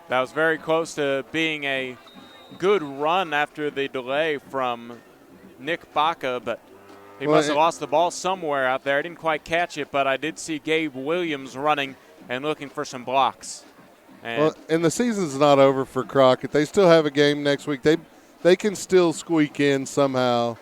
That was very close to being a good run after the delay from Nick Baca, but he must have lost the ball somewhere out there. I didn't quite catch it, but I did see Gabe Williams running and looking for some blocks. And the season's not over for Crockett. They still have a game next week. They can still squeak in somehow.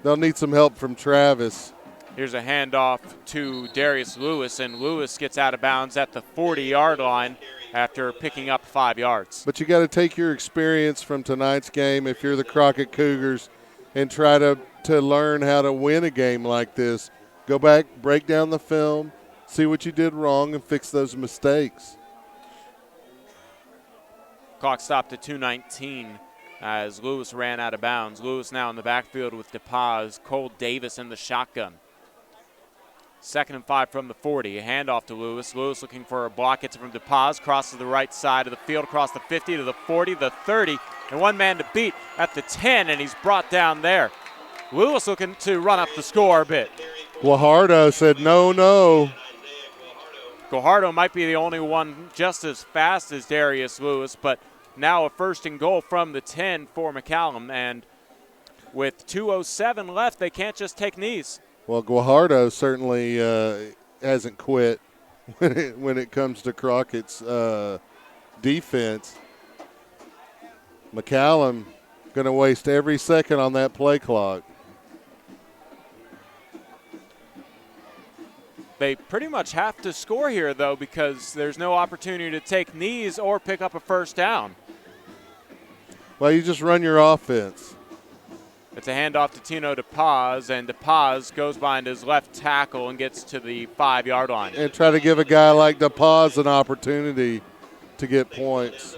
They'll need some help from Travis. Here's a handoff to Darius Lewis, and Lewis gets out of bounds at the 40-yard line after picking up 5 yards. But you got to take your experience from tonight's game if you're the Crockett Cougars and try to learn how to win a game like this. Go back, break down the film, see what you did wrong, and fix those mistakes. Clock stopped at 2:19 as Lewis ran out of bounds. Lewis now in the backfield with DePaz. Cole Davis in the shotgun. 2nd and 5 from the 40. A handoff to Lewis. Lewis looking for a block. Gets it from DePaz. Crosses the right side of the field. Across the 50 to the 40, the 30. And one man to beat at the 10, and he's brought down there. Lewis looking to run up the score a bit. Guajardo said no. Guajardo might be the only one just as fast as Darius Lewis, but now a 1st and goal from the 10 for McCallum. And with 2:07 left, they can't just take knees. Well, Guajardo certainly hasn't quit when it comes to Crockett's defense. McCallum going to waste every second on that play clock. They pretty much have to score here, though, because there's no opportunity to take knees or pick up a first down. Well, you just run your offense. It's a handoff to Tino DePaz, and DePaz goes behind his left tackle and gets to the 5-yard line. And try to give a guy like DePaz an opportunity to get points.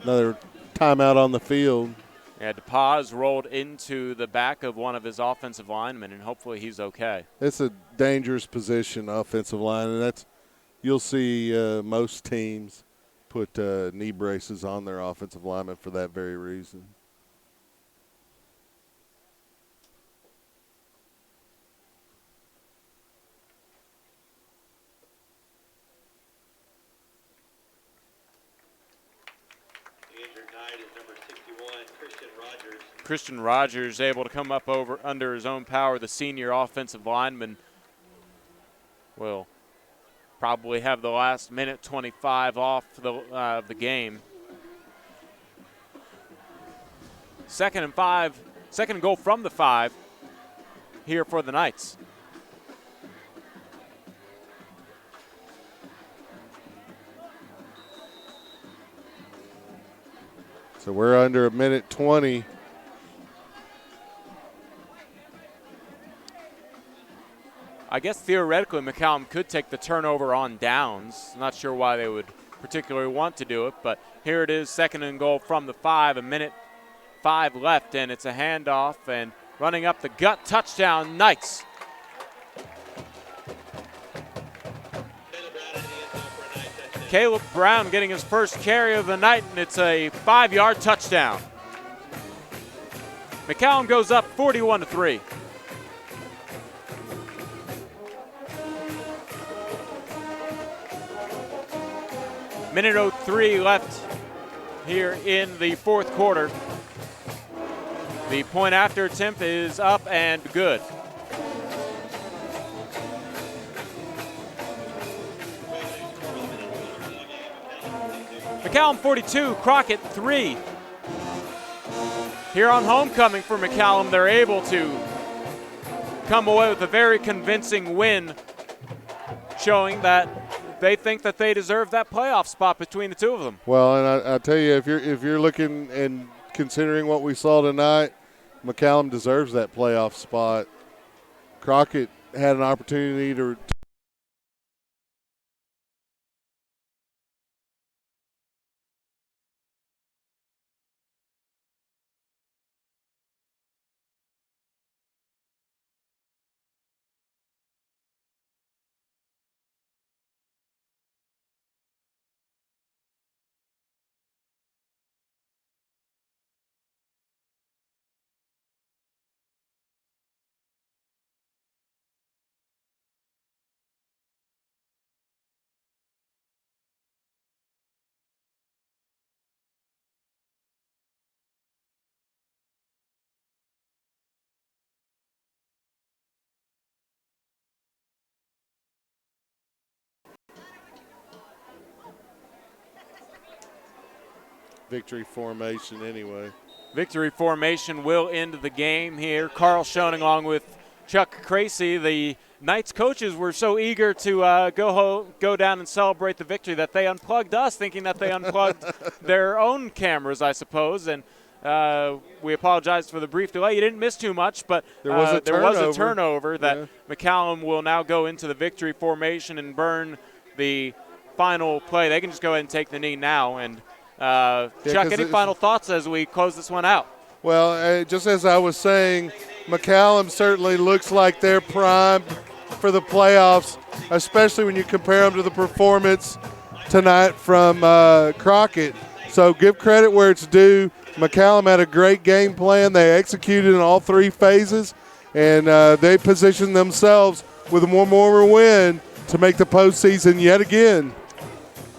Another timeout on the field. Yeah, DePaz rolled into the back of one of his offensive linemen, and hopefully he's okay. It's a dangerous position, offensive line, and that's you'll see most teams put knee braces on their offensive linemen for that very reason. Christian Rogers able to come up over under his own power. The senior offensive lineman will probably have the last minute 25 off the game. Second and goal from the 5 here for the Knights. So we're under a minute 20. I guess theoretically McCallum could take the turnover on downs. Not sure why they would particularly want to do it, but here it is, second and goal from the 5, a minute 5 left, and it's a handoff and running up the gut, touchdown Knights. Caleb Brown getting his first carry of the night, and it's a 5-yard touchdown. McCallum goes up 41-3. Minute 03 left here in the fourth quarter. The point after attempt is up and good. McCallum 42, Crockett 3. Here on homecoming for McCallum, they're able to come away with a very convincing win, showing that they think that they deserve that playoff spot between the two of them. Well, and I tell you, if you're looking and considering what we saw tonight, McCallum deserves that playoff spot. Crockett had an opportunity to victory formation anyway. Victory formation will end the game here. Karl Schoening along with Chuck Kracy. The Knights coaches were so eager to go down and celebrate the victory that they unplugged us, thinking that they unplugged their own cameras, I suppose. And we apologize for the brief delay. You didn't miss too much, but there was a turnover that McCallum will now go into the victory formation and burn the final play. They can just go ahead and take the knee now. And Chuck, any final thoughts as we close this one out? Well, just as I was saying, McCallum certainly looks like they're primed for the playoffs, especially when you compare them to the performance tonight from Crockett. So give credit where it's due. McCallum had a great game plan. They executed in all 3 phases, and they positioned themselves with one more win to make the postseason yet again.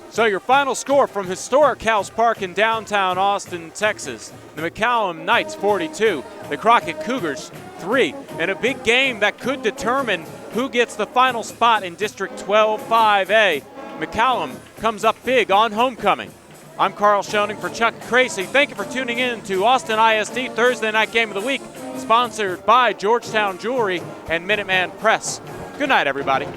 So your final score from historic Cowles Park in downtown Austin, Texas. The McCallum Knights 42, the Crockett Cougars 3, and a big game that could determine who gets the final spot in District 12-5A. McCallum comes up big on homecoming. I'm Karl Schoening for Chuck Kracy. Thank you for tuning in to Austin ISD Thursday Night Game of the Week, sponsored by Georgetown Jewelry and Minuteman Press. Good night, everybody.